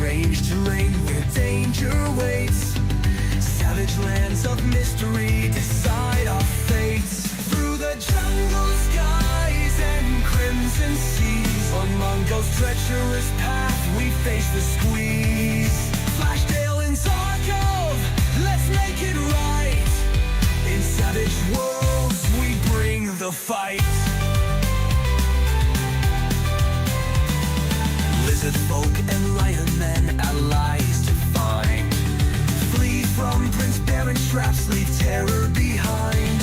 strange terrain where danger waits. Savage lands of mystery decide our fates. Through the jungle skies and crimson seas, on Mongo's treacherous path we face the squeeze. Flashdale and Zarkov, let's make it right. In savage worlds we bring the fight. Lizard folk and lion men, allies to find. Flee from Prince Baron's traps, leave terror behind.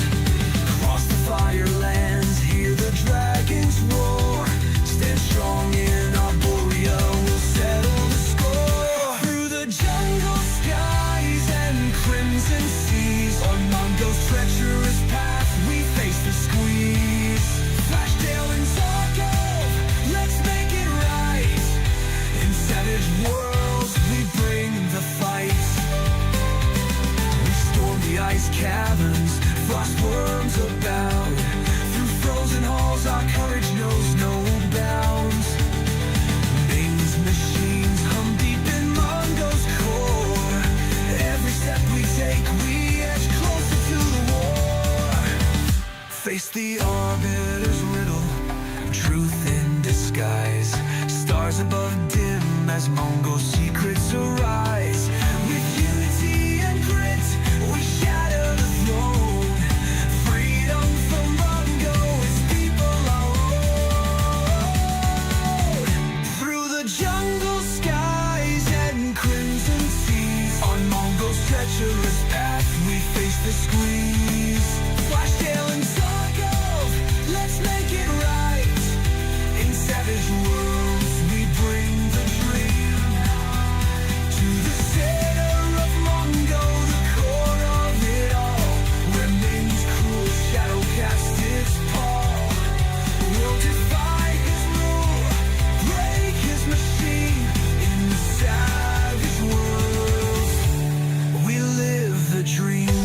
Cross the firelands, hear the dragons roar. Stand strong in Arboria, we'll settle the score. Through the jungle skies and crimson seas, on Mongo's treacherous path we face the squeeze. Flashdale and Zarkov, let's make it right. In savage worlds we bring the fight. We storm the ice caverns, frost worms abound. Through frozen halls our courage knows no bounds. Ming's machines hum deep in Mongo's core. Every step we take we edge closer to the war. Face the arbiter's riddle, truth in disguise. Stars above dim as Mongo secrets arise. With unity and grit we shatter the throne. Freedom from Mongo is people our own. Through the jungle skies and crimson seas, on Mongo's treacherous path we face the squeeze. Flashdale and Zarkov, let's make it right. In savage worlds we bring the dream. To the center of Mongo, the core of it all, where Ming's cruel shadow casts its pall. We'll defy his rule, break his machine. In the savage worlds we live the dream.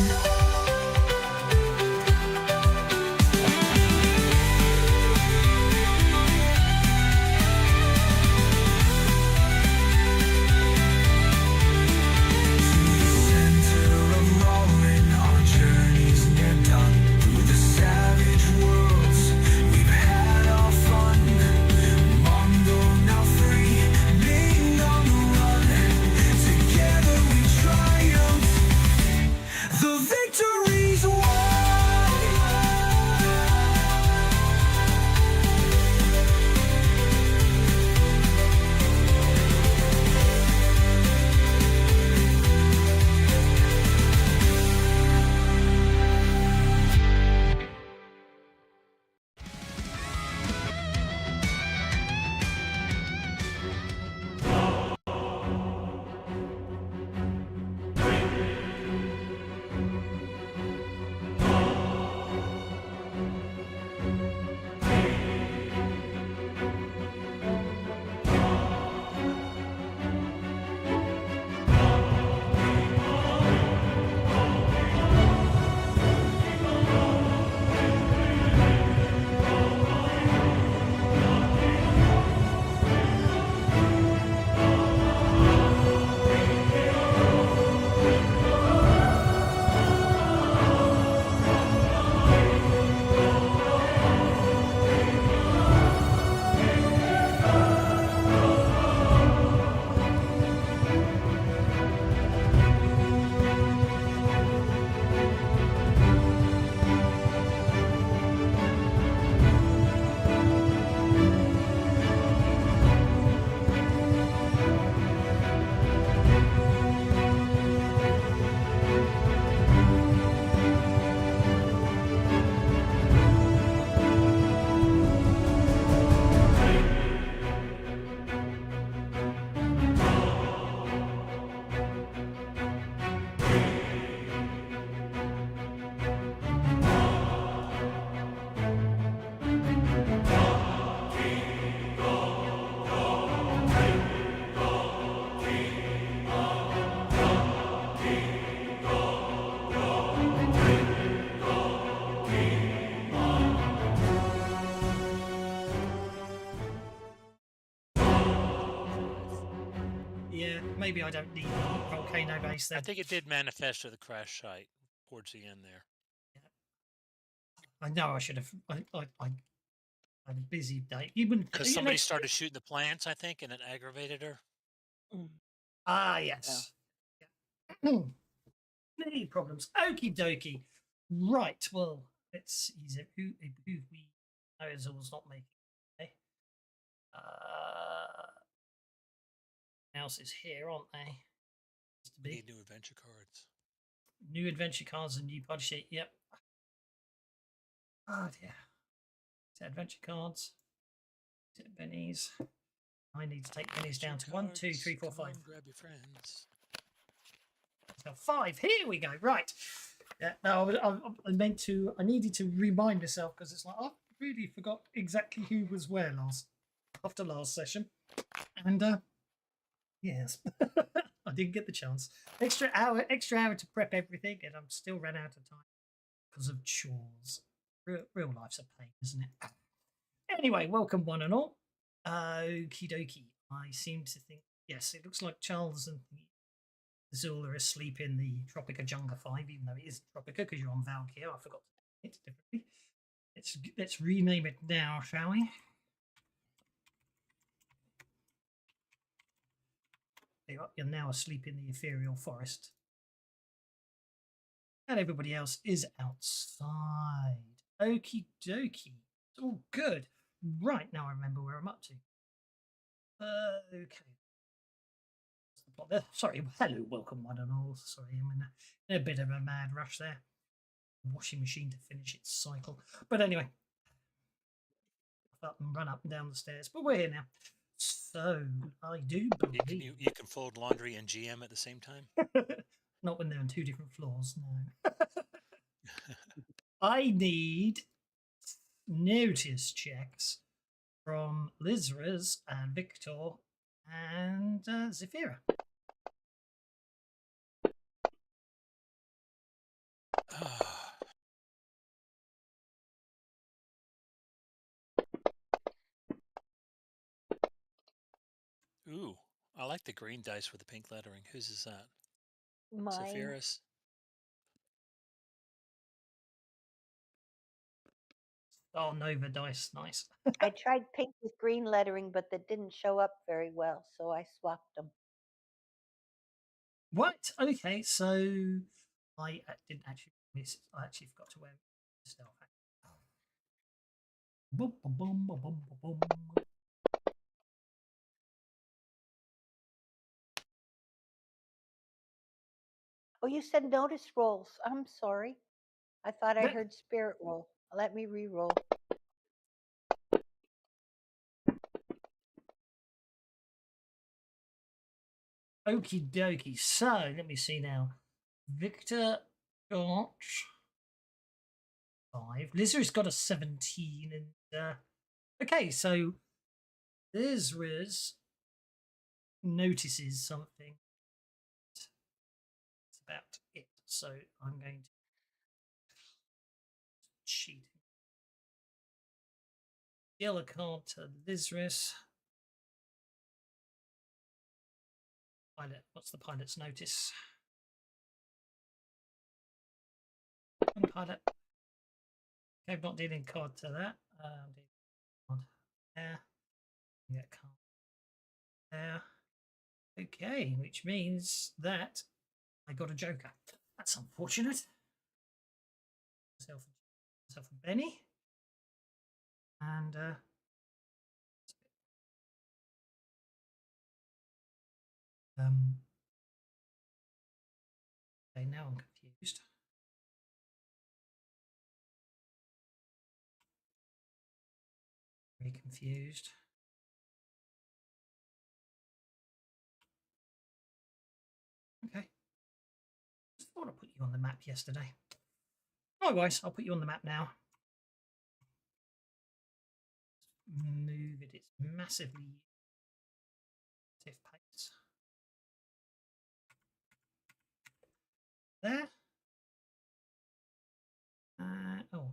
Yeah, maybe I don't need a volcano base then. I think it did manifest at the crash site towards the end there. Yeah. I know I should have. I had a busy day. You wouldn't. Because somebody started shooting the plants, I think, and it aggravated her. Ah, yes. Yeah. Many problems. Okie dokie. Right. Well, let's see who we know is always not making. Okay. Else is here, aren't they? We need new adventure cards. New adventure cards and new party sheet. Yep. Oh dear. Is it adventure cards? Is it bennies? I need to take bennies down to 1, 2, 3, 4, 5. Grab your friends. So 5. Here we go. Right. Yeah. No, I meant to. I needed to remind myself because it's like I really forgot exactly who was where after last session, and yes, I didn't get the chance. Extra hour to prep everything, and I'm still ran out of time because of chores. Real life's a pain, isn't it? Anyway, welcome one and all. Okie dokie. I seem to think yes. It looks like Charles and Azul are asleep in the Tropica Junga 5, even though it isn't Tropica because you're on Valkyr. I forgot to name it differently. Let's rename it now, shall we? You're now asleep in the ethereal forest. And everybody else is outside. Okie dokie. It's all good. Right, now I remember where I'm up to. Okay. Sorry, hello, welcome one and all. Sorry, I'm in a bit of a mad rush there. Washing machine to finish its cycle. But anyway, up and run up and down the stairs. But we're here now. So I do believe you can fold laundry and GM at the same time. Not when they're on 2 different floors. No. I need notice checks from Lizras and Victor and Zephyra. Ooh, I like the green dice with the pink lettering. Whose is that? Mine. Zephyra's. Oh, Nova dice, nice. I tried pink with green lettering, but that didn't show up very well, so I swapped them. What? Okay, so I didn't actually miss. I actually forgot to wear stealth. Boom, boom, boom, boom, boom, boom. Oh, you said notice rolls. I'm sorry. I thought I heard spirit roll. Let me re-roll. Okie dokie. So let me see now. Victor got 5. Lizard's got a 17, and okay, so Lizard's notices something. That's about it. So I'm going to cheat. Deal a card to Lizard's. Pilot. What's the pilot's notice? Pilot. Okay, I'm not dealing card to that. Card there. Get card there. Okay, which means that I got a Joker. That's unfortunate. Myself and Benny. And okay, now I'm confused. Very confused. Okay. Just thought I put you on the map yesterday. Oh, guys, I'll put you on the map now. Move it. It's massively stiff pace. There. Oh.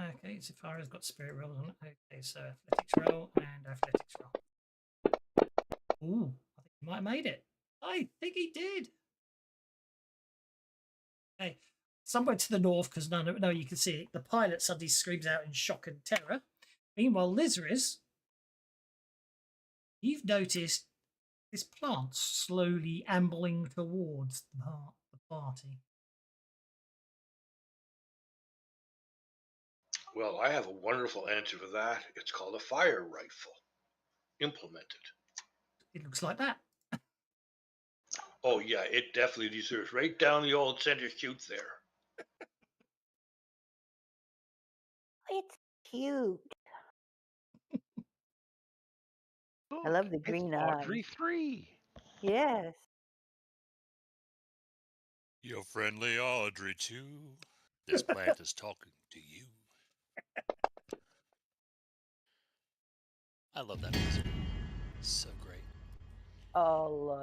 Okay, Zafara's got spirit roll on. Okay, so athletics roll and athletics roll. Ooh, I think he might have made it. I think he did. Okay, somewhere to the north, because no, you can see it. The pilot suddenly screams out in shock and terror. Meanwhile, Lizaris, you've noticed this plant slowly ambling towards the party. Well, I have a wonderful answer for that. It's called a fire rifle. Implemented. It looks like that. Oh, yeah, it definitely deserves right down the old center chute there. It's cute. Look, I love the it's green Audrey eyes. 3. Yes. Your friendly Audrey, too. This plant is talking to you. I love that music. It's so great. Oh,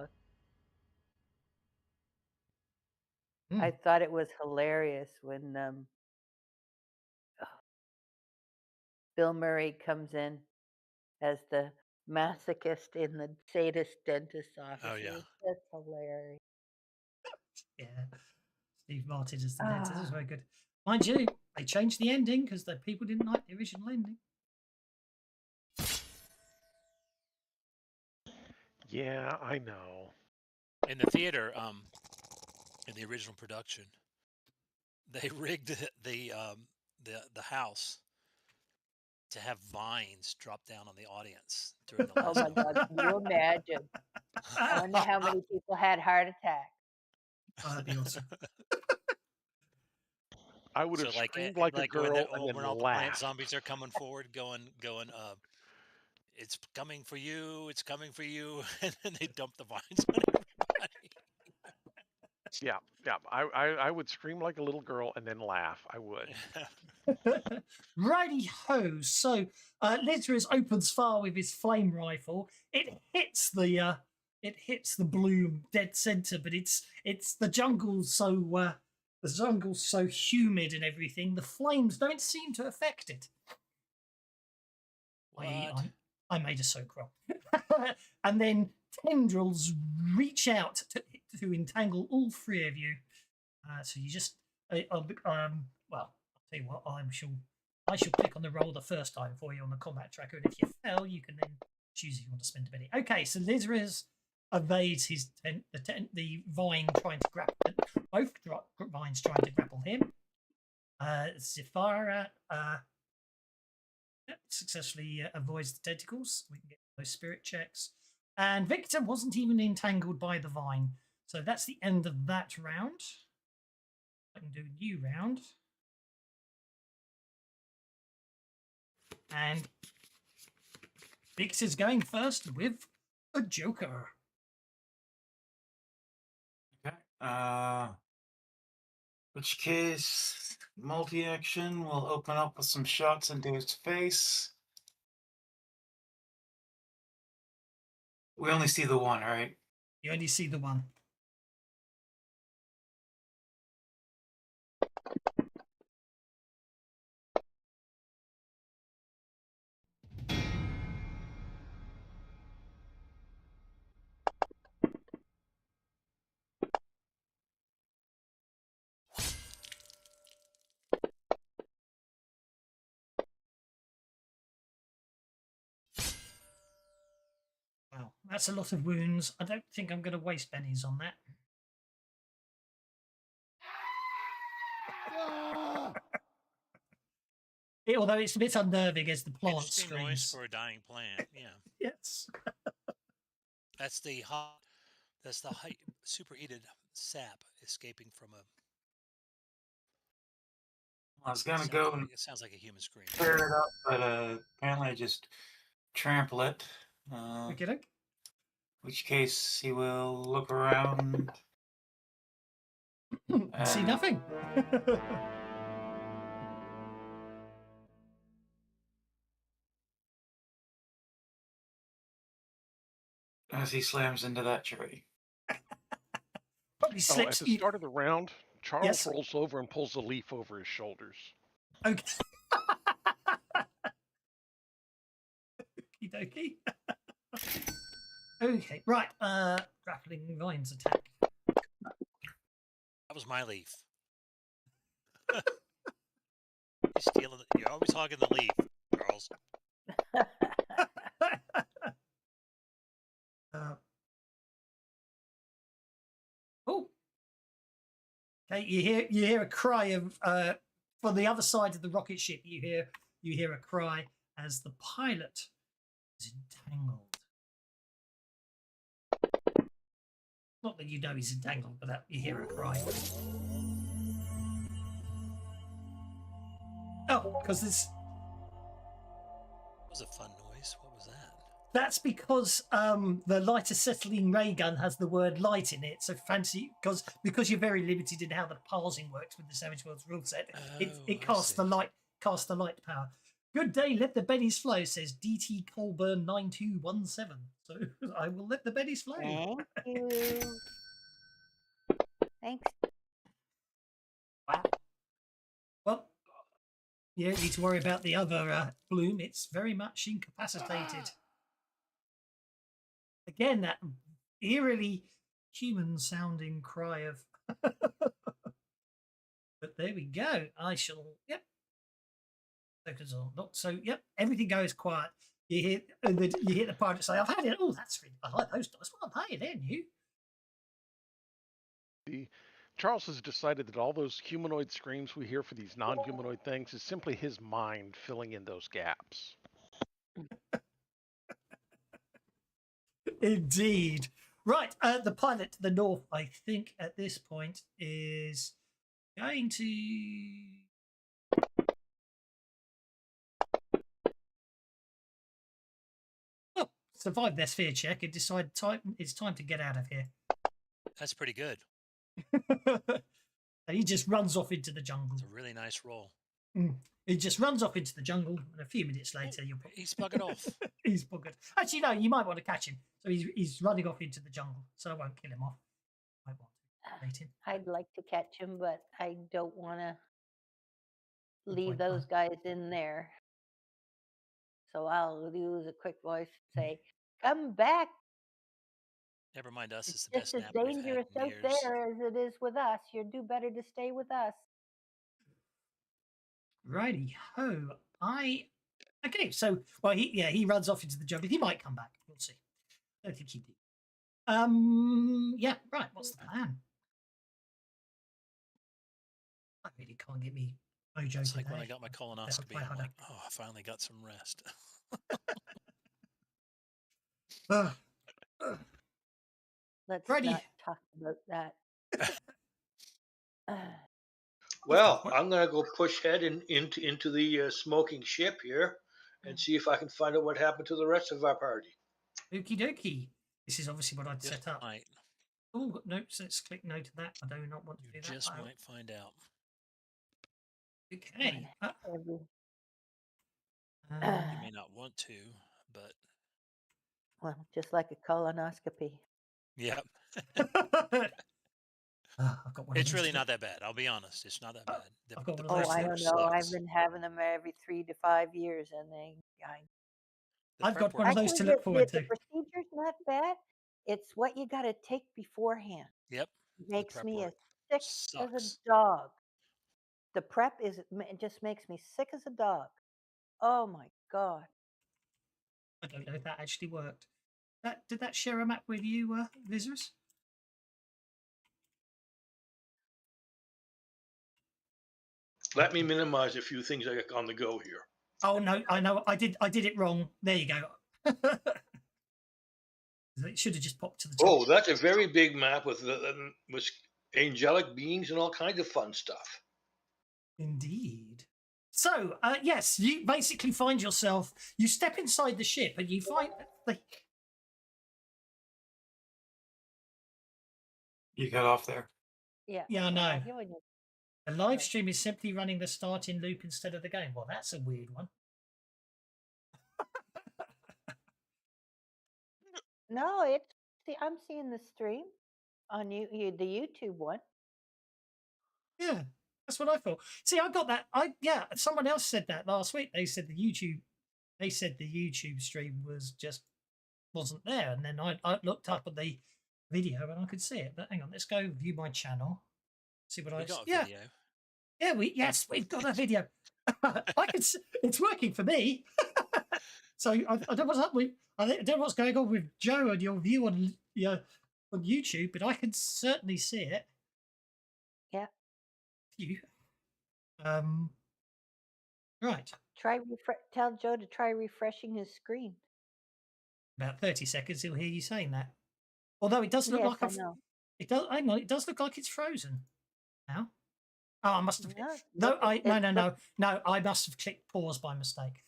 look. I thought it was hilarious when Bill Murray comes in as the masochist in the sadist dentist's office. Oh, yeah. That's hilarious. Yeah. Steve Martin as the dentist. This is very good. Mind you, they changed the ending because the people didn't like the original ending. Yeah, I know. In the theater, in the original production, they rigged the house to have vines drop down on the audience during the Oh last my God, can you imagine? I wonder how many people had heart attacks. Oh, that'd be awesome. I would have So like screamed like a girl and when then all the plant laughed. zombies are coming forward, going, it's coming for you, and then they dump the vines on everybody. Yeah. I would scream like a little girl and then laugh. I would. Righty ho! So Lizaris opens fire with his flame rifle. It hits the bloom dead center, but it's the jungle's so humid and everything. The flames don't seem to affect it. I made a soak roll. And then tendrils reach out to entangle all three of you. So you just, well, I'll tell you what, I shall click on the roll the first time for you on the combat tracker, and if you fail, you can then choose if you want to spend a minute. Okay, so Lizaris evades the vine trying to grapple, both vines trying to grapple him. Zafara successfully avoids the tentacles. We can get those spirit checks. And Victor wasn't even entangled by the vine. So that's the end of that round. I can do a new round. And Victor's going first with a Joker. Okay. Which case, multi-action will open up with some shots into his face. We only see the one, right? You only see the one. Wow, that's a lot of wounds. I don't think I'm going to waste bennies on that. Although it's a bit unnerving as the plant Interesting screams. noise for a dying plant. Yeah. Yes. That's the superheated sap escaping from a. I was gonna go and It sounds like a human scream. clear it up, but apparently I just trample it. Okay. Which case he will look around. See nothing. As he slams into that tree. Probably At slips. the start of the round, Charles Yes. rolls over and pulls a leaf over his shoulders. Okay. Okie dokie. Okay, right. Grappling vines attack. That was my leaf. You're always hogging the leaf, Charles. Oh. Okay, you hear a cry of from the other side of the rocket ship. You hear a cry as the pilot is entangled. Not that you know he's entangled, but that you hear a cry. Oh, because this. That was a fun noise. What was that? That's because the light acetylene ray gun has the word light in it. So fancy because you're very limited in how the parsing works with the Savage Worlds rule set. It casts the light power. Good day, let the bennies flow, says DT Colburn 9217. So I will let the bennies flow. Thank you. Thanks. Wow. Well, you don't need to worry about the other bloom. It's very much incapacitated. Again, that eerily human-sounding cry of... But there we go. I shall... Yep. Focus on. Not so... Yep. Everything goes quiet. You hear the pilot say, I've had it. Oh, that's really... I like those dice. Well, hey, there, you. Charles has decided that all those humanoid screams we hear for these non-humanoid things is simply his mind filling in those gaps. Indeed. Right, the pilot to the north, I think, at this point is going to... Well, survive their sphere check and decide it's time to get out of here. That's pretty good. And he just runs off into the jungle. It's a really nice roll. He just runs off into the jungle, and a few minutes later, He's buggered off. He's buggered. Actually, no, you might want to catch him. So he's running off into the jungle, so I won't kill him off. I want to bait him. I'd like to catch him, but I don't want to leave point, those guys in there. So I'll use a quick voice and say, come back. Never mind us. It's It's the just best as nap we've had dangerous in out years. there as it is with us. You'd do better to stay with us. Righty ho. Okay, so he runs off into the jungle. He might come back. We'll see. I don't think he did. Yeah, right. What's the plan? I really can't get me mojo It's like today. when I got my colonoscopy, I'm like, oh, I finally got some rest. Let's Righty. not talk about that. Well, I'm gonna go push head into the smoking ship here, and see if I can find out what happened to the rest of our party. Okie dokie. This is obviously what I'd Just set up. might. Oh, no, so let's click no to that. I do not want to You do that. just might find out. Okay. You may not want to, but Well, just like a colonoscopy. yeah, I've got one of it's those really to- not that bad. I'll be honest, it's not that bad. I've got one of Oh, those I to- don't know. I've been having them every 3 to 5 years, and I've got one I of those think to look forward the to. procedure's not bad. It's what you got to take beforehand. Yep. Makes prep me work as sick as sucks. a dog. The prep it just makes me sick as a dog. Oh my God. I don't know if that actually worked. Did that share a map with you, visitors? Let me minimize a few things I got on the go here. Oh no, I know. I did it wrong. There you go. It should have just popped to the top. Oh, that's a very big map with angelic beings and all kinds of fun stuff. Indeed. So, yes, you basically find yourself. You step inside the ship and you find You got off there. Yeah. Yeah, I know. hearing you. The live stream is simply running the starting loop instead of the game. Well, that's a weird one. No, I'm seeing the stream on the YouTube one. Yeah, that's what I thought. See, I got that. Someone else said that last week. They said the YouTube they said the YouTube stream wasn't there, and then I looked up at the video and I could see it. But hang on, let's go view my channel. See what We I got a yeah video. yeah we've got a video. I can it's working for me. So I don't know what's up with I don't know what's going on with Joe and your view on YouTube, but I can certainly see it. Yeah. You right. Tell Joe to try refreshing his screen. About 30 seconds, he'll hear you saying that. Although it does look Yes, like I know. it does. Hang on, it does look like it's frozen now. Oh, I must have. Yeah, No, look, no. I must have clicked pause by mistake.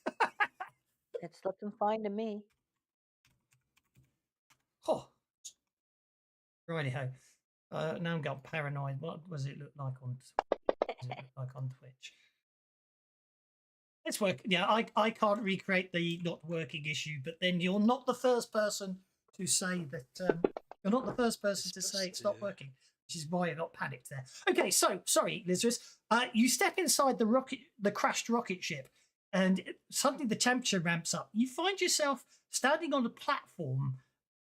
it's looking fine to me. Oh, righty ho. Now I'm got paranoid. What does it look like on? Twitch? It's work. Yeah, I can't recreate the not working issue, but then you're not the first person to say that. You're not the first person to say it's not working, which is why I got panicked there. Okay, so sorry, Elizabeth. You step inside the crashed rocket ship, and suddenly the temperature ramps up. You find yourself standing on a platform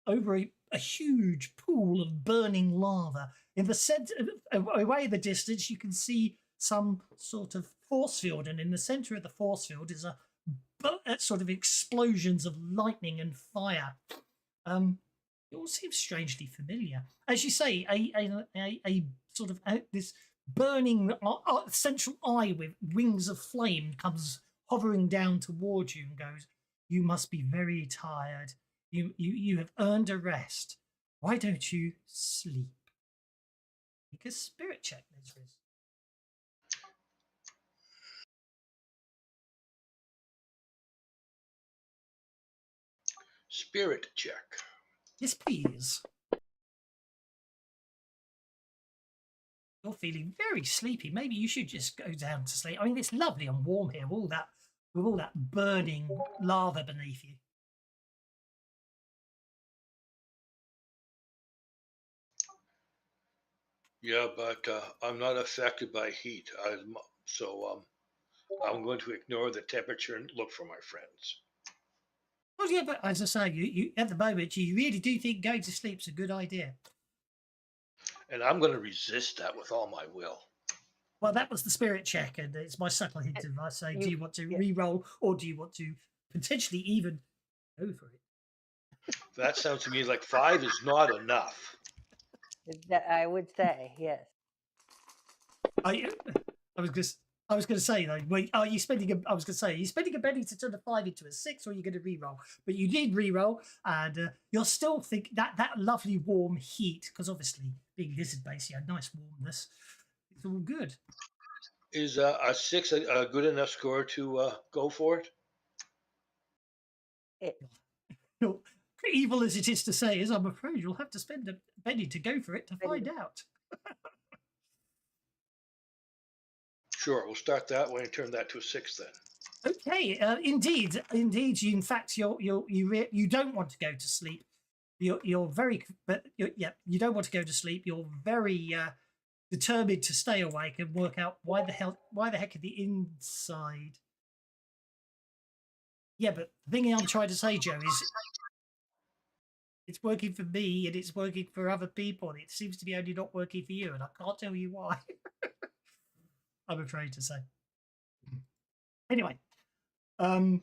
over a huge pool of burning lava. In the center, away in the distance, you can see some sort of force field, and in the center of the force field is a sort of explosions of lightning and fire. It all seems strangely familiar. As you say, a sort of this burning central eye with wings of flame comes hovering down towards you and goes, "You must be very tired. You have earned a rest. Why don't you sleep?" Make a spirit check, Liz. Spirit check. Yes, please. You're feeling very sleepy. Maybe you should just go down to sleep. I mean, it's lovely and warm here, with all that burning lava beneath you. Yeah, but I'm not affected by heat, so I'm going to ignore the temperature and look for my friends. Well, yeah, but as I say, you at the moment you really do think going to sleep's a good idea. And I'm going to resist that with all my will. Well, that was the spirit check, and it's my subtle hint of I say, do you want to re-roll, or do you want to potentially even go for it? That sounds to me like 5 is not enough. I would say yes. I was going to say though, wait, are you spending a penny to turn a 5 into a 6, or are you going to re-roll? But you did re-roll, and you'll still think that lovely warm heat, because obviously being lizard based, you had nice warmness. It's all good. Is a 6 a good enough score to go for it? No, evil as it is to say, is I'm afraid you'll have to spend a penny to go for it to find out. Sure, we'll start that way and turn that to a 6 then. Okay, indeed. In fact, you don't want to go to sleep. You don't want to go to sleep. You're very determined to stay awake and work out why the heck are the inside. Yeah, but the thing I'm trying to say, Joe, is it's working for me and it's working for other people. And it seems to be only not working for you, and I can't tell you why. I'm afraid to say. Anyway. Well,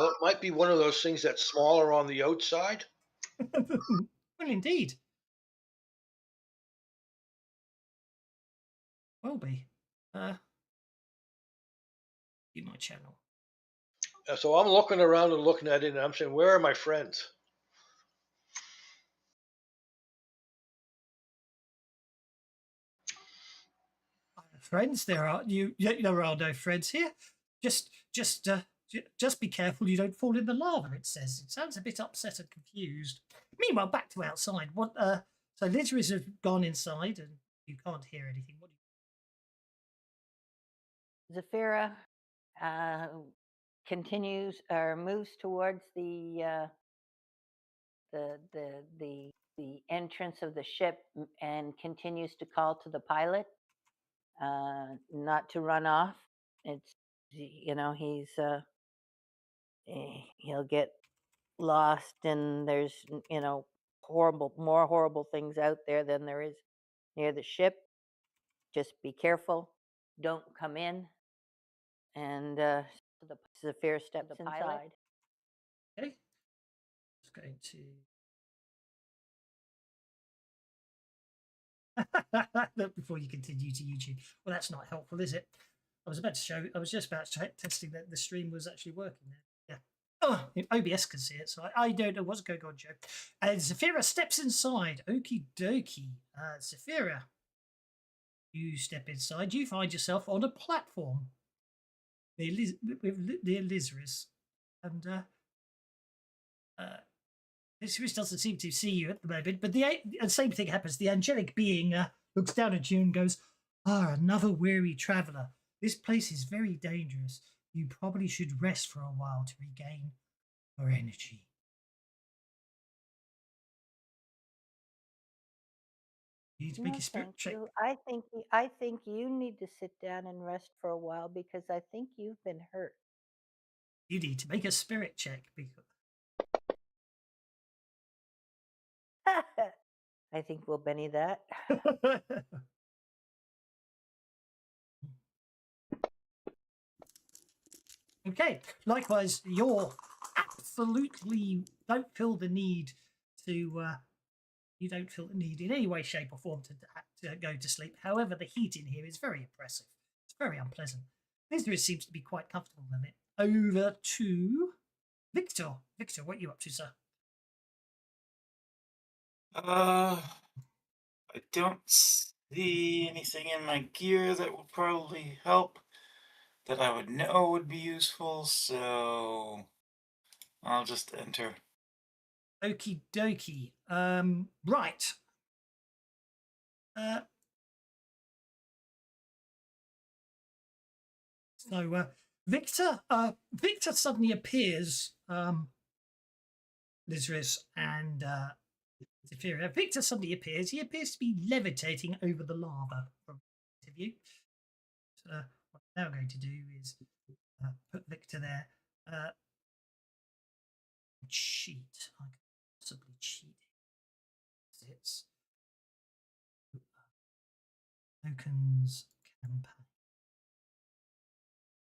it might be one of those things that's smaller on the outside. Well, indeed. Will be. View my channel. So I'm looking around and looking at it, and I'm saying, where are my friends? Friends, there are no friends here. Just be careful you don't fall in the lava. It says. It sounds a bit upset and confused. Meanwhile, back to outside. What? So Liz has gone inside, and you can't hear anything. What? Zafira continues or moves towards the entrance of the ship and continues to call to the pilot not to run off. It's he's he'll get lost, and there's more horrible things out there than there is near the ship. Just be careful. Don't come in. And Zafir steps inside. Okay. Just going to before you continue to YouTube. Well, that's not helpful, is it? I was just about to testing that the stream was actually working there. Yeah. Oh, OBS can see it, so I don't know what's going on, Joe. And Zafira steps inside. Okie dokie. Zafira, you step inside. You find yourself on a platform near Lizris. And Lizris doesn't seem to see you at the moment, but the same thing happens. The angelic being looks down at you and goes, another weary traveller. This place is very dangerous. You probably should rest for a while to regain your energy. You need to make a spirit check. I think you need to sit down and rest for a while because I think you've been hurt. You need to make a spirit check because I think we'll Benny that. Okay. Likewise, you're absolutely don't feel the need to. You don't feel the need in any way, shape, or form to go to sleep. However, the heat in here is very oppressive. It's very unpleasant. Lizard seems to be quite comfortable in it. Over to Victor. Victor, what are you up to, sir? I don't see anything in my gear that would probably help that I would know would be useful, so I'll just enter. Okie dokie. Right. So Victor suddenly appears. Lizris and Zephyria. Victor suddenly appears. He appears to be levitating over the lava from the point of view. So what I'm now going to do is put Victor there. Cheat. I can possibly cheat. It's tokens campaign.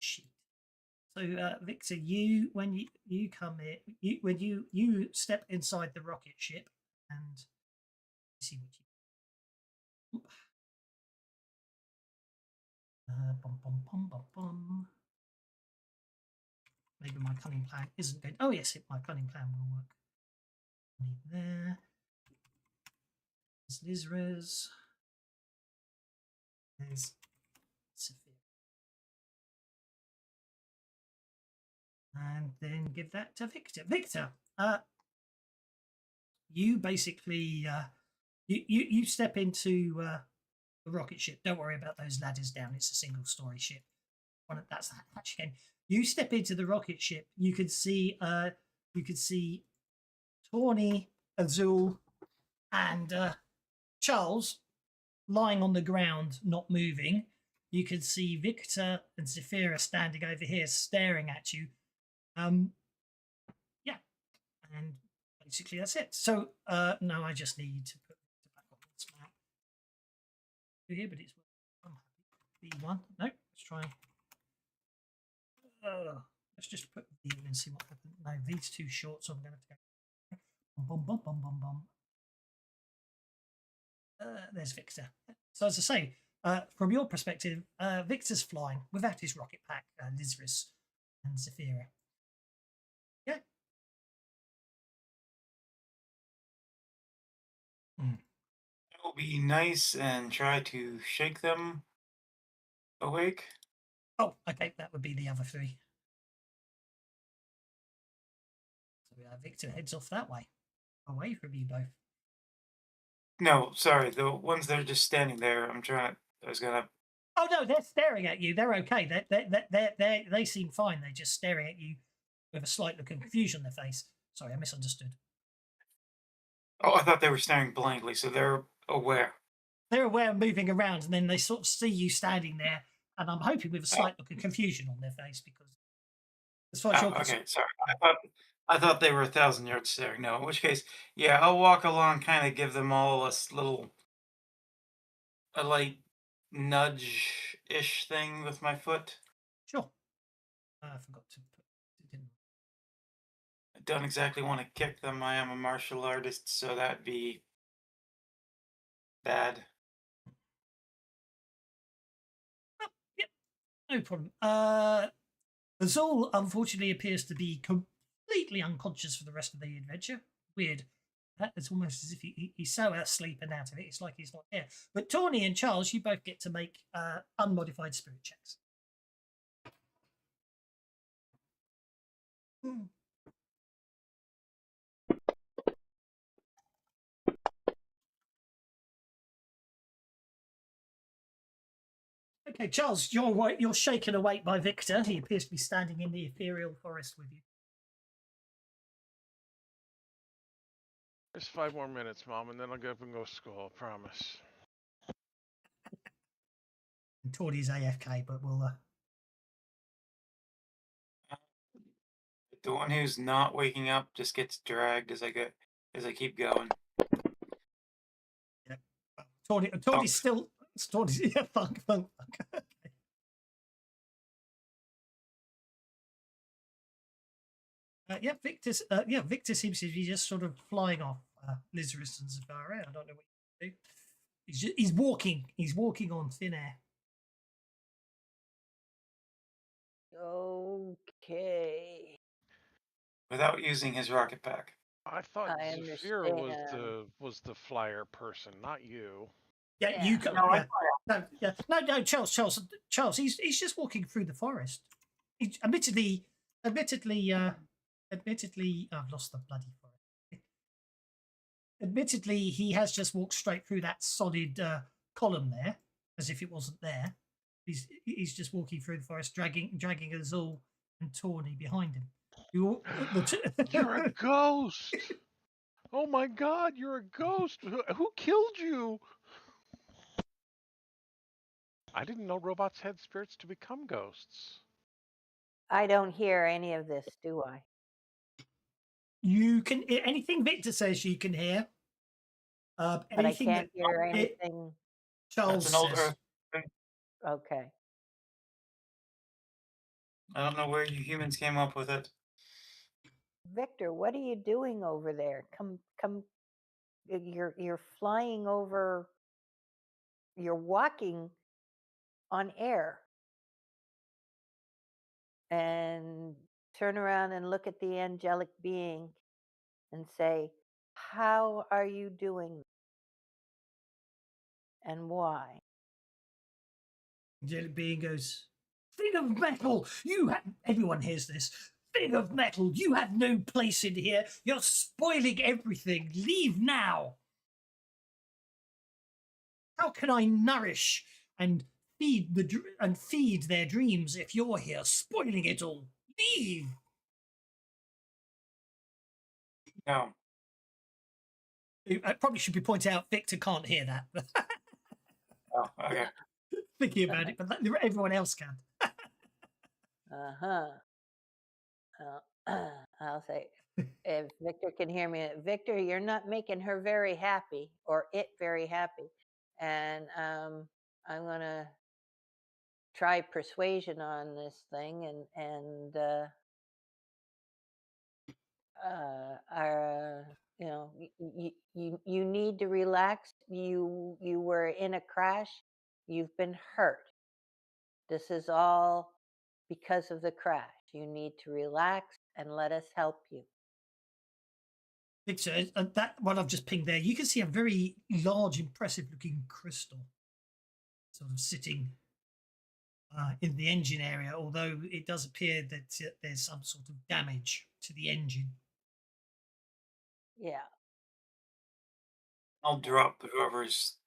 Cheat. So Victor, when you come in, when you step inside the rocket ship and see what you. Bum, bum, bum, bum, bum. Maybe my cunning plan isn't good. Oh yes, my cunning plan will work. There. There's Lizres. There's Sophia. And then give that to Victor. Victor, you basically you step into the rocket ship. Don't worry about those ladders down. It's a single story ship. That's the hatch again. You step into the rocket ship. You can see Tawny, Azul, and Charles lying on the ground, not moving. You can see Victor and Zafira standing over here, staring at you. Yeah, and basically that's it. So now I just need to put it back on this map here, but it's B1. No, let's try. Let's just put V and see what happens. No, V's too short, so I'm going to go. Bum, bum, bum, bum, bum. There's Victor. So as I say, from your perspective, Victor's flying without his rocket pack, Lizris and Zafira. Yeah. It will be nice and try to shake them awake. Oh, okay, that would be the other three. So Victor heads off that way, away from you both. No, sorry, the ones that are just standing there. I was gonna. Oh no, they're staring at you. They're okay. They seem fine. They're just staring at you with a slight look of confusion on their face. Sorry, I misunderstood. Oh, I thought they were staring blankly, so they're aware. They're aware of moving around, and then they sort of see you standing there, and I'm hoping with a slight look of confusion on their face because As far as Oh, you're concerned. okay, sorry. I thought they were 1,000 yards there. No, in which case, yeah, I'll walk along, kind of give them all a light nudge-ish thing with my foot. Sure. I forgot to put it in. I don't exactly want to kick them. I am a martial artist, so that'd be bad. Yep, no problem. Azul unfortunately appears to be completely unconscious for the rest of the adventure. Weird. It's almost as if he's so asleep and out of it. It's like he's not here. But Tawny and Charles, you both get to make unmodified spirit checks. Okay, Charles, you're shaken awake by Victor. He appears to be standing in the ethereal forest with you. Just 5 more minutes, Mom, and then I'll get up and go to school. I promise. And Tawny's AFK, but we'll. The one who's not waking up just gets dragged as I keep going. Yeah. Tawny's still. Tawny's, yeah, funk. Victor seems to be just sort of flying off Lizarus and Zavara. I don't know what he can do. He's walking on thin air. Okay. Without using his rocket pack. I thought I Zafir understand. was the flyer person, not you. Yeah, Yeah. you can. No, No, Charles. He's just walking through the forest. Admittedly, I've lost the bloody forest. Admittedly, he has just walked straight through that solid column there, as if it wasn't there. He's just walking through the forest, dragging Azul and Tawny behind him. You're a ghost. Oh my God, you're a ghost. Who killed you? I didn't know robots had spirits to become ghosts. I don't hear any of this, do I? You can anything Victor says you can hear. But I Anything can't that hear anything. Charles That's an old says. Earth thing. Okay. I don't know where you humans came up with it. Victor, what are you doing over there? Come. You're flying over. You're walking on air. And turn around and look at the angelic being and say, "How are you doing? And why?" Angelic being goes, "Thing of metal, you have." Everyone hears this. "Thing of metal, you have no place in here. You're spoiling everything. Leave now. How can I nourish and feed their dreams if you're here spoiling it all? Leave." No. I probably should be pointing out Victor can't hear that. Oh, okay. Thinking about it, but everyone else can. Uh-huh. I'll say, if Victor can hear me, Victor, you're not making her very happy, or it very happy. And I'm gonna try persuasion on this thing, and you need to relax. You were in a crash. You've been hurt. This is all because of the crash. You need to relax and let us help you. Victor, that one I've just pinged there, you can see a very large, impressive-looking crystal sort of sitting in the engine area, although it does appear that there's some sort of damage to the engine. Yeah. I'll drop whoever's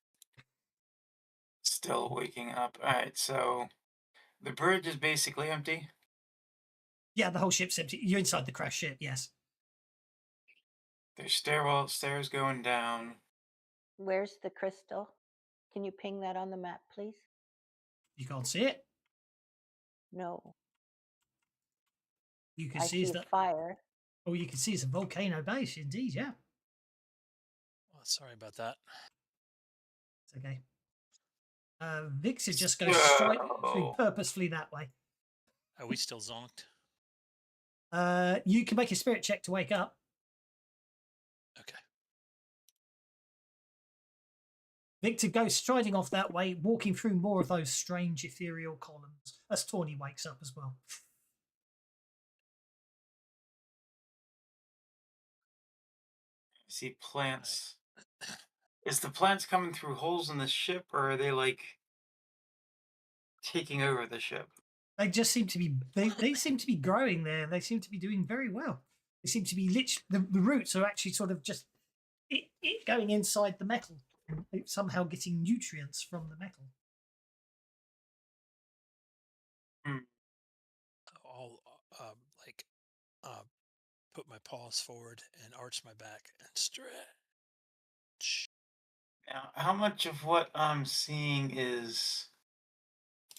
still waking up. Alright, so the bridge is basically empty. Yeah, the whole ship's empty. You're inside the crash ship, yes. There's stairs going down. Where's the crystal? Can you ping that on the map, please? You can't see it. No. You can I see see that. fire. Oh, you can see it's a volcano base, indeed. Yeah, Well, sorry about that. it's okay. Victor just goes straight So, purposefully that way. Are we still zonked? You can make a spirit check to wake up. Okay. Victor goes striding off that way, walking through more of those strange ethereal columns as Tawny wakes up as well. I see plants. Is the plants coming through holes in the ship, or are they like taking over the ship? They just seem to be they seem to be growing there. They seem to be doing very well. They seem to be the roots are actually sort of just it going inside the metal and somehow getting nutrients from the metal. I'll like put my paws forward and arch my back and stretch. Now, how much of what I'm seeing is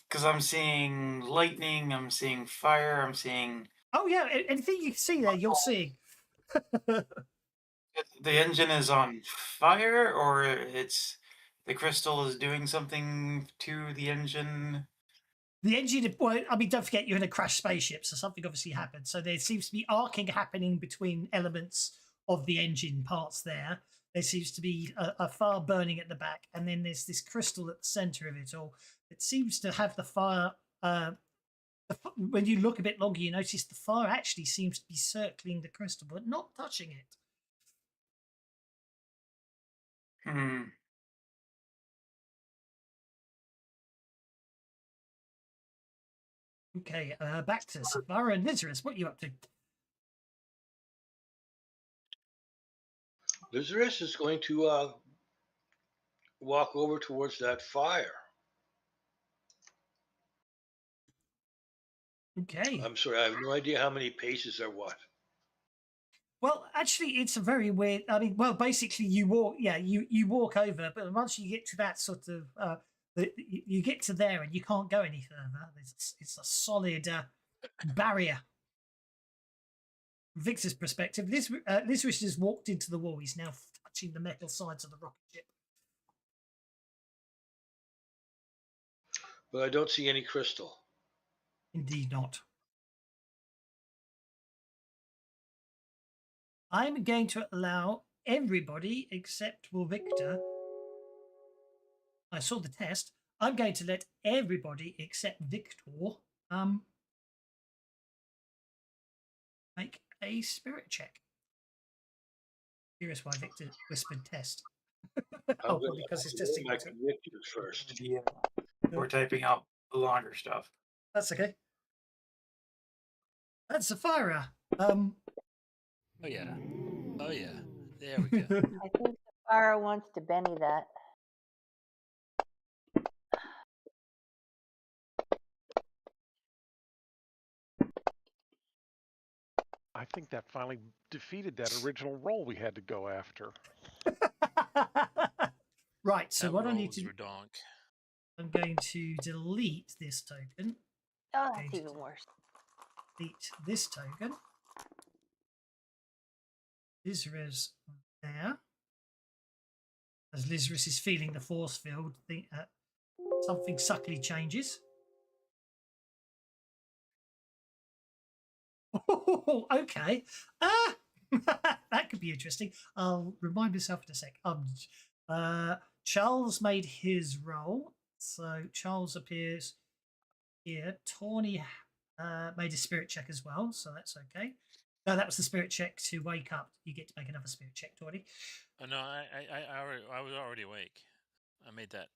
because I'm seeing lightning, I'm seeing fire, I'm seeing Oh yeah, anything you see there, you're seeing. the engine is on fire, or it's the crystal is doing something to the engine. The engine, well, I mean, don't forget you're in a crashed spaceship, so something obviously happened. So there seems to be arcing happening between elements of the engine parts there. There seems to be a fire burning at the back, and then there's this crystal at the center of it all. It seems to have the fire. When you look a bit longer, you notice the fire actually seems to be circling the crystal, but not touching it. Okay, back to Savara and Lizarus. What are you up to? Lizarus is going to walk over towards that fire. Okay. I'm sorry, I have no idea how many paces are what. Well, actually, it's a very weird. I mean, well, basically, you walk. Yeah, you walk over, but once you get to that sort of, you get to there and you can't go any further. It's a solid barrier. Victor's perspective, Lizarus just walked into the wall. He's now touching the metal sides of the rocket ship. But I don't see any crystal. Indeed not. I'm going to allow everybody except Victor. I saw the test. I'm going to let everybody except Victor make a spirit check. Curious why Victor whispered test. Oh, well, because he's testing my it. convictions first. Yeah, we're typing out the longer stuff. That's okay. That's Sapphira. Oh yeah. Oh yeah. There we go. I think Sapphira wants to Benny that. I think that finally defeated that original roll we had to go after. Right, so That what I roll need was to do, redonk. I'm going to delete this token. Oh, that's even worse. Delete this token. Lizarus there. As Lizarus is feeling the force field, something subtly changes. Oh, okay. That could be interesting. I'll remind myself in a sec. Charles made his roll, so Charles appears here. Tawny made a spirit check as well, so that's okay. No, that was the spirit check to wake up. You get to make another spirit check, Tawny. Oh no, I was already awake. I made that.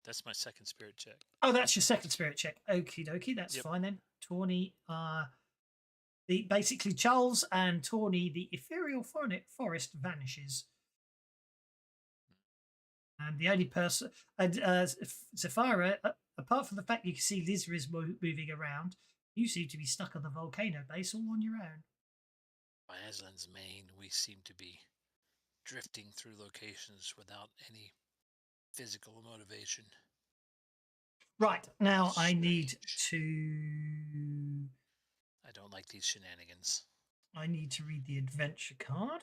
That's my second spirit check. Oh, that's your second spirit check. Okie dokie, that's Yep. fine then. Tawny, basically Charles and Tawny, the ethereal forest vanishes. And the only person, and Sapphira, apart from the fact you can see Lizarus moving around, you seem to be stuck on the volcano base all on your own. By Aslan's Main, we seem to be drifting through locations without any physical motivation. Right, now I need Strange. to... I don't like these shenanigans. I need to read the adventure card.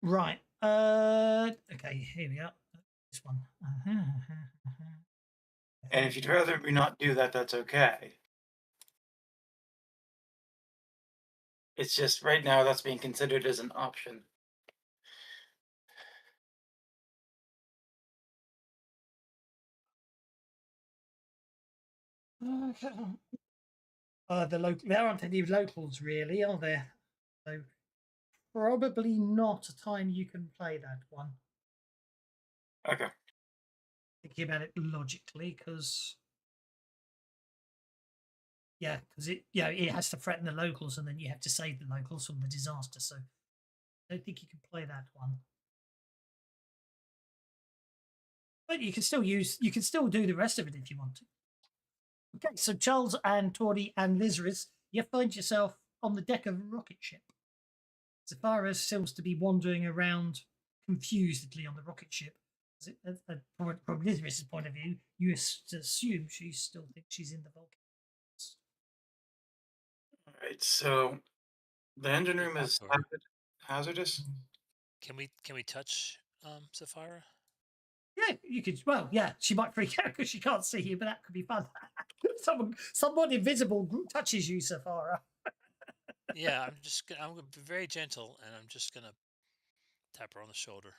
Right. Okay, here we are. This one. And if you'd rather me not do that, that's okay. It's just right now that's being considered as an option. There aren't any locals really, are there? So probably not a time you can play that one. Okay. Thinking about it logically, because it has to threaten the locals, and then you have to save the locals from the disaster. So I don't think you can play that one. But you can still do the rest of it if you want to. Okay, so Charles and Tori and Lizris, you find yourself on the deck of a rocket ship. Sapphira seems to be wandering around confusedly on the rocket ship. From Lizris' point of view, you assume she still thinks she's in the volcano. All right. So the engine room is hazardous. Can we touch Sapphira? Yeah, you could. Well, yeah, she might freak out because she can't see you, but that could be fun. Someone invisible touches you, Sapphira. Yeah, I'm gonna be very gentle, and I'm just gonna tap her on the shoulder.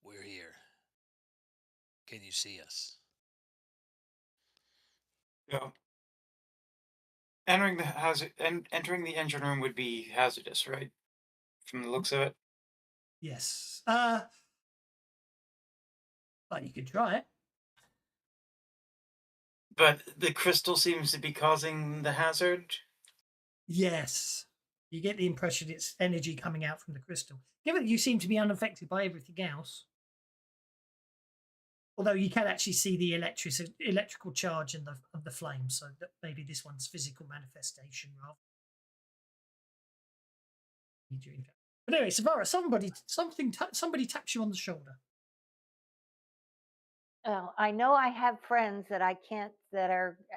We're here. Can you see us? Yeah. Entering the engine room would be hazardous, right? From the looks of it. Yes. But you could try it. But the crystal seems to be causing the hazard. Yes. You get the impression it's energy coming out from the crystal. Given that you seem to be unaffected by everything else, although you can actually see the electrical charge of the flame, so that maybe this one's physical manifestation rather. But anyway, Savara, somebody taps you on the shoulder. Oh, I know I have friends that I can't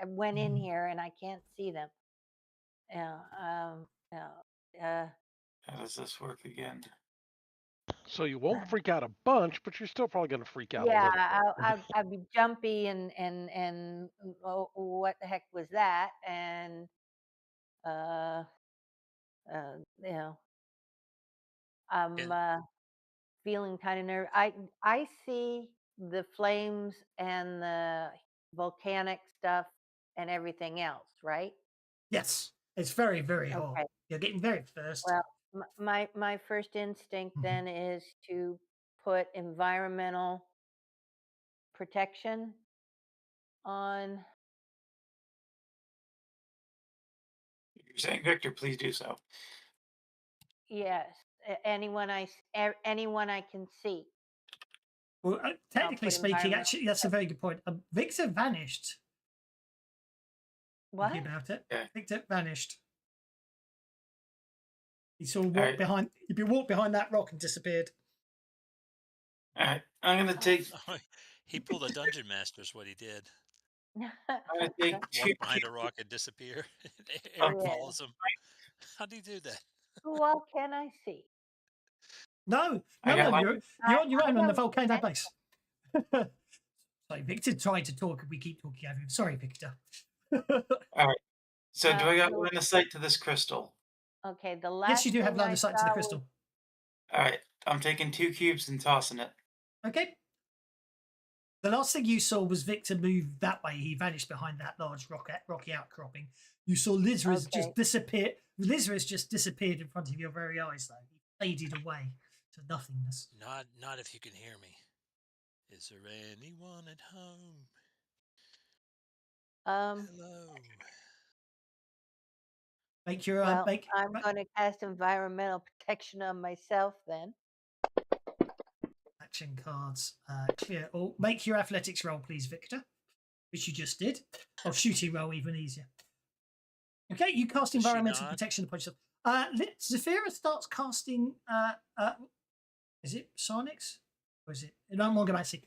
went in here and I can't see them. How does this work again? So you won't freak out a bunch, but you're still probably going to freak out a Yeah, little. I'd be jumpy and what the heck was that? And you know, I'm And feeling kind of nervous. I see the flames and the volcanic stuff and everything else, right? Yes, it's very, very hot. Okay. You're getting very thirsty. Well, my first instinct then is to put environmental protection on. You're saying, Victor, please do so. Yes, anyone I can see. Well, technically put speaking, environmental actually, that's a very good point. Victor vanished. What? Thinking about it, Yeah. Victor vanished. He sort of Alright. walked behind that rock and disappeared. All right, I'm gonna take. he pulled a dungeon master's what he did. I'm gonna take Walk two. behind a rock and disappear. Eric Yeah. follows him. How do you do that? Who all can I see? No, I got you're on your own on the volcano I base. Sorry, Victor tried to talk and we keep talking over him. Sorry, Victor. All right. So do I got so- line of sight to this crystal? Okay, the last. Yes, you do have thing line I of sight to the saw crystal. All right, I'm taking 2 cubes and tossing it. Okay. The last thing you saw was Victor move that way. He vanished behind that large rocky outcropping. You saw Lizris Okay. just disappear. Lizris just disappeared in front of your very eyes, though. He faded away to nothingness. Not if you can hear me. Is there anyone at home? Hello. Make your Well, make. I'm going to cast environmental protection on myself then. Action cards clear. Make your athletics roll, please, Victor. which you just did. Or shooting roll, even easier. Okay, you cast Does she environmental not? protection upon yourself. Zafira starts casting. Is it Sonics? Or is it? No, Mongomancy.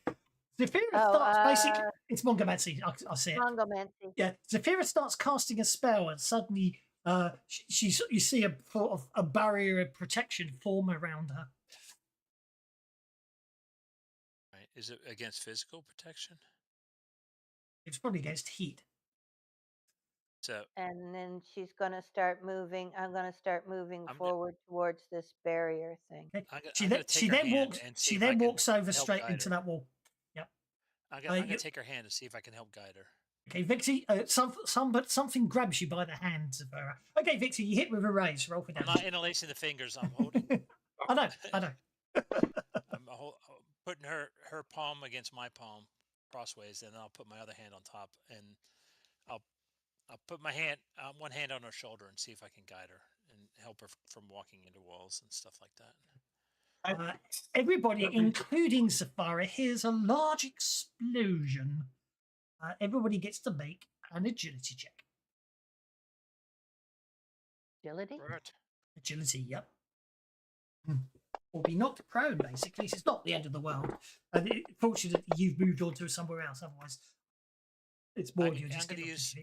Zafira starts basically. It's Mongomancy. I see it. Mongomancy. Yeah, Zafira starts casting a spell, and suddenly, you see a sort of a barrier of protection form around her. Right. Is it against physical protection? It's probably against heat. So And then she's going to start moving. I'm going to start moving I'm go- forward towards this barrier thing. Okay. I'm She gonna then take she her then hand walks and see she if then I can walks over help straight guide into her. that wall. Yep. I'm gonna you- take her hand to see if I can help guide her. Okay, Vixie. But something grabs you by the hands of her. Okay, Vixie, you hit with a raise. Roll for I'm damage. not interlacing the fingers. I'm holding. I know. I'm putting her palm against my palm crossways, and then I'll put my other hand on top, and I'll put my hand one hand on her shoulder and see if I can guide her and help her from walking into walls and stuff like that. Everybody, including Safari, hears a large explosion. Everybody gets to make an agility check. Agility? Right. Agility, yep. Or be knocked prone, basically. So it's not the end of the world. And fortunately, you've moved on to somewhere else. Otherwise, it's more you just I'm gonna use.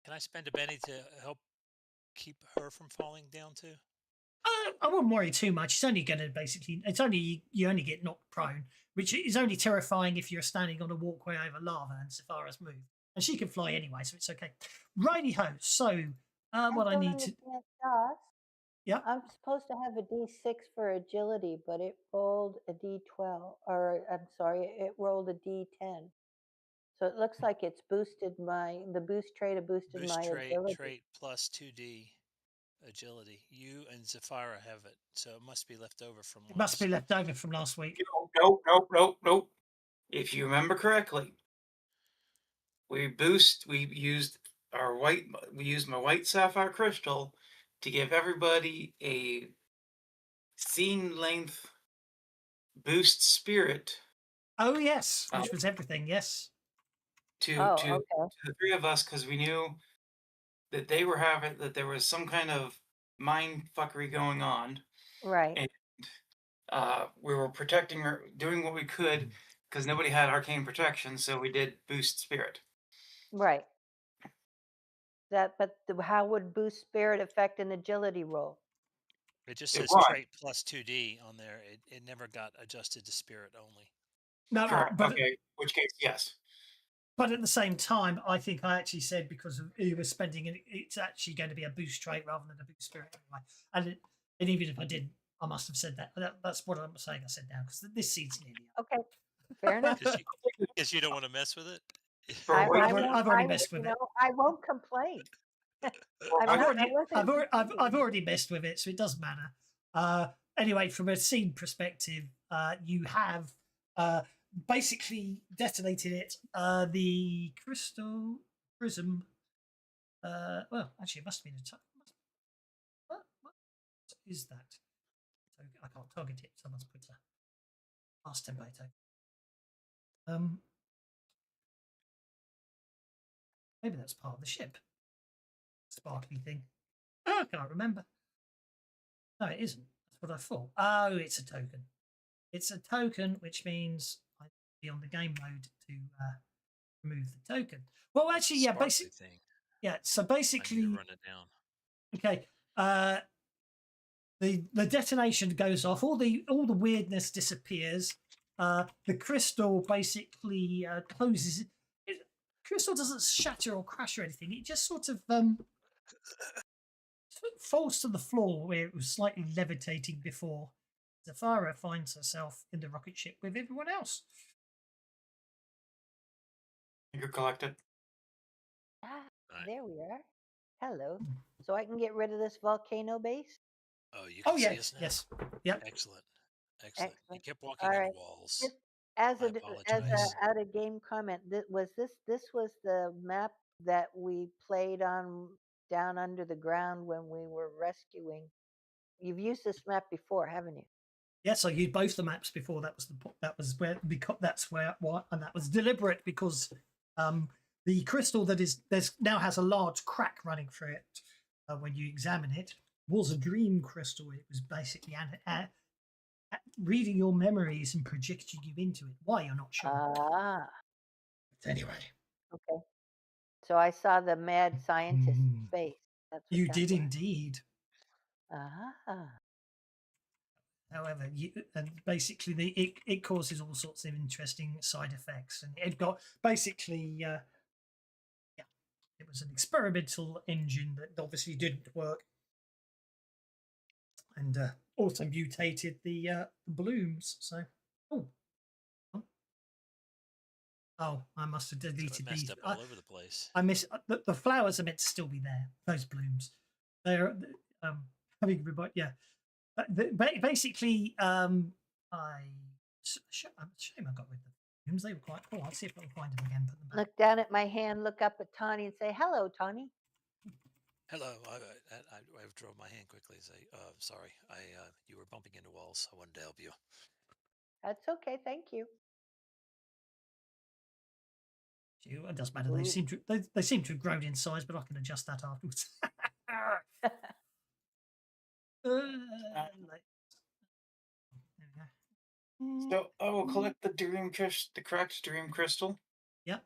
Can I spend a Benny to help keep her from falling down too? I wouldn't worry too much. It's only going to basically. It's only you only get knocked prone, which is only terrifying if you're standing on a walkway over lava and Safara's moved, and she can fly anyway, so it's okay. Righty ho. So, what I need to. Josh, Yeah. I'm supposed to have a D6 for agility, but it rolled a D12, or I'm sorry, it rolled a D10. So it looks like it's boosted the boost trait boosted Boost my trait agility. plus 2D agility. You and Zafira have it, so it must be left over from. It must be left over from last week. Nope. If you remember correctly, we used my white sapphire crystal to give everybody a scene length boost spirit. Oh yes, which was everything. Yes. To okay. the three of us, because we knew that that there was some kind of mind fuckery going on. Right. And we were protecting her, doing what we could, because nobody had arcane protection, so we did boost spirit. Right. How would boost spirit affect an agility roll? It just says trait plus 2D on there. It never got adjusted to spirit only. No, Correct. but Okay, which case, yes. But at the same time, I think I actually said because he was spending it, it's actually going to be a boost trait rather than a boost spirit anyway. And even if I didn't, I must have said that. That's what I'm saying. I said now because this seat's nearly up. Okay, fair enough. Because you don't want to mess with it. I've already messed with it. I won't complain. I've already messed with it, so it doesn't matter. Anyway, from a scene perspective, you have basically detonated it. The crystal prism. Well, actually, it must have been a. What is that? I can't target it. Someone's put a past template. Maybe that's part of the ship. Sparkly thing. Oh, I can't remember. No, it isn't. That's what I thought. Oh, it's a token. It's a token, which means I be on the game mode to remove the token. Well, actually, yeah, basically, yeah. So basically, I need to run it down. Okay. The detonation goes off. All the weirdness disappears. The crystal basically closes. Crystal doesn't shatter or crash or anything. It just sort of falls to the floor where it was slightly levitating before. Zafira finds herself in the rocket ship with everyone else. You're collected. There we are. Hello. So I can get rid of this volcano base? Oh, you can see us now? Yes. Yep. Excellent. You kept walking All into right. walls. Just as I a apologize. out of game comment, this was the map that we played on down under the ground when we were rescuing. You've used this map before, haven't you? Yes, I used both the maps before. That was where because and that was deliberate because The crystal now has a large crack running through it. When you examine it, was a dream crystal. It was basically reading your memories and projecting you into it. Why, you're not sure. Ah, But anyway, okay. So I saw the mad scientist's Mm. face. That's what you that did was. indeed. Ah, However, and basically it causes all sorts of interesting side effects, and it got basically yeah, it was an experimental engine that obviously didn't work, and also mutated the blooms. So, oh, I must have So it deleted messed these. up all over the place. I miss the flowers are meant to still be there. Those blooms, they're having yeah. Basically, shame I got rid of the blooms. They were quite cool. I'll see if I can find them again. Put them back. look down at my hand, look up at Tawny, and say, "Hello, Tawny." Hello, I drove my hand quickly and say, sorry, you were bumping into walls. I wanted to help you. That's okay. Thank you. It doesn't matter. Ooh. They seem to have grown in size, but I can adjust that afterwards. There we go. So I will collect the the correct dream crystal, Yep.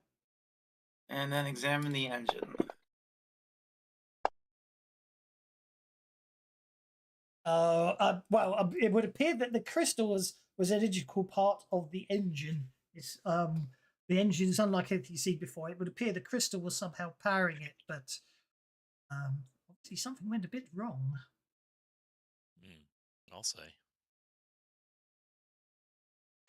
and then examine the engine. Well, it would appear that the crystal was an integral part of the engine. It's the engine is unlike anything you've seen before. It would appear the crystal was somehow powering it, but obviously something went a bit wrong. I'll say.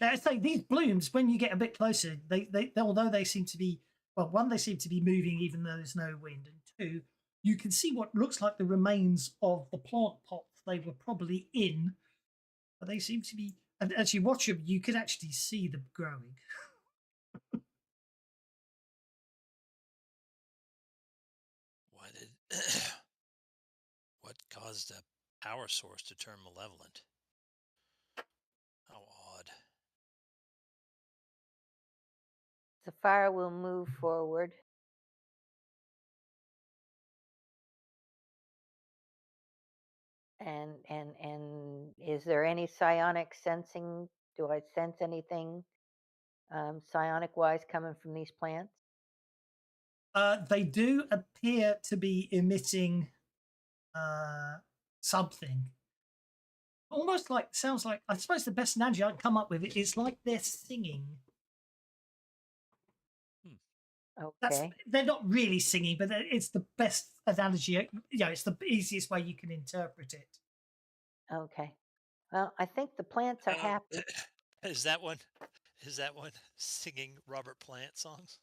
I say these blooms, when you get a bit closer, they although they seem to be one, they seem to be moving even though there's no wind, and two, you can see what looks like the remains of the plant pots they were probably in, but they seem to be. And as you watch them, you can actually see them growing. Why did what caused a power source to turn malevolent? How odd. The fire will move forward. And is there any psionic sensing? Do I sense anything psionic wise coming from these plants? They do appear to be emitting something. Almost like, sounds like, I suppose the best analogy I can come up with is like they're singing. Okay. They're not really singing, but it's the best analogy. It's the easiest way you can interpret it. Okay. Well, I think the plants are happy. Is that one singing Robert Plant songs?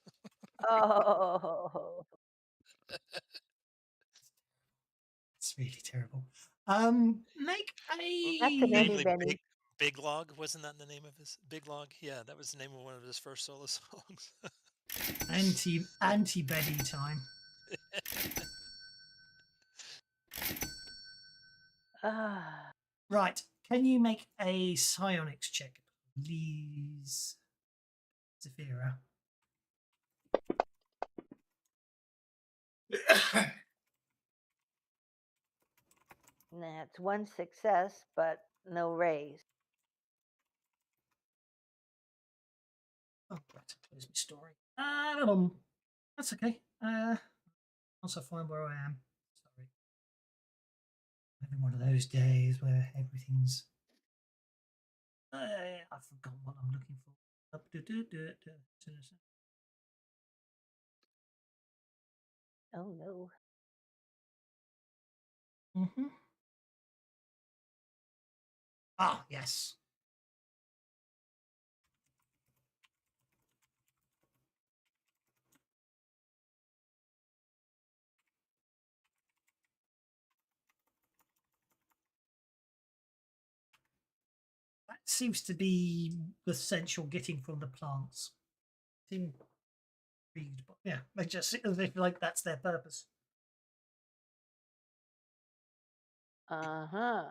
Oh, It's really terrible. Make that's an a itty bitty. Big Log, wasn't that the name of his Big Log? Yeah, that was the name of one of his first solo songs. anti Betty time. Ah, Right. Can you make a psionics check, please, Zafira? that's one success, but no raise. Oh, right. Close my story. That's okay. Once I find where I am. Sorry. Having one of those days where everything's. I've forgotten what I'm looking for. Oh no. Mm-hmm. Ah, yes. That seems to be the sense you're getting from the plants. Seem intrigued, but yeah, they just as if like that's their purpose. Uh-huh.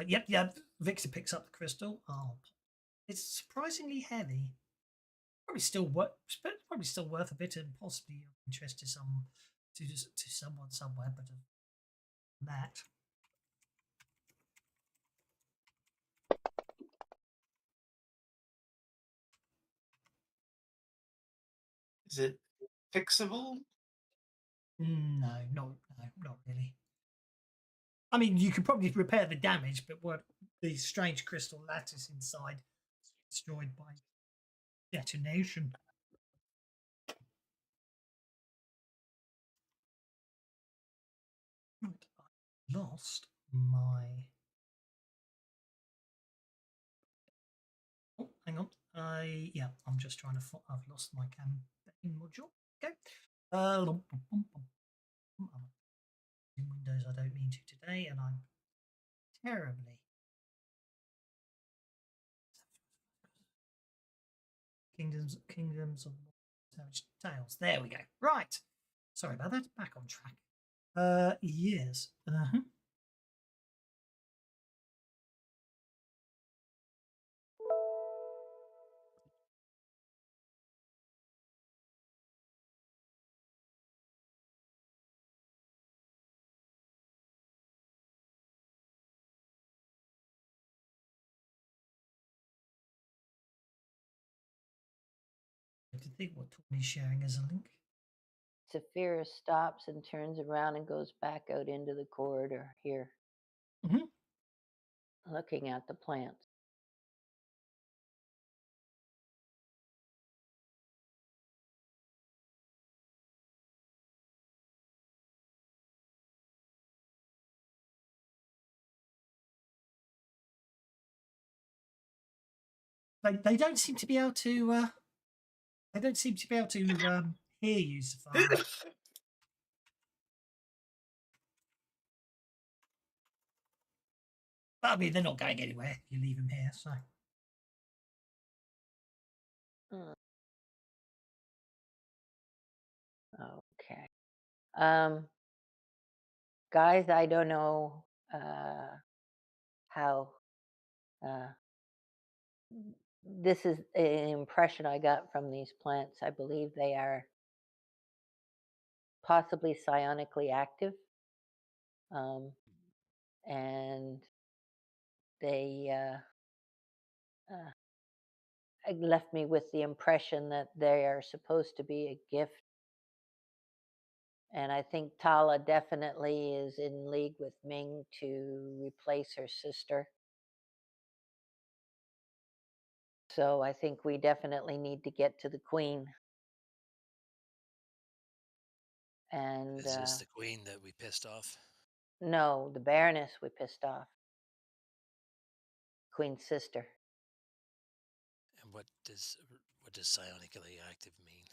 Yep. Victor picks up the crystal. Oh, it's surprisingly heavy. Probably still worth a bit and possibly of interest to someone somewhere, but that. Is it fixable? No, not really. I mean, you could probably repair the damage, but what the strange crystal lattice inside is destroyed by detonation. Right, I lost my. Oh, hang on. I'm just trying to. I've lost my campaign module. Okay. In Windows, I don't mean to today, and I'm terribly. Kingdoms of Savage Tales. There we go. Right. Sorry about that. Back on track. Yes. To think what Tawny's sharing as a link. Saphira stops and turns around and goes back out into the corridor here, looking at the plants. They don't seem to be able to. They don't seem to be able to hear you, Saphira. But I mean, they're not going anywhere if you leave them here. So. Okay. Guys, I don't know how this is an impression I got from these plants. I believe they are possibly psionically active. And they left me with the impression that they are supposed to be a gift. And I think Tala definitely is in league with Ming to replace her sister. So I think we definitely need to get to the queen. And Is this the queen that we pissed off? no, the Baroness we pissed off. Queen's sister. And what does psionically active mean?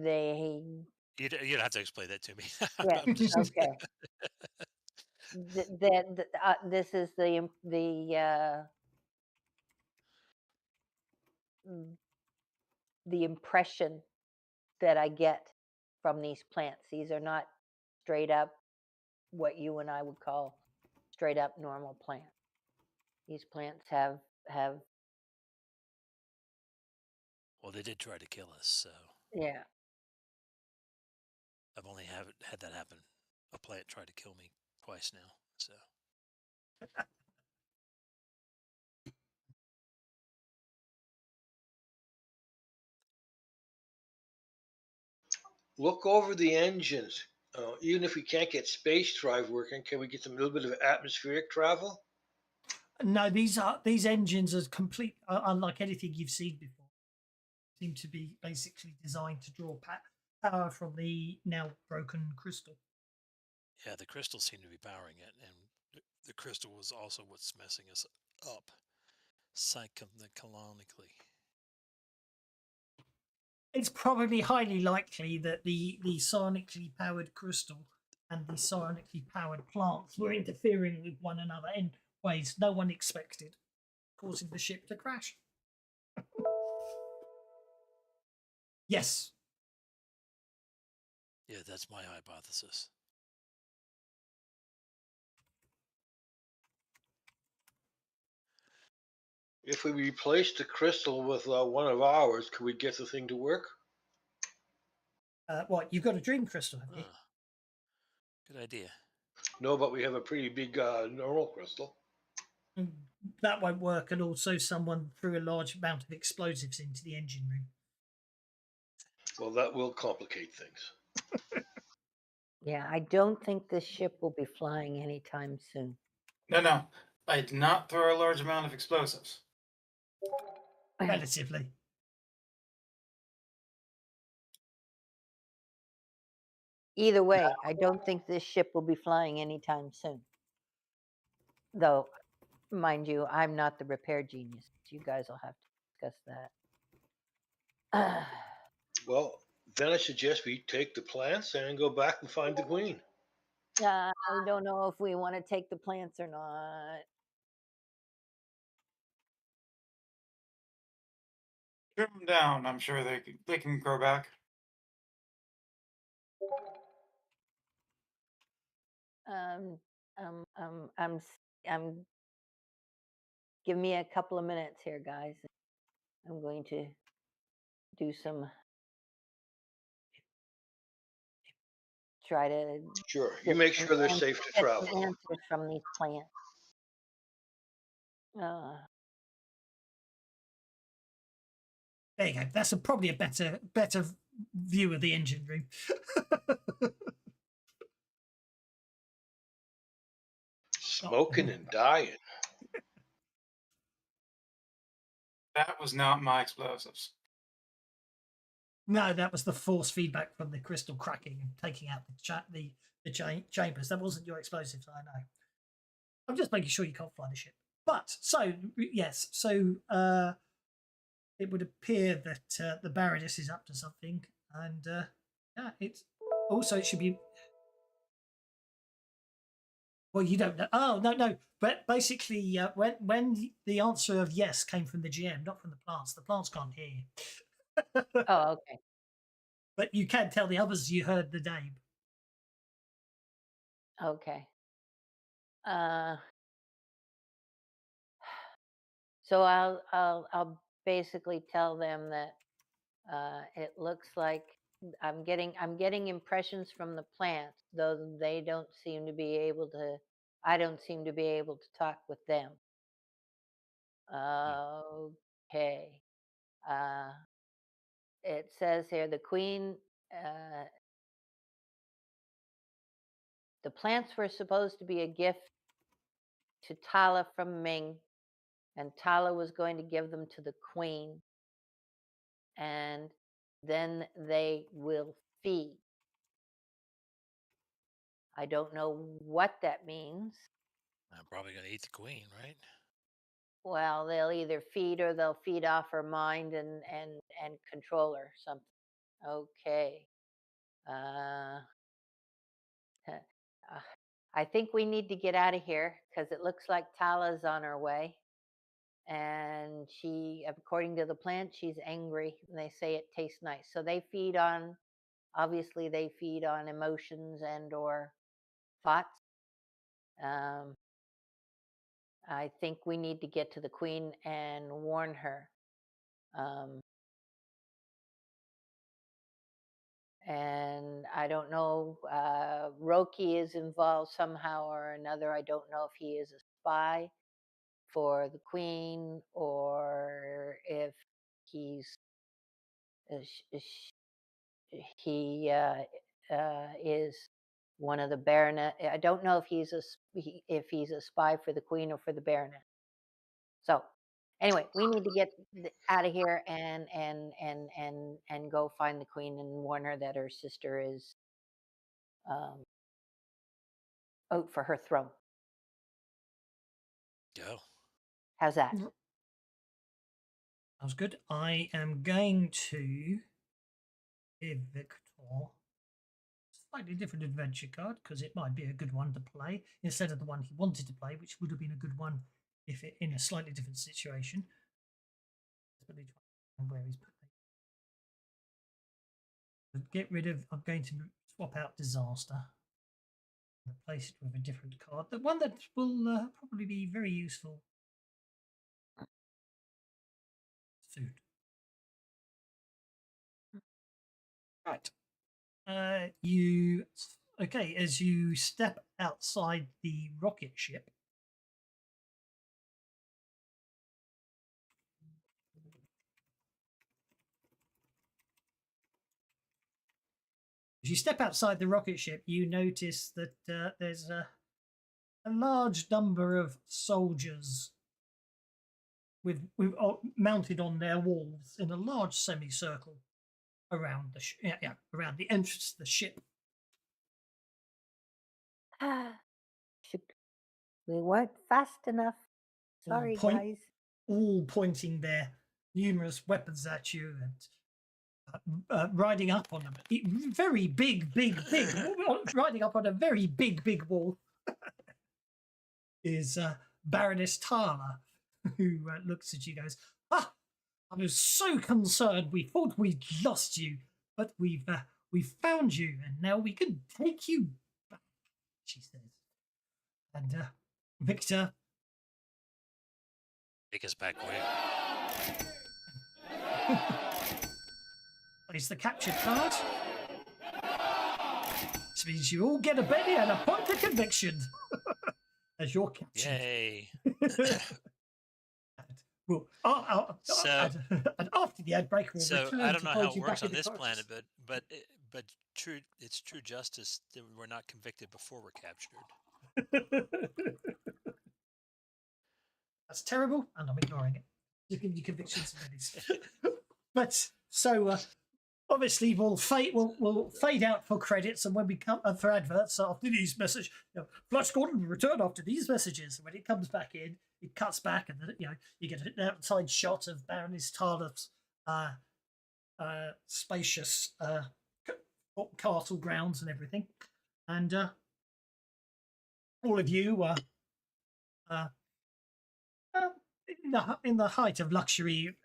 They. You don't have to explain that to me. Yeah. I'm just- Okay. This is the impression that I get from these plants. These are not straight up what you and I would call straight up normal plants. These plants have Well, they did try to kill us, so yeah. I've only had that happen. A plant tried to kill me twice now, so. Look over the engines. Even if we can't get space drive working, can we get some little bit of atmospheric travel? No, these engines are complete, unlike anything you've seen before. Seem to be basically designed to draw power from the now broken crystal. Yeah, the crystals seem to be powering it, and the crystal was also what's messing us up psychonically. It's probably highly likely that the psionically powered crystal and the psionically powered plants were interfering with one another in ways no one expected, causing the ship to crash. Yes. Yeah, that's my hypothesis. If we replace the crystal with one of ours, could we get the thing to work? What, you've got a dream crystal, have you? Huh. Good idea. No, but we have a pretty big normal crystal. That won't work, and also someone threw a large amount of explosives into the engine room. Well, that will complicate things. Yeah, I don't think this ship will be flying anytime soon. No, I did not throw a large amount of explosives. Relatively. Either way, I don't think this ship will be flying anytime soon. Though, mind you, I'm not the repair genius. You guys will have to discuss that. Well, then I suggest we take the plants and go back and find the queen. I don't know if we want to take the plants or not. Trim them down. I'm sure they can grow back. I'm. Give me a couple of minutes here, guys. I'm going to do some. Try to Sure. You make sure they're safe to get travel. some answers from these plants. There you go. That's probably a better view of the engine room. Smoking and dying. That was not my explosives. No, that was the force feedback from the crystal cracking and taking out the chambers. That wasn't your explosives, I know. I'm just making sure you can't fly the ship. But so yes, so it would appear that the Baroness is up to something, and yeah, it's also it should be. Well, you don't know. Oh no! But basically, when the answer of yes came from the GM, not from the plants can't hear you. Oh, okay. But you can tell the others you heard the name. Okay. So I'll basically tell them that it looks like I'm getting impressions from the plants, though they don't seem to be able to. I don't seem to be able to talk with them. Okay. It says here the queen. The plants were supposed to be a gift to Tala from Ming, and Tala was going to give them to the queen, and then they will feed. I don't know what that means. I'm probably going to eat the queen, right? Well, they'll either feed or they'll feed off her mind and control her something. Okay. I think we need to get out of here because it looks like Tala's on her way. And she, according to the plant, she's angry. And they say it tastes nice. So they feed on, obviously they feed on emotions and or thoughts. I think we need to get to the queen and warn her. And I don't know, Roki is involved somehow or another. I don't know if he is a spy for the queen or if he's he is one of the baronet. I don't know if he's a spy for the queen or for the baronet. So anyway, we need to get out of here and go find the queen and warn her that her sister is out for her throne. Go. How's that? Sounds good. I am going to give Victor a slightly different adventure card because it might be a good one to play instead of the one he wanted to play, which would have been a good one if it in a slightly different situation. Where he's put it. Get rid of. I'm going to swap out disaster. Replace it with a different card. The one that will probably be very useful. Food. Right. Okay, as you step outside the rocket ship, you notice that there's a large number of soldiers with mounted on their walls in a large semicircle around the around the entrance to the ship. We weren't fast enough. Sorry, guys. All pointing their numerous weapons at you and riding up on a very big riding up on a very big wall is Baroness Tala, who looks at you and goes, "Ah, I was so concerned. We thought we'd lost you, but we've found you, and now we can take you back," she says. And Victor, Take us back where? plays the captured card. This means you all get a Benny and a point of conviction as you're captured. Yay! Well, So- and after the ad break, we'll So return I don't to know hold how it you works back on in the this corridors. planet, but it's true justice that we're not convicted before we're captured. That's terrible, and I'm ignoring it. You can you convictions and Bennies. But so obviously we'll fade out for credits, and when we come for adverts after these messages, Flash Gordon will return after these messages. And when it comes back in, it cuts back, and you get an outside shot of Baroness Tarloff's spacious castle grounds and everything, and all of you in the height of luxury,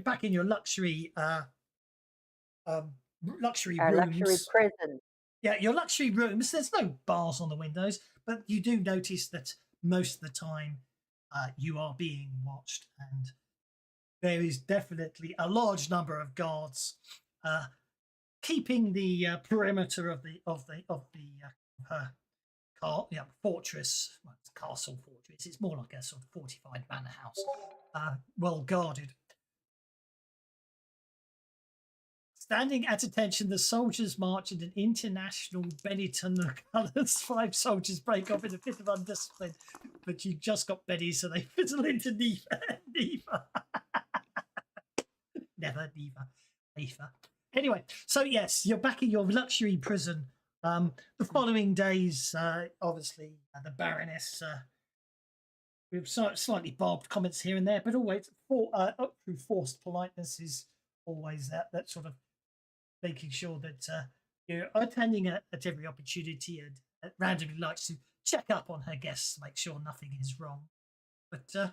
back in your luxury luxury Our rooms. luxury prison. Yeah, your luxury rooms. There's no bars on the windows, but you do notice that most of the time you are being watched, and there is definitely a large number of guards keeping the perimeter of the fortress. Well, it's a castle fortress. It's more like a sort of fortified manor house, well guarded. Standing at attention, the soldiers march in an international Benetton colours. 5 soldiers break off in a fit of undiscipline, but you just got Benny, so they fizzle into neither. Neither. Anyway, so yes, you're back in your luxury prison. The following days, obviously, the Baroness, with slightly barbed comments here and there, but always up through forced politeness is always that sort of making sure that you're attending at every opportunity, and randomly likes to check up on her guests to make sure nothing is wrong. But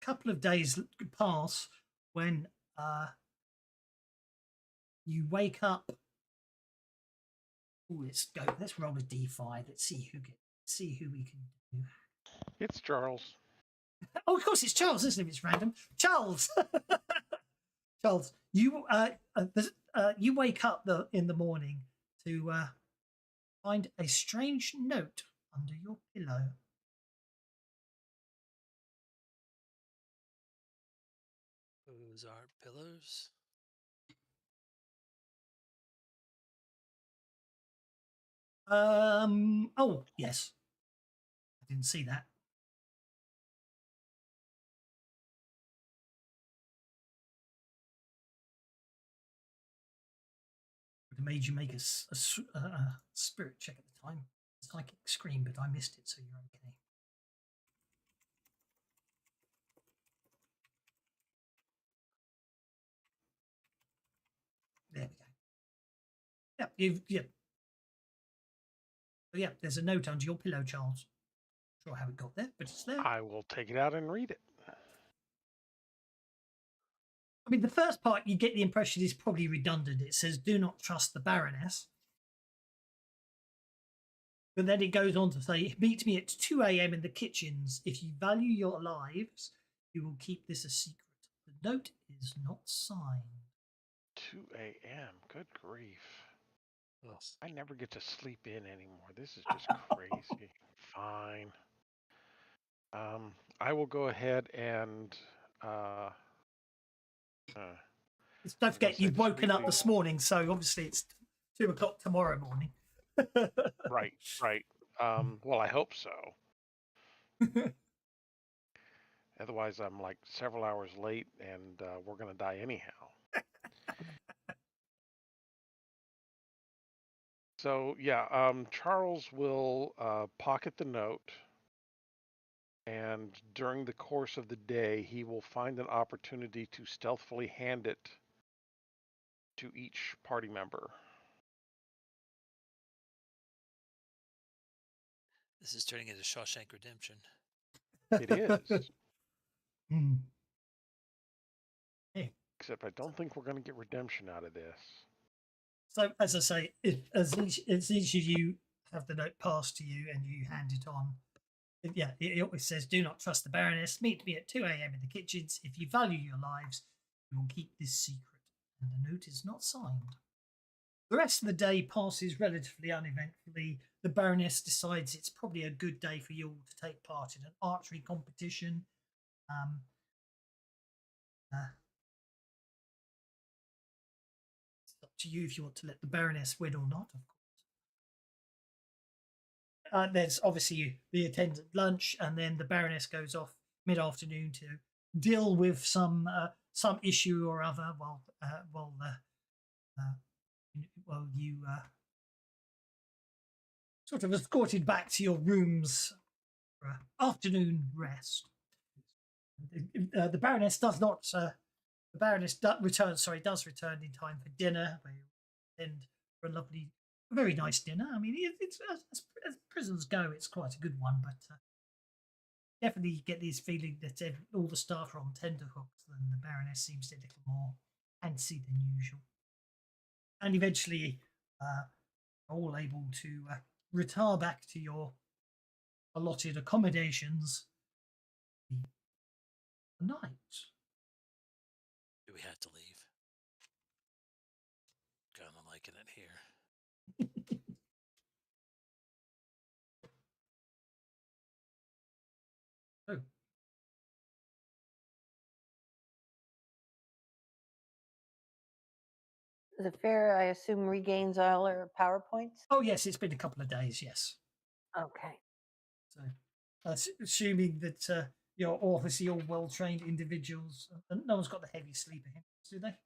couple of days pass when you wake up. Ooh, let's roll a d5. Let's see who we can do. It's Charles. Oh, of course it's Charles, isn't it? It's random. Charles. Charles, you wake up in the morning to find a strange note under your pillow. Those are pillows. Oh, yes. I didn't see that. Would have made you make a spirit check at the time. Psychic scream, but I missed it, so you're okay. There we go. Yeah, So yeah, there's a note under your pillow, Charles. Not sure how it got there, but it's there. I will take it out and read it. I mean, the first part you get the impression is probably redundant. It says, "Do not trust the Baroness," but then it goes on to say, "Meet me at 2 a.m. in the kitchens. If you value your lives, you will keep this a secret. The note is not signed." 2 a.m. Good grief. Ugh. I never get to sleep in anymore. This is just crazy. Fine. I will go ahead and Don't forget, say you've this woken up weekly- this morning, so obviously it's 2 o'clock tomorrow morning. right. Well, I hope so. Otherwise, I'm like several hours late, and we're gonna die anyhow. So yeah, Charles will pocket the note, and during the course of the day, he will find an opportunity to stealthily hand it to each party member. This is turning into Shawshank Redemption. It is. Hmm. Except I don't think we're going to get redemption out of this. So, as I say, as each of you have the note passed to you and you hand it on, it always says, "Do not trust the Baroness. Meet me at 2 a.m. in the kitchens. If you value your lives, you will keep this secret." And the note is not signed. The rest of the day passes relatively uneventfully. The Baroness decides it's probably a good day for you all to take part in an archery competition. It's up to you if you want to let the Baroness win or not, of course. There's obviously the attendant lunch, and then the Baroness goes off mid-afternoon to deal with some issue or other while you sort of escorted back to your rooms for afternoon rest. The Baroness does not. The Baroness does return in time for dinner. Where you end for a very nice dinner. I mean, it's as prisons go, it's quite a good one, but definitely get this feeling that all the staff are on tenterhooks, and the Baroness seems a little more antsy than usual. And eventually, all able to retire back to your allotted accommodations for the night. Do we have to leave? Kind of liking it here. Oh. The fair, I assume, regains all our PowerPoints? Oh, yes, it's been a couple of days, yes. Okay. So, assuming that you're obviously all well-trained individuals, and no one's got the heavy sleeper hindrance, do they?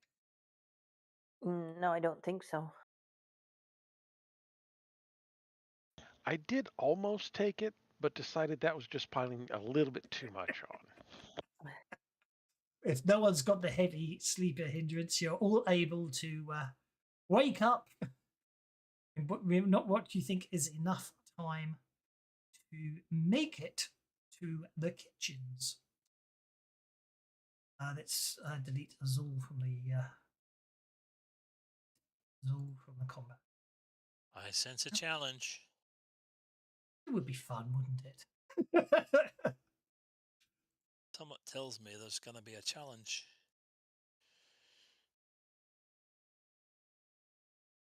No, I don't think so. I did almost take it, but decided that was just piling a little bit too much on. If no one's got the heavy sleeper hindrance, you're all able to wake up in not what you think is enough time to make it to the kitchens. Let's delete Azul from the combat. I sense a challenge. It would be fun, wouldn't it? Somewhat tells me there's going to be a challenge.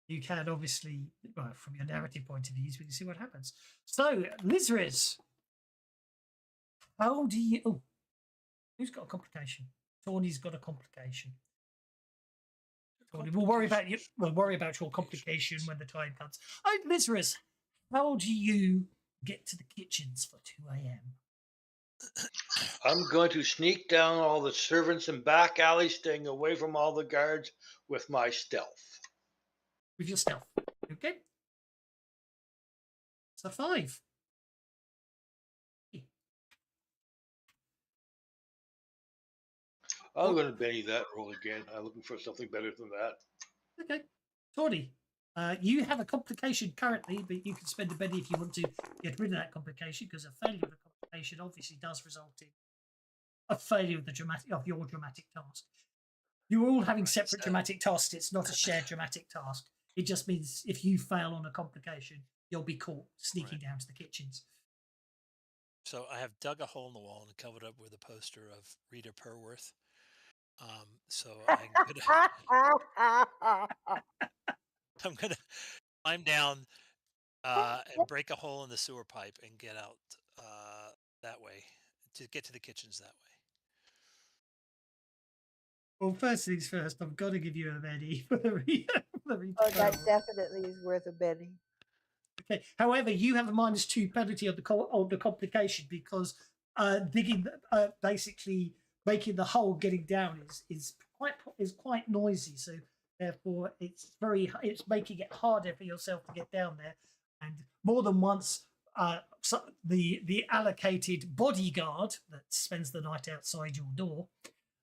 You can obviously, well, from your narrative point of view, we can see what happens. So, Lizriz, how do you? Oh, who's got a complication? Tawny's got a complication. Tawny, we'll worry about you. We'll worry about your complication when the time comes. Oh, Lizriz, how do you get to the kitchens for 2 a.m.? I'm going to sneak down all the servants and back alleys, staying away from all the guards with my stealth. With your stealth. Okay. So 5. I'm going to Benny that roll again. I'm looking for something better than that. Okay. Tawny, you have a complication currently, but you can spend a Benny if you want to get rid of that complication, because a failure of a complication obviously does result in a failure of your dramatic task. You're all having Right, separate so- dramatic tasks. It's not a shared dramatic task. It just means if you fail on a complication, you'll be caught sneaking Right. down to the kitchens. So I have dug a hole in the wall and covered up with a poster of Rita Perworth. So I'm gonna climb down and break a hole in the sewer pipe and get out that way to get to the kitchens that way. Well, first things first, I've got to give you a Eddie for the Oh, that definitely is worth a betting. Okay. However, you have a -2 penalty on the complication because digging, basically making the hole getting down is quite noisy. So therefore, it's making it harder for yourself to get down there. And more than once, so the allocated bodyguard that spends the night outside your door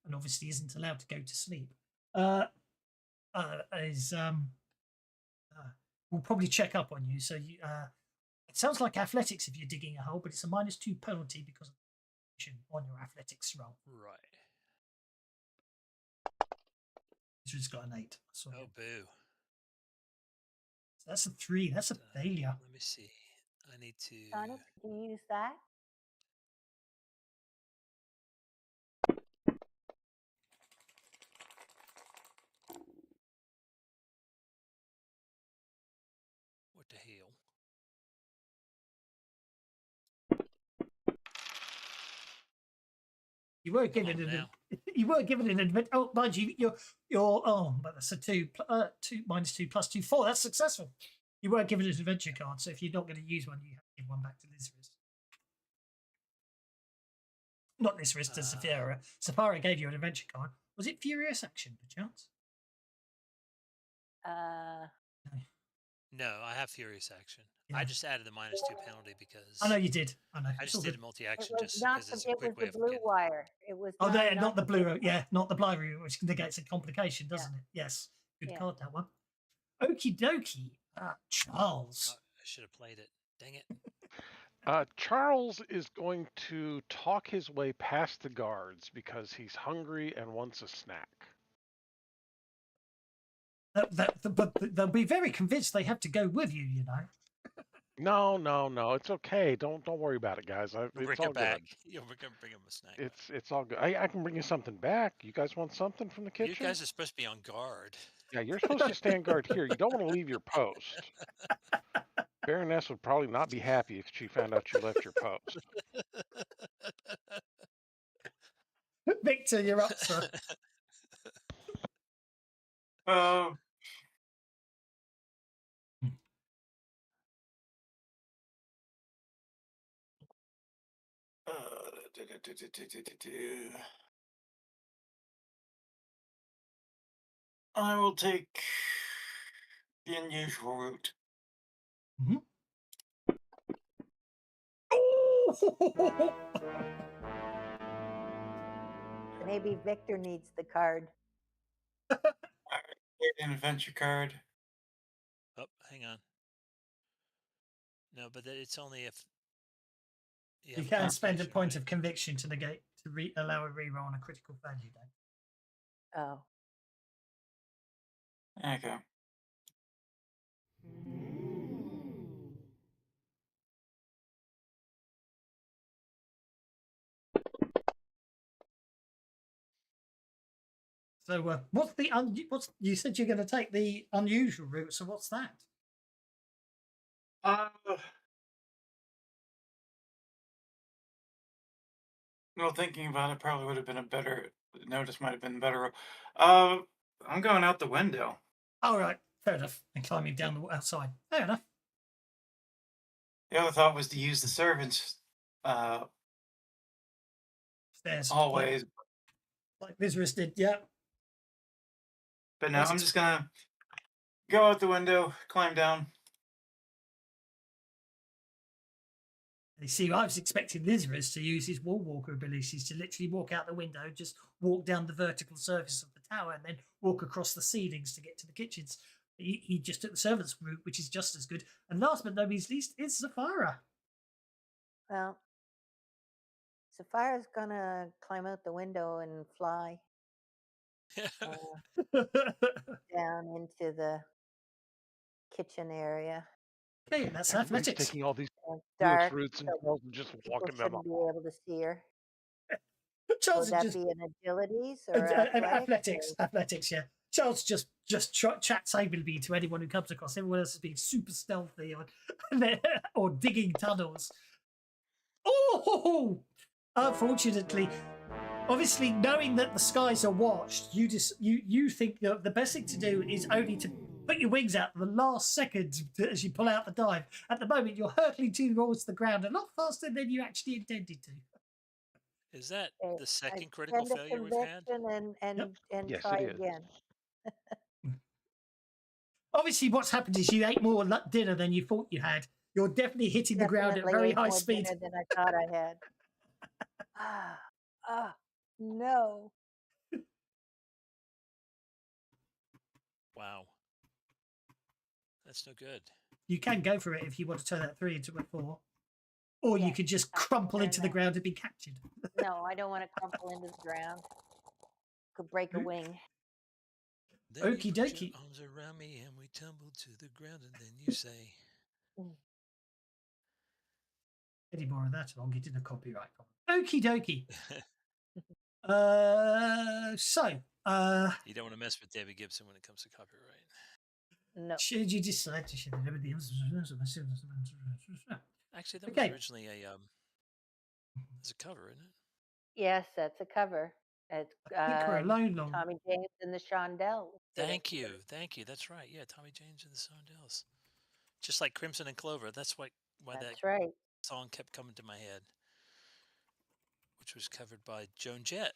and obviously isn't allowed to go to sleep is will probably check up on you. So you, it sounds like athletics if you're digging a hole, but it's a -2 penalty because of the on your athletics roll. Right. This one's got an 8. So Oh, boo. that's a 3. That's a failure. Let me see. I need to. Sonic, do you use that? What the hell? You were given on an now. you were given an advent. Oh, mind you, you're but that's a 2 -2 plus 2 4. That's successful. You were given an adventure card, so if you're not going to use one, you have to give one back to Lizarus. Not Lizarus, to Saphira. Saphira gave you an adventure card. Was it Furious Action, perchance? No, I have Furious Action. Yeah. I just added the -2 penalty because I know you did. I know. I It's just all did good. a multi-action It just was not because the, it's a it quick was way the of blue getting. wire. It was Oh, no, not the blue. route. Yeah, not the blue, which negates a complication, doesn't it? Yes. Good Yeah. card, that one. Okie dokie. Charles. I should have played it. Dang it. Charles is going to talk his way past the guards because he's hungry and wants a snack. But they'll be very convinced they have to go with you, you know. No, it's okay. Don't worry about it, guys. It's Bring all it back. good. We're gonna bring him a snack. It's all good. I can bring you something back. You guys want something from the You kitchen? guys are supposed to be on guard. Yeah, you're supposed to stand guard here. You don't want to leave your post. Baroness would probably not be happy if she found out you left your post. Victor, you're up, sir. I will take the unusual route. Mhm. Maybe Victor needs the card. Get an adventure card. Oh, hang on. No, but it's only if You can spend a point of conviction to negate to allow a reroll on a critical failure. Oh. Okay. So what's the what's you said you're going to take the unusual route? So what's that? Well, thinking about it, probably would have been a better notice. Might have been better. I'm going out the window. All right, fair enough. And climbing down the outside. Fair enough. The other thought was to use the servants' Stairs. hallways, like Lizarus did. Yeah. but no, I'm just gonna go out the window, climb down. You see, I was expecting Lizarus to use his wall walker abilities to literally walk out the window, just walk down the vertical surface of the tower, and then walk across the ceilings to get to the kitchens. He just took the servants' route, which is just as good. And last but not least is Saphira. Well, Saphira's gonna climb out the window and fly. down into the kitchen area. Okay, that's Everybody's athletics. taking all these And it's gross dark, roots and so shells and just people walking them shouldn't up. be able to see her. Charles Would is that just be an agilities or athletics. Athletics, yeah. Charles just chats amiably to anyone who comes across. Everyone else has been super stealthy or digging tunnels. Oh, unfortunately, obviously, knowing that the skies are watched, you think that the best thing to do is only to put your wings out the last second as you pull out the dive. At the moment, you're hurtling towards the ground a lot faster than you actually intended to. Is that Okay, the I second critical send a failure we've had? conviction and Yep. Yes, try it is. again. Obviously, what's happened is you ate more dinner than you thought you had. You're definitely hitting the ground at Definitely very ate high more speed. dinner than I thought I had. No. Wow. That's no good. You can go for it if you want to turn that 3 into a 4. Or you Yeah, could just I can crumple turn into the that. ground and be captured. No, I don't want to crumple into the ground. Could break a wing. Then Okie you put dokie. your arms around me and we tumble to the ground, and then you say, Any more of that, and I'll get in a copyright problem. Okie dokie. you don't want to mess with David Gibson when it comes to copyright. No. Should you decide to share everything else? Actually, that Okay. was originally it's a cover, isn't it? Yes, that's a cover. It's I think we're alone long. Tommy James and the Shondells. Thank you. That's right. Yeah, Tommy James and the Sondells. Just like Crimson and Clover. That's why That's that right. song kept coming to my head, which was covered by Joan Jett.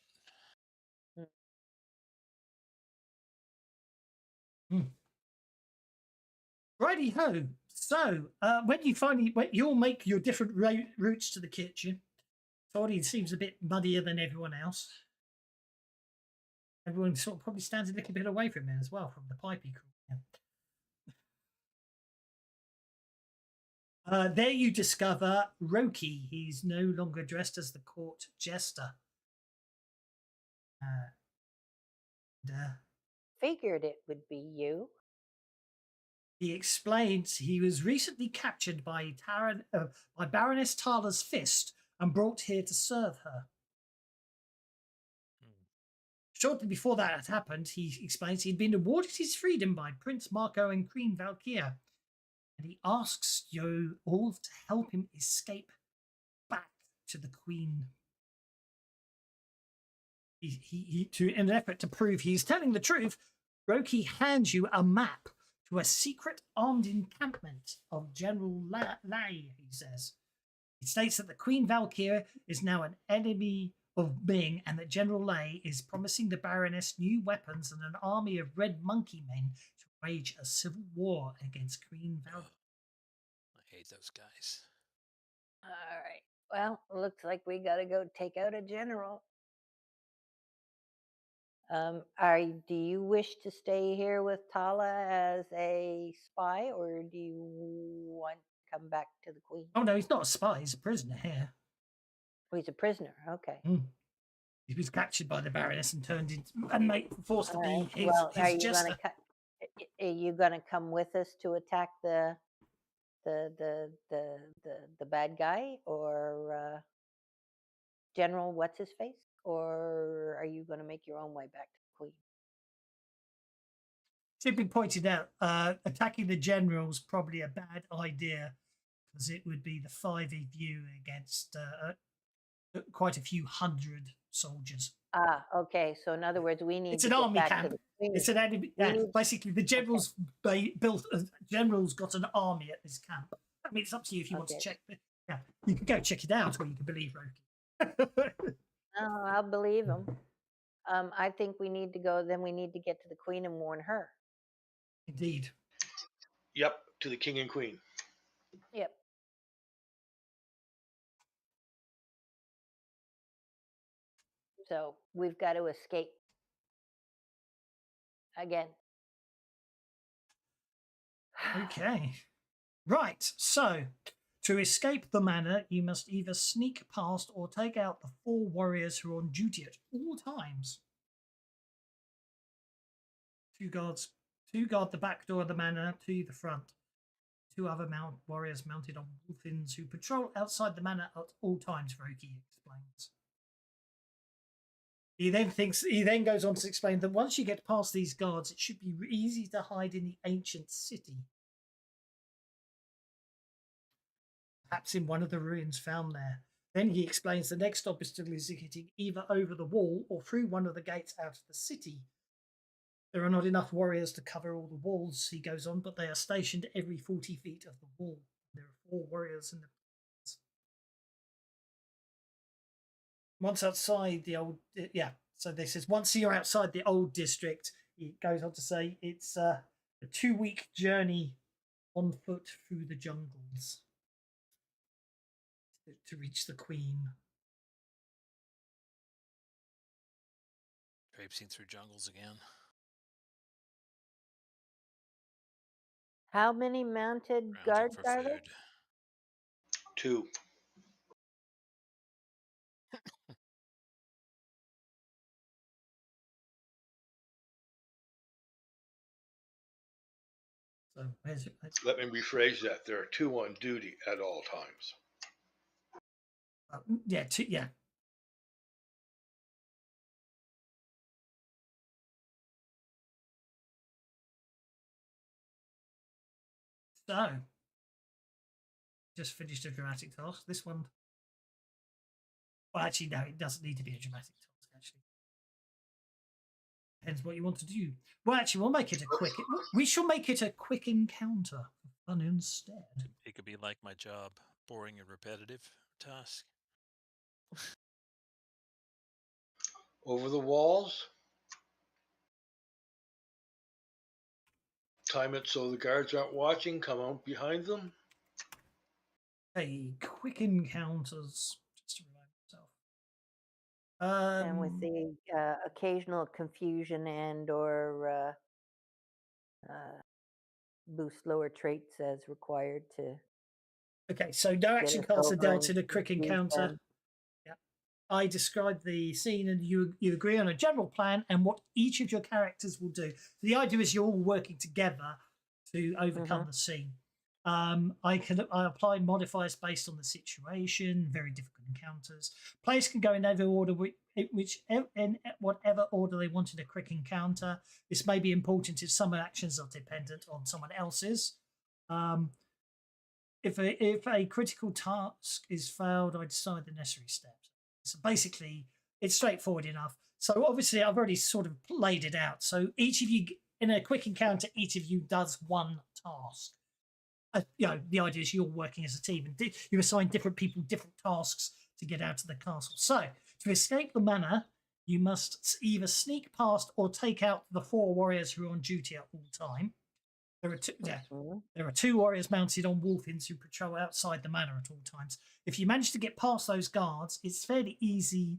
Righty ho. So when you'll make your different routes to the kitchen. Toddy seems a bit muddier than everyone else. Everyone sort of probably stands a little bit away from him as well, from the pipey crew. There you discover Roki. He's no longer dressed as the court jester. Figured it would be you. He explains he was recently captured by Baroness Tala's fist and brought here to serve her. Shortly before that had happened, he explains he'd been awarded his freedom by Prince Marco and Queen Valkyria, and he asks you all to help him escape back to the Queen. In an effort to prove he's telling the truth, Roki hands you a map to a secret armed encampment of General Lay, he says. It states that the Queen Valkyria is now an enemy of Ming, and that General Lay is promising the Baroness new weapons and an army of red monkey men to wage a civil war against Queen Valkyria. I hate those guys. All right. Well, looks like we got to go take out a general. Do you wish to stay here with Tala as a spy, or do you want to come back to the Queen? Oh no, he's not a spy; he's a prisoner here. Oh, he's a prisoner. Okay. He was captured by the Baroness and turned into and forced to be his, well, his jester. Are you going to come with us to attack the bad guy, or General what's his face, or are you going to make your own way back to the Queen? Simply pointed out, attacking the general's probably a bad idea because it would be the 5 of you against quite a few hundred soldiers. Okay. So in other words, we need it's to an get army back camp. to the Queen. It's an enemy. Basically, the general's built. General's got an army at this camp. I mean, it's up to you if you want to check. Yeah, you can go check it out, or you can believe Roki. No, I'll believe him. I think we need to go. Then we need to get to the Queen and warn her. Indeed. Yep, to the King and Queen. Yep. So we've got to escape again. Okay. Right. So, to escape the manor, you must either sneak past or take out the 4 warriors who are on duty at all times. 2 guards. 2 guard the back door of the manor to the front. 2 other warriors mounted on wolfins who patrol outside the manor at all times, Roki explains. He then goes on to explain that once you get past these guards, it should be easy to hide in the ancient city. Perhaps in one of the ruins found there. Then he explains the next obstacle is getting either over the wall or through one of the gates out of the city. There are not enough warriors to cover all the walls, he goes on, but they are stationed every 40 feet of the wall. There are 4 warriors in the once outside the old, so this is once you're outside the old district, he goes on to say it's a 2-week journey on foot through the jungles to reach the Queen. Traipsing through jungles again. How many mounted Rounding guards for are there? food. 2. So where's it? Let me rephrase that. There are 2 on duty at all times. Yeah, 2. Yeah. So, just finished a dramatic task. This one, well, actually, no, it doesn't need to be a dramatic task. Actually, depends what you want to do. Well, actually, we'll make it a quick. We shall make it a quick encounter for fun instead. It could be like my job, boring and repetitive task. Over the walls. Time it so the guards aren't watching. Come out behind them. Hey, quick encounters. Just to remind myself. And with the occasional confusion and or boost lower traits as required to. Okay, so no action us cards are over dealt and in a quick confuse encounter. them. Yeah, I describe the scene, and you agree on a general plan and what each of your characters will do. So the idea is you're all working together to overcome the scene. I apply modifiers based on the situation. Very difficult encounters. Players can go in every order, in whatever order they want in a quick encounter. This may be important if some actions are dependent on someone else's. If a critical task is failed, I decide the necessary steps. So basically, it's straightforward enough. So obviously, I've already sort of laid it out. So each of you, in a quick encounter, each of you does one task. The idea is you're working as a team, and you assign different people different tasks to get out of the castle. So to escape the manor, you must either sneak past or take out the 4 warriors who are on duty at all time. There are 2 warriors mounted on wolfins who patrol outside the manor at all times. If you manage to get past those guards, it's fairly easy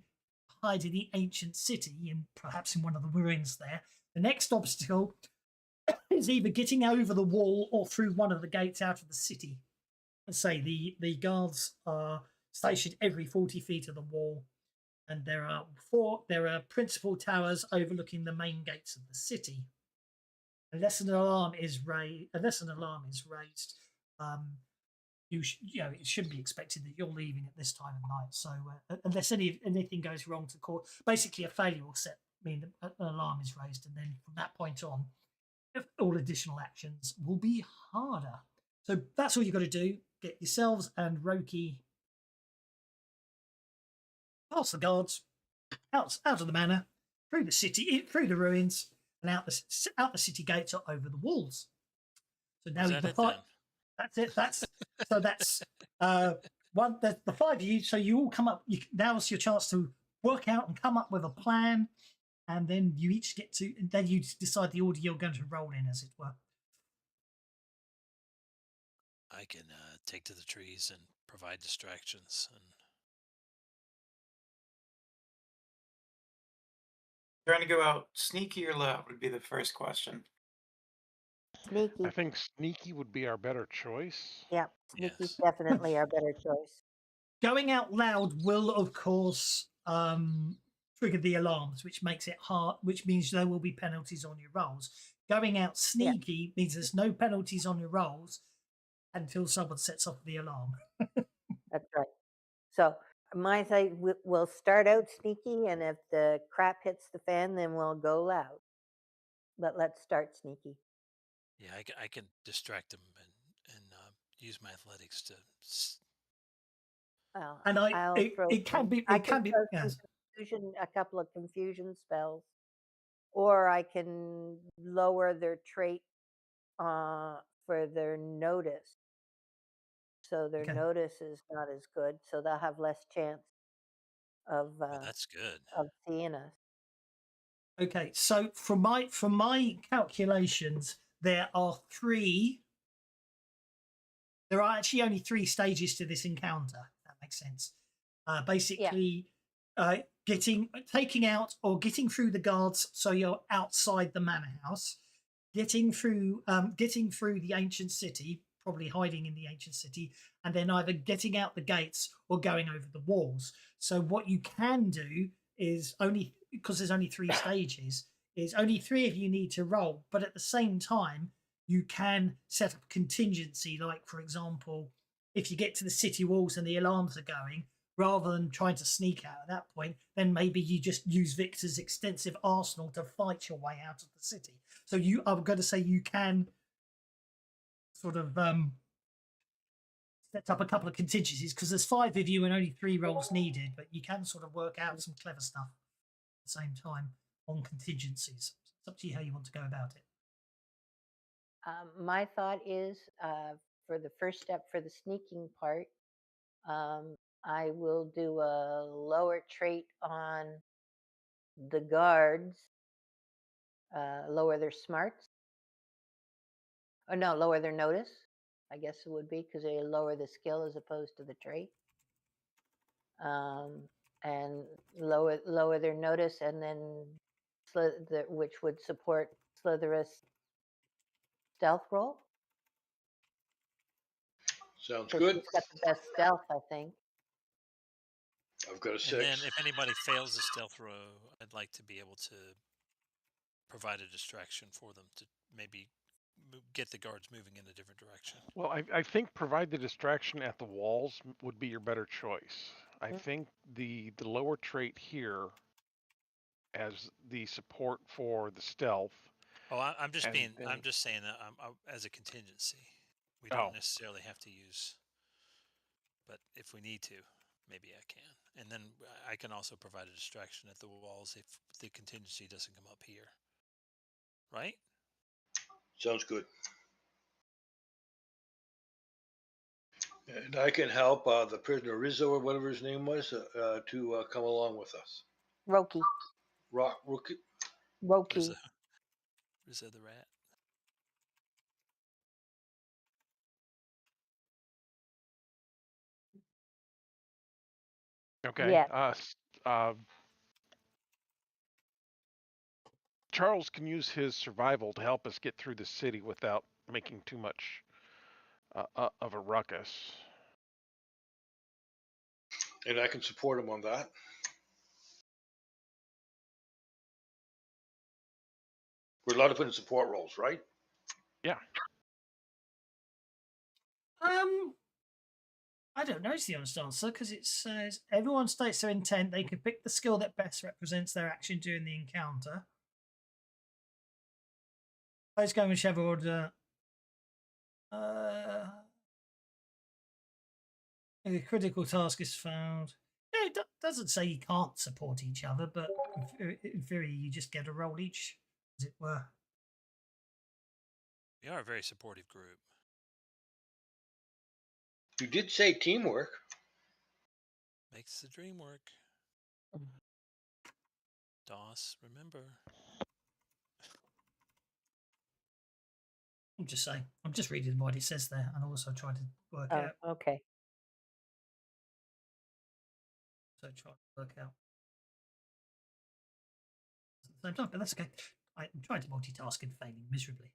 to hide in the ancient city and perhaps in one of the ruins there. The next obstacle is either getting over the wall or through one of the gates out of the city. Let's say the guards are stationed every 40 feet of the wall, and there are principal towers overlooking the main gates of the city. Unless an alarm is raised, it should be expected that you're leaving at this time of night. So unless anything goes wrong to court, basically a failure will mean an alarm is raised, and then from that point on, all additional actions will be harder. So that's all you've got to do. Get yourselves and Roki past the guards, out of the manor, through the city, through the ruins, and out the city gates or over the walls. So now the 5. That's it. That's the 5 of you. So you all come up. Now's your chance to work out and come up with a plan, and then you each get to. And then you decide the order you're going to roll in, as it were. I can take to the trees and provide distractions. And Trying to go out sneaky or loud would be the first question. Sneaky. I think sneaky would be our better choice. Yeah, sneaky's Yes. definitely our better choice. Going out loud will, of course, trigger the alarms, which makes it hard, which means there will be penalties on your rolls. Going out sneaky means there's no penalties on your rolls until someone sets off the alarm. That's right. So my say we'll start out sneaky, and if the crap hits the fan, then we'll go loud. But let's start sneaky. Yeah, I can distract them and use my athletics to. Well, And I'll throw. it can be I it can can be throw some yes. confusion, a couple of confusion spells, or I can lower their trait for their notice, so their Okay. notice is not as good, so they'll have less chance of Oh, that's good. seeing us. Okay, so from my calculations, there are actually only 3 stages to this encounter. If that makes sense. Basically, taking out or getting through the guards, so you're outside the manor house, getting through the ancient city, probably hiding in the ancient city, and then either getting out the gates or going over the walls. So what you can do is, only because there's only 3 stages, is only 3 of you need to roll, but at the same time you can set up contingency, like for example, if you get to the city walls and the alarms are going, rather than trying to sneak out at that point, then maybe you just use Victor's extensive arsenal to fight your way out of the city. So I'm going to say you can sort of set up a couple of contingencies, because there's 5 of you and only 3 rolls needed, but you can sort of work out some clever stuff at the same time on contingencies. It's up to you how you want to go about it. My thought is, for the first step for the sneaking part, I will do a lower trait on the guards, lower their smarts. Oh no, lower their notice. I guess it would be, because they lower the skill as opposed to the trait. And lower their notice, and then which would support Slitherous stealth roll. Sounds 'Cause good. she's got the best stealth, I think. I've got a And 6. then if anybody fails the stealth row, I'd like to be able to provide a distraction for them to maybe get the guards moving in a different direction. Well, I think provide the distraction at the walls would be your better choice. I think the lower trait here as the support for the stealth. Oh, I'm just and then- I'm just saying that as a contingency. We Oh. don't necessarily have to use, but if we need to, maybe I can. And then I can also provide a distraction at the walls if the contingency doesn't come up here. Right? Sounds good. And I can help the prisoner Rizzo, or whatever his name was, to come along with us. Roki. Roki. Roki. Rizzo the rat. Okay. Yeah. Charles can use his survival to help us get through the city without making too much of a ruckus. And I can support him on that. We're allowed to put in support roles, right? Yeah. I don't know is the honest answer, because it says everyone states their intent. They can pick the skill that best represents their action during the encounter. Players go in whichever order. A critical task is found. Yeah, it doesn't say you can't support each other, but in theory, you just get a roll each, as it were. We are a very supportive group. You did say teamwork. Makes the dream work. DOS, remember. I'm just saying. I'm just reading what it says there, and also trying to work out. Okay. So try to work out at the same time, but that's okay. I'm trying to multitask and failing miserably.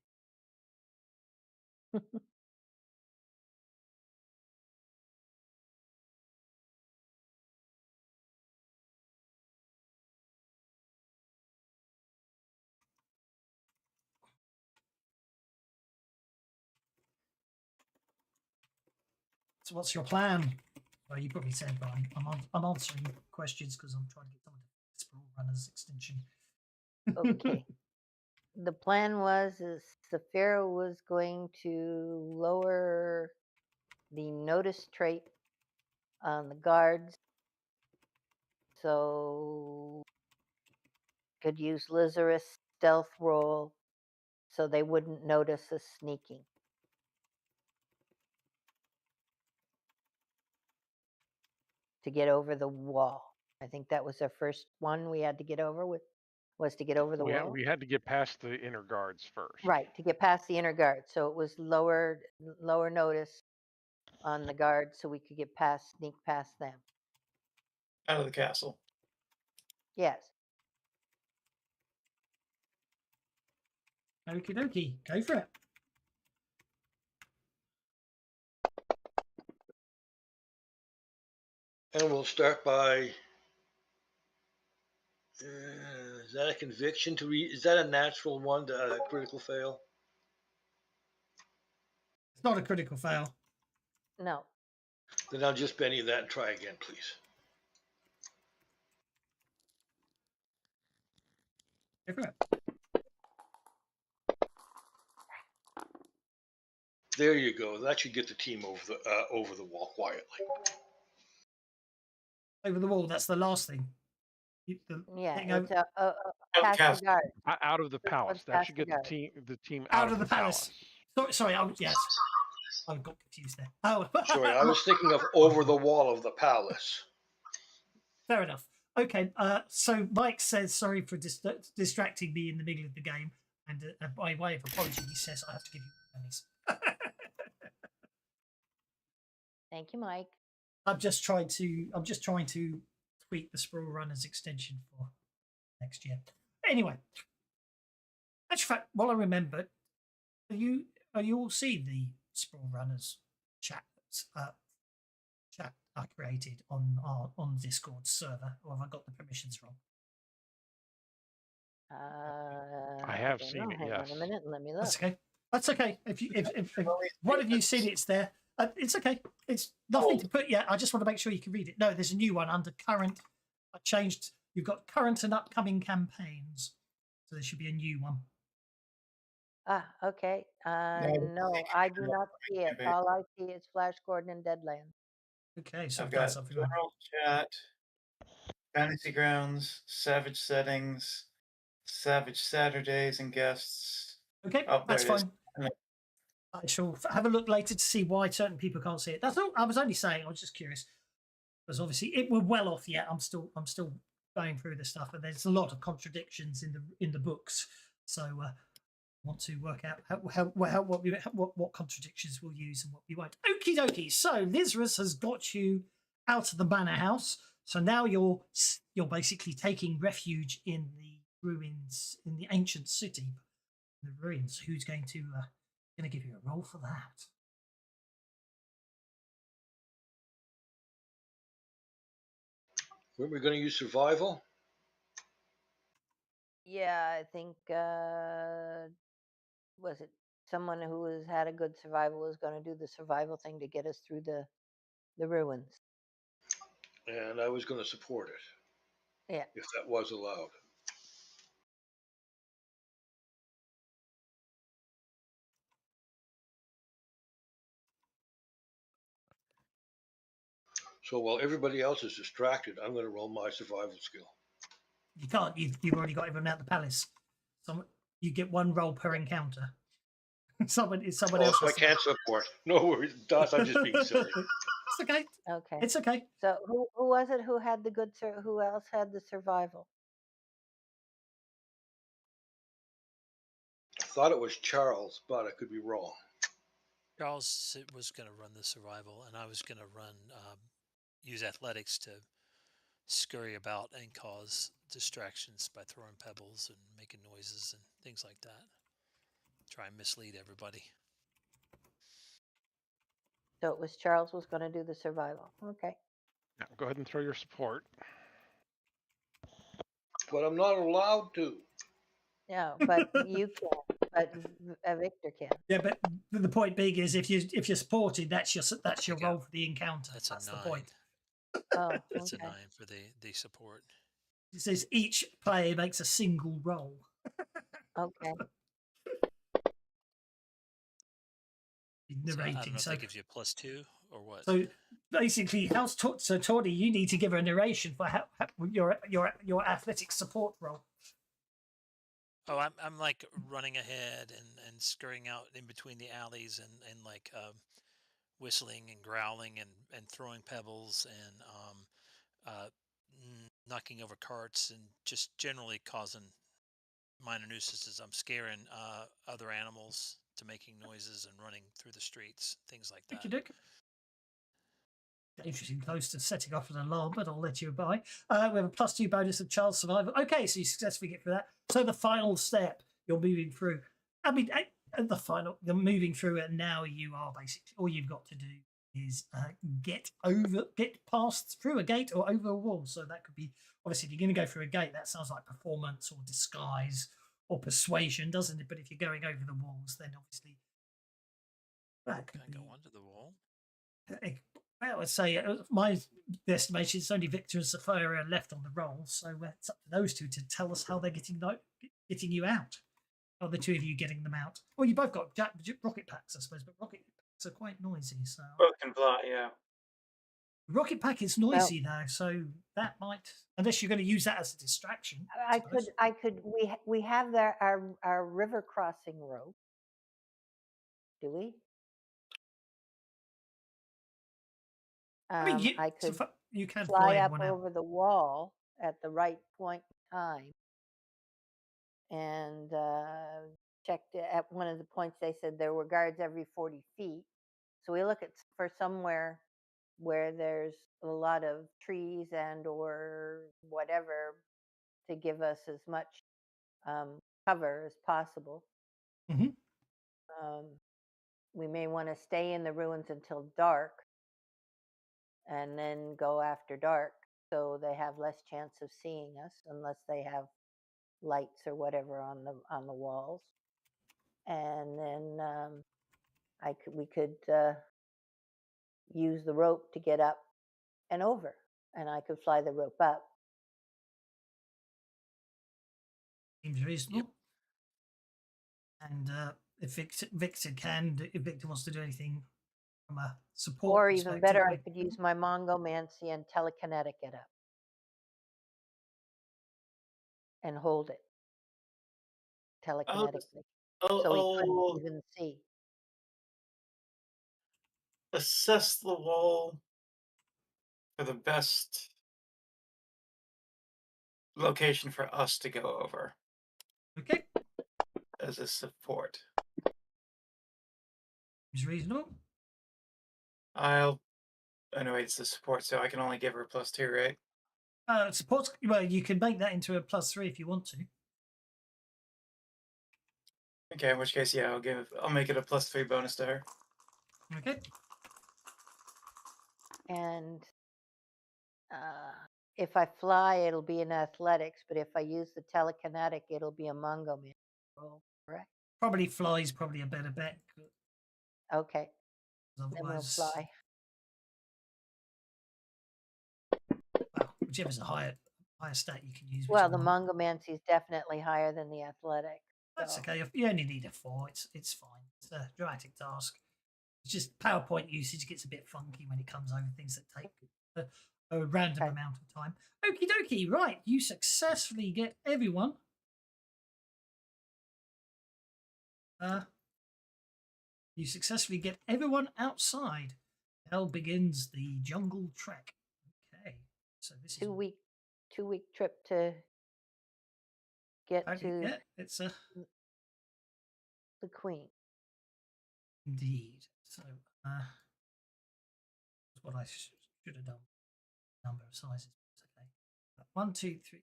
So what's your plan? Well, you probably said, but I'm answering questions because I'm trying to get someone to Sprawl Runners extension. Okay. The plan was is Saphira was going to lower the notice trait on the guards, so could use Lizarus stealth roll, so they wouldn't notice us sneaking. To get over the wall. I think that was our first one we had to get over with, was to get over the wall. We had to get past the inner guards first. Right, to get past the inner guard. So it was lower notice on the guard so we could sneak past them. Out of the castle. Yes. Okie dokie, go for it. And we'll start by. Is that a conviction to read? Is that a natural one, a critical fail? It's not a critical fail. No. Then I'll just Benny that and try again, please. Go for it. There you go. That should get the team over the wall quietly. Over the wall. That's the last thing. Yeah, getting it's over- past castle. the guard. Out of the palace. one's That past should the get guard. the team out of the palace. Sorry, yes. I got confused there. Oh, Sorry, I was thinking of over the wall of the palace. fair enough. Okay, so Mike says sorry for distracting me in the middle of the game, and by way of apology, he says I have to give you pennies. Thank you, Mike. I'm just trying to tweak the Sprawl Runners extension for next year. Anyway, actually, while I remembered, are you all seen the Sprawl Runners chat I created on Discord server, or have I got the permissions wrong? I have don't seen know. it, Hang yes. on a minute and let me look. That's okay. That's okay. If one of you seen it's there. It's okay. It's nothing to put yet. I just want to make sure you can read it. No, there's a new one under current. I changed. You've got current and upcoming campaigns, so there should be a new one. Okay. No, I do not see it. All I see is Flash Gordon and Deadlands. Okay, so I've I've done got something wrong. General Chat, Fantasy Grounds, Savage Settings, Savage Saturdays and Guests. Okay, Oh, that's there it is. fine. I shall have a look later to see why certain people can't see it. That's all. I was only saying. I was just curious because obviously we're well off yet. I'm still going through this stuff, and there's a lot of contradictions in the books. So I want to work out what contradictions we'll use and what we won't. Okie dokie. So Lizarus has got you out of the manor house. So now you're basically taking refuge in the ruins in the ancient city, the ruins. Who's going to give you a roll for that? Weren't we going to use survival? Yeah, I think was it someone who has had a good survival was going to do the survival thing to get us through the ruins. And I was going to support it. Yeah. If that was allowed. So while everybody else is distracted, I'm going to roll my survival skill. You can't. You've already got everyone out the palace. You get one roll per encounter. someone else. So I can't support. No worries, Doss. I'm just being silly. It's okay. Okay. It's okay. So who was it who had the good who else had the survival? I thought it was Charles, but I could be wrong. Charles was going to run the survival, and I was going to use athletics to scurry about and cause distractions by throwing pebbles and making noises and things like that. Try and mislead everybody. So it was Charles was going to do the survival. Okay. Now, go ahead and throw your support. But I'm not allowed to. No, but you can. But Victor can. Yeah, but the point being is, if you're supported, that's your you go. role for the encounter. That's That's a the 9. point. Oh, That's okay. a 9 for the support. It says each player makes a single roll. Okay. So I don't Narrating. know if So, that gives you a +2 or what. so basically, so Tawny, you need to give her a narration for your athletic support role. Oh, I'm like running ahead and scurrying out in between the alleys and like whistling and growling and throwing pebbles and knocking over carts and just generally causing minor nuisances. I'm scaring other animals to making noises and running through the streets, things like that. Okey-doke. Interesting, close to setting off an alarm, but I'll let you by. We have a +2 bonus of child survival. Okay, so you successfully get through that. So the final step, you're moving through. I mean, at the final, you're moving through, and now you are basically all you've got to do is get past through a gate or over a wall. So that could be obviously if you're going to go through a gate, that sounds like performance or disguise or persuasion, doesn't it? But if you're going over the walls, then obviously that could Can I be. go onto the wall? I would say my estimation is only Victor and Sophia left on the roll, so it's up to those two to tell us how they're getting you out. Or the two of you getting them out. Well, you both got rocket packs, I suppose, but rocket packs are quite noisy. So Both can fly, yeah. rocket pack is noisy though, so that might, unless you're going to use that as a distraction. I could. We have our river crossing rope. Do we? I mean, I could you can fly up one out. over the wall at the right point in time and checked at one of the points. They said there were guards every 40 feet. So we look for somewhere where there's a lot of trees and or whatever to give us as much cover as possible. Mhm. We may want to stay in the ruins until dark and then go after dark so they have less chance of seeing us unless they have lights or whatever on the walls. And then we could use the rope to get up and over, and I could fly the rope up. Seems reasonable. And if Victor wants to do anything from a support Or perspective, even better, I could use my Mongomancy and telekinetic it up and hold it telekinetically, so he couldn't even see. Assess the wall for the best location for us to go over Okay, as a support. seems reasonable. Anyway, it's the support, so I can only give her a +2, right? Support. Well, you can make that into a +3 if you want to. Okay, in which case, yeah, I'll make it a +3 bonus to her. Okay. And if I fly, it'll be in athletics, but if I use the telekinetic, it'll be a Mongoman roll, correct? Probably fly's probably a better bet. Okay, then we'll Otherwise, fly. well, whichever's a higher stat you can use. Well, the whichever one. Mongomancy is definitely higher than the athletic. That's so. okay. You only need a 4. It's fine. It's a dramatic task. It's just PowerPoint usage gets a bit funky when it comes over things that take a random amount of time. Okie dokie. Right, you successfully get everyone. You successfully get everyone outside. Hell begins the jungle trek. Okay, so this is 2-week trip to get to yeah, it's a the Queen. indeed. So that's what I should have done. Number of sizes. Okay. 1, 2, 3.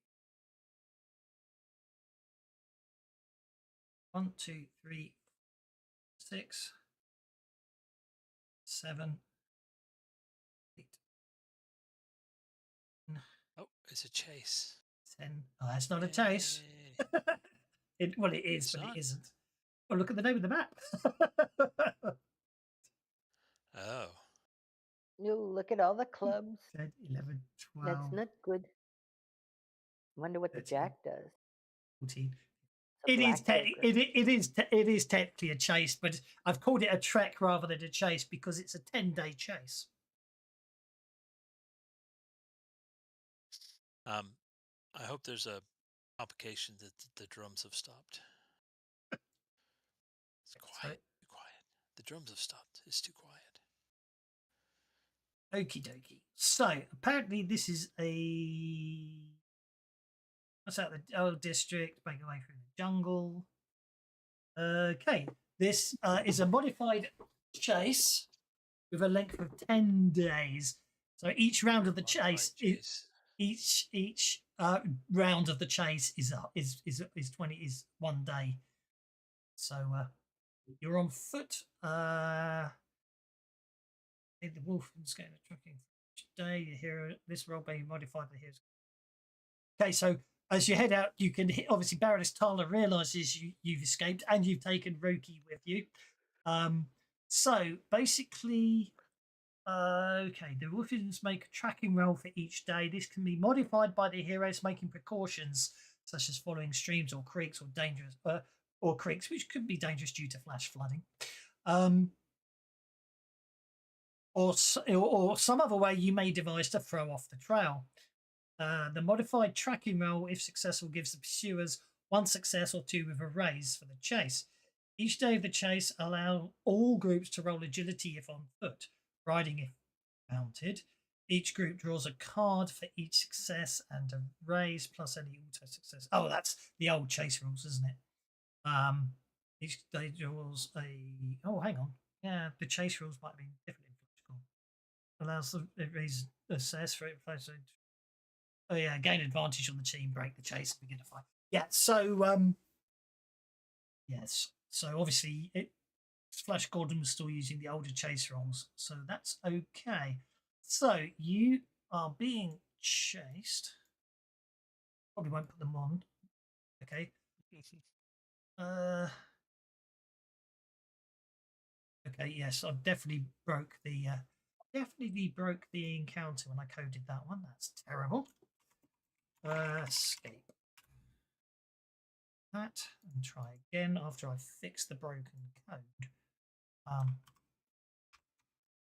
1, 2, 3, 6, 7, 8. Oh, it's a chase. 10. Oh, that's not a chase. Well, it is, It's but not? it isn't. Well, look at the name of the map. Oh. You look at all the clubs. 10, 11, That's 12, not good. Wonder what the 13, jack does. 14. It's a It is, black joker. it is technically a chase, but I've called it a trek rather than a chase because it's a 10-day chase. I hope there's a complication that the drums have stopped. It's quiet. Too quiet. The drums have stopped. It's too quiet. Okie dokie. So apparently this is a what's that? The old district, make your way through the jungle. Okay, this is a modified chase with a length of 10 days. So each round of the chase, each round of the chase is 1 day. So you're on foot. The wolfman's getting a tracking day. The hero, this role being modified by the heroes. Okay, so as you head out, you can hit, obviously Baroness Tala realizes you've escaped and you've taken Roki with you. So basically, okay, the wolfmans make a tracking roll for each day. This can be modified by the heroes making precautions such as following streams or creeks or dangerous or creeks, which could be dangerous due to flash flooding. Or some other way you may devise to throw off the trail. The modified tracking roll, if successful, gives the pursuers 1 success or 2 with a raise for the chase. Each day of the chase allow all groups to roll agility if on foot, riding if mounted. Each group draws a card for each success and a raise plus any auto success. Oh, that's the old chase rules, isn't it? Each day draws a... Oh, hang on. Yeah, the chase rules might be different. Allows the raise assess for it. Oh yeah, gain advantage on the team, break the chase, and begin a fight. Yeah, so yes, so obviously Flash Gordon was still using the older chase rolls, so that's okay. So you are being chased. Probably won't put them on. Okay. Okay. Yes, I definitely broke the. Definitely broke the encounter when I coded that one. That's terrible. Escape that and try again after I fix the broken code.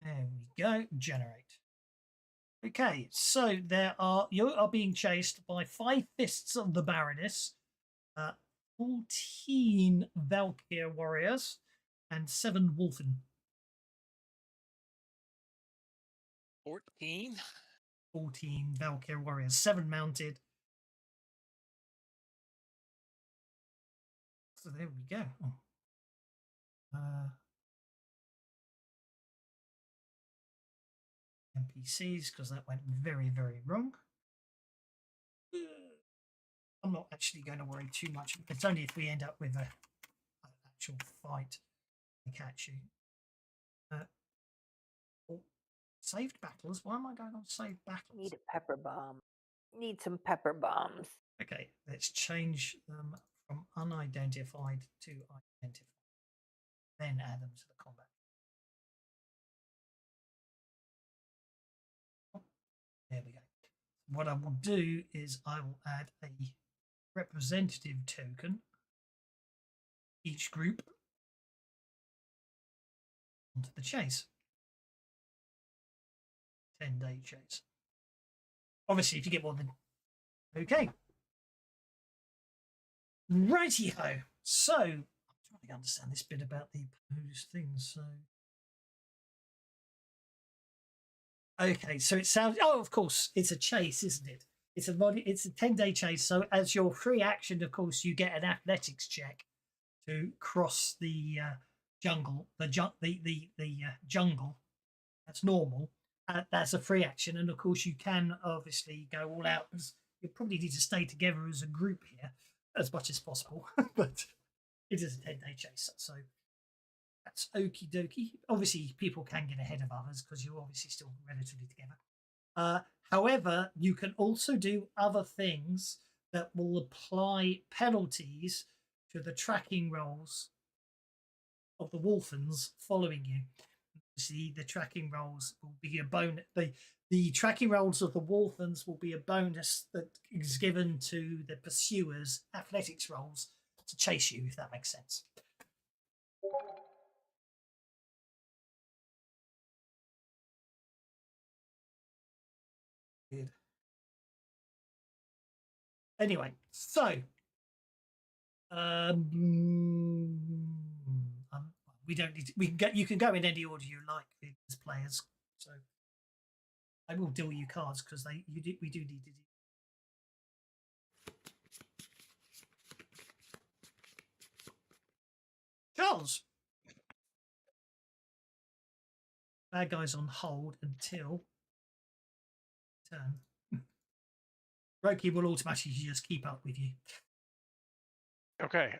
There we go. Generate. Okay, so you are being chased by 5 fists of the Baroness, 14 Valkyr warriors, and 7 Wolfen. 14? 14 Valkyr warriors, 7 mounted. So there we go. NPCs, because that went very, very wrong. I'm not actually going to worry too much. It's only if we end up with an actual fight to catch you. Saved battles? Why am I going on saved battles? Need a pepper bomb. Need some pepper bombs. Okay, let's change them from unidentified to identified. Then add them to the combat. Oh, there we go. What I will do is I will add a representative token each group onto the chase. 10-day chase. Obviously, if you get more than... Okay. Righty-ho. So, I'm trying to understand this bit about the opposed things. So, okay, so it sounds... Oh, of course, it's a chase, isn't it? It's a 10-day chase. So, as your free action, of course, you get an athletics check to cross the jungle. The jungle. That's normal. That's a free action, and of course you can obviously go all out. You probably need to stay together as a group here as much as possible, but it is a 10-day chase, so that's okie dokie. Obviously, people can get ahead of others because you're obviously still relatively together. However, you can also do other things that will apply penalties to the tracking rolls of the Wolfens following you. See, the tracking rolls will be a bonus. The tracking rolls of the Wolfens will be a bonus that is given to the pursuers' athletics rolls to chase you, if that makes sense. Good. Anyway, so we don't need to, we can get, you can go in any order you like as players. So I will deal you cards because we do need to do. Charles. Bad guy's on hold until turn. Roki will automatically just keep up with you. Okay.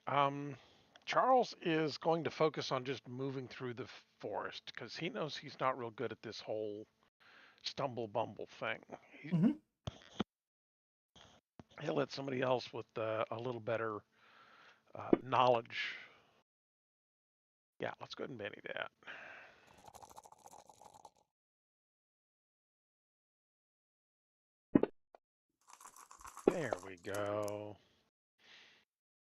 Charles is going to focus on just moving through the forest because he knows he's not real good at this whole stumble bumble thing. He'll let somebody else with a little better knowledge. Yeah, let's go ahead and Benny that. There we go.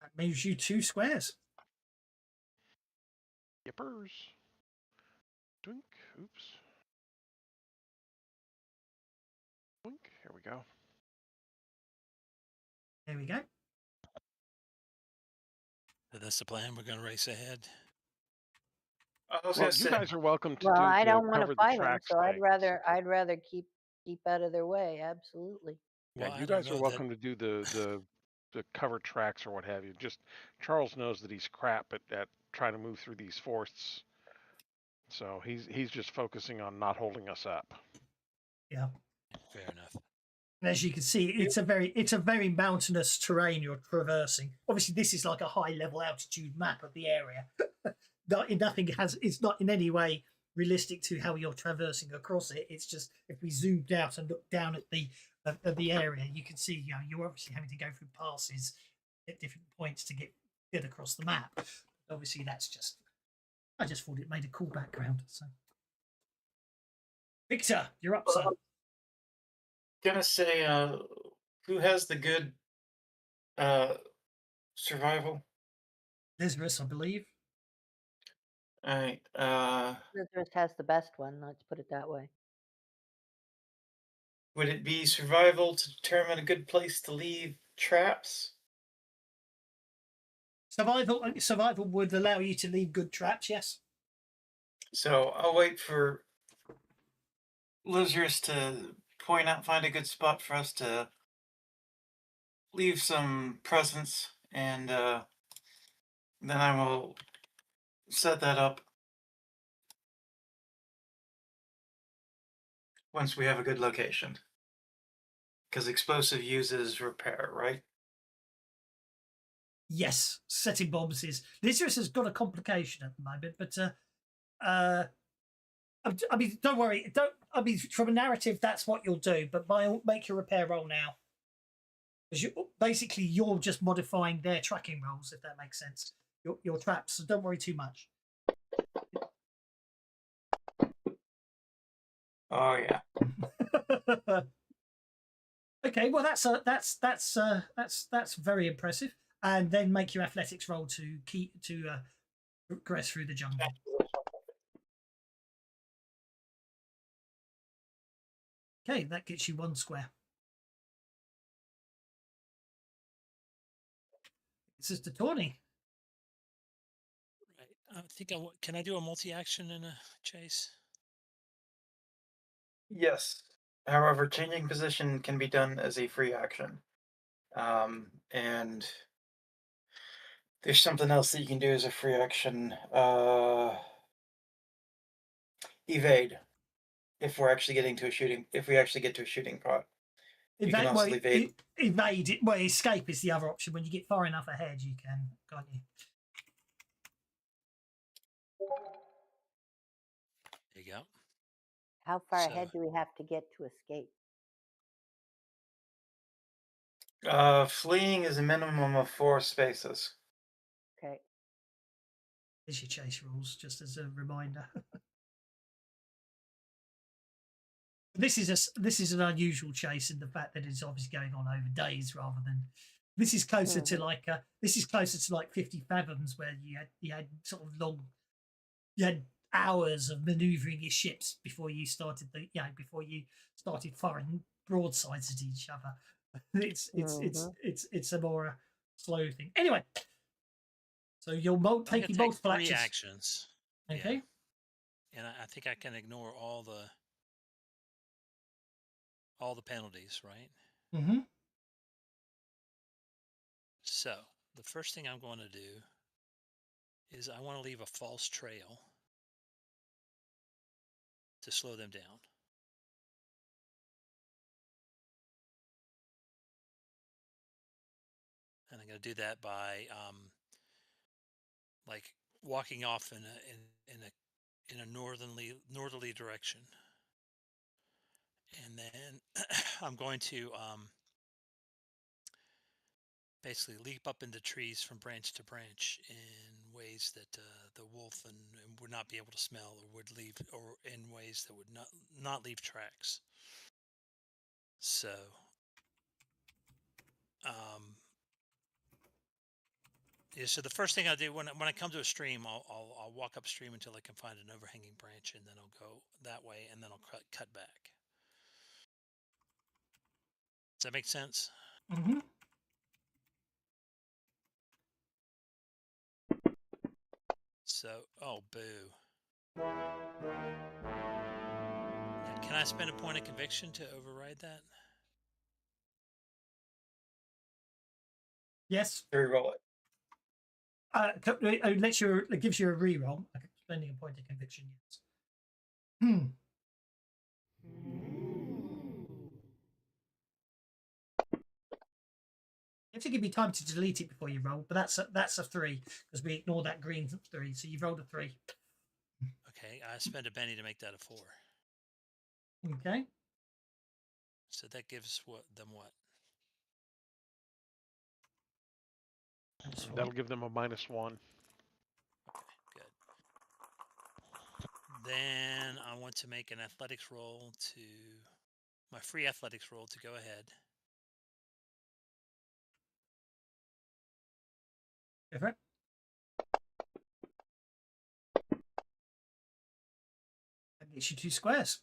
That moves you 2 squares. Yippers. Twink. Oops. Twink. Here we go. There we go. So that's the plan. We're going to race ahead. I was Well, gonna you say, guys are welcome to Well, do I to don't want cover to the fight them, tracks so I'd things. rather keep out of their way. Absolutely. Yeah, Well, I you don't guys are know welcome to do the cover tracks or what have you. Just Charles knows that he's crap at trying to move through these forests, so he's just focusing on not holding us up. Yeah. Fair enough. And as you can see, it's a very mountainous terrain you're traversing. Obviously, this is like a high level altitude map of the area. It's not in any way realistic to how you're traversing across it. It's just if we zoomed out and looked down at the area, you can see you're obviously having to go through passes at different points to get across the map. Obviously, I just thought it made a cool background. So, Victor, you're up, sir. gonna say, who has the good survival? Lazarus, I believe. All right. Lazarus has the best one. Let's put it that way. Would it be survival to determine a good place to leave traps? Survival would allow you to leave good traps. Yes. So I'll wait for Lazarus to find a good spot for us to leave some presents, and then I will set that up once we have a good location. Because explosive uses repair, right? Yes, setting bombs is. Lazarus has got a complication at the moment, but I mean, don't worry. From a narrative, that's what you'll do. But make your repair roll now, because you're just modifying their tracking rolls, if that makes sense. Your traps. So don't worry too much. Oh yeah. Okay, well that's very impressive. And then make your athletics roll to progress through the jungle. Okay, that gets you 1 square. This is the Tawny. Right. I think can I do a multi-action in a chase? Yes. However, changing position can be done as a free action. And there's something else that you can do as a free action. Evade. If we actually get to a shooting pot. You can also evade. Evade. Well, escape is the other option. When you get far enough ahead, you can, can't you? There you go. How far So- ahead do we have to get to escape? Fleeing is a minimum of 4 spaces. There's your chase rules, just as a reminder. This is an unusual chase in the fact that it's obviously going on over days rather than. This is closer to like 50 fathoms where you had sort of long, you had hours of manoeuvring your ships before you started before you started firing broadsides at each other. It's a more slow thing. Anyway, so you're taking multiple 3 actions. actions. Okay. Yeah. And I think I can ignore all the penalties, right? Mm-hmm. So the first thing I'm going to do is I want to leave a false trail to slow them down. And I'm going to do that by like walking off in a northerly direction, and then I'm going to basically leap up into trees from branch to branch in ways that the wolf and would not be able to smell, or would leave, or in ways that would not leave tracks. So yeah, so the first thing I do when I come to a stream, I'll walk upstream until I can find an overhanging branch, and then I'll go that way, and then I'll cut back. Does that make sense? Mm-hmm. So, oh, boo. Can I spend a point of conviction to override that? Yes. Reroll it. It gives you a reroll. Spending a point of conviction. Yes. You have to give me time to delete it before you roll, but that's a 3 because we ignore that green 3. So you've rolled a 3. Okay, I spend a penny to make that a 4. Okay. So that gives them what? That'll give them a -1. Okay, good. Then I want to make an athletics roll my free athletics roll to go ahead. Go for it. That gets you 2 squares.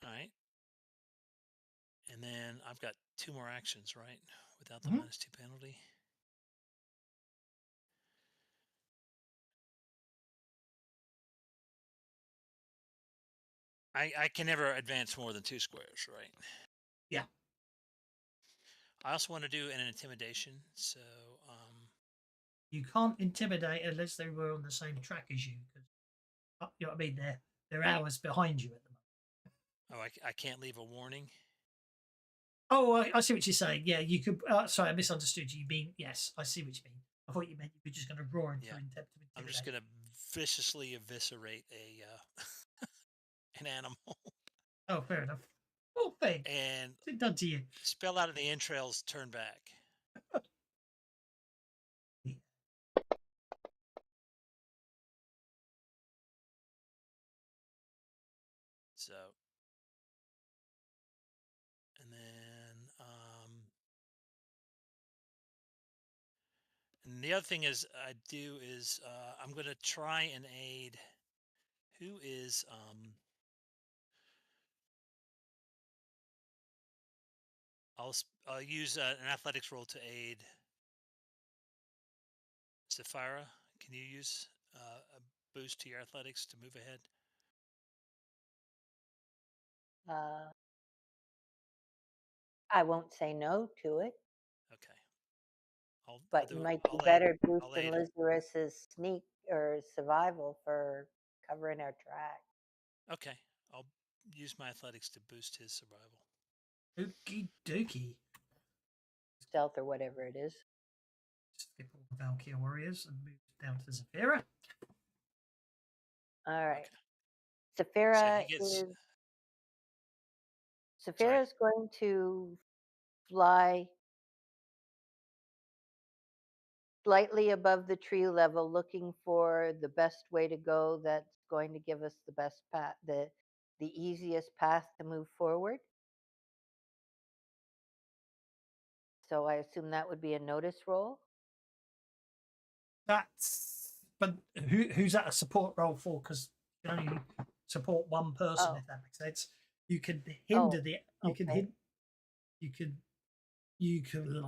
All right. And then I've got 2 more actions, right? Without the Mhm. -2 penalty. I can never advance more than 2 squares, right? Yeah. I also want to do an intimidation. So, You can't intimidate unless they were on the same track as you. Because you know what I mean? They're hours behind you at the moment. I can't leave a warning. Oh, I see what you're saying. Yeah, you could. Sorry, I misunderstood you. You mean yes? I see what you mean. I thought you meant you were just going to roar into intimidate. I'm just going to viciously eviscerate an animal. Oh, fair enough. Oh, thing. And What's it done to you? spell out of the entrails, turn back. So, and then, and the other thing is I'm going to try and aid. Who is I'll use an athletics roll to aid Sapphira. Can you use a boost to your athletics to move ahead? I won't say no to it, Okay. but you might be better boosting Lazarus's sneak or survival for covering our track. Okay, I'll use my athletics to boost his survival. Okie dokie. Stealth or whatever it is. Skip all the Valkyrie warriors and move down to Zafira. All right. Okay. Zafira So is going to fly slightly above the tree level, looking for the best way to go that's going to give us the best path, the easiest path to move forward. So I assume that would be a notice roll. But who's that a support role for? Because you can only support one person, if that makes sense. You can hinder you can okay. you can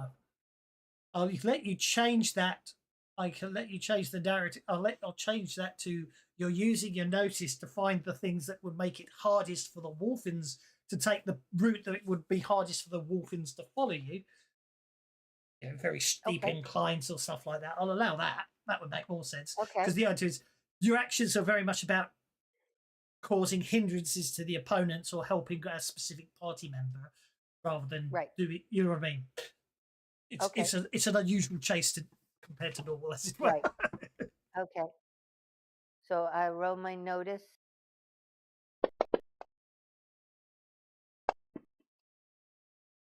I'll let you change that. I can let you change the narrative. I'll change that to you're using your notice to find the things that would make it hardest for the Wolfins to take the route that it would be hardest for the Wolfins to follow you. You know, very steep inclines or stuff like that. I'll allow that. That would make more sense. Because the idea is your actions are very much about causing hindrances to the opponents or helping a specific party member rather than doing, you know what I mean? It's an unusual chase compared to normal, as it were. Right. Okay. So I roll my notice.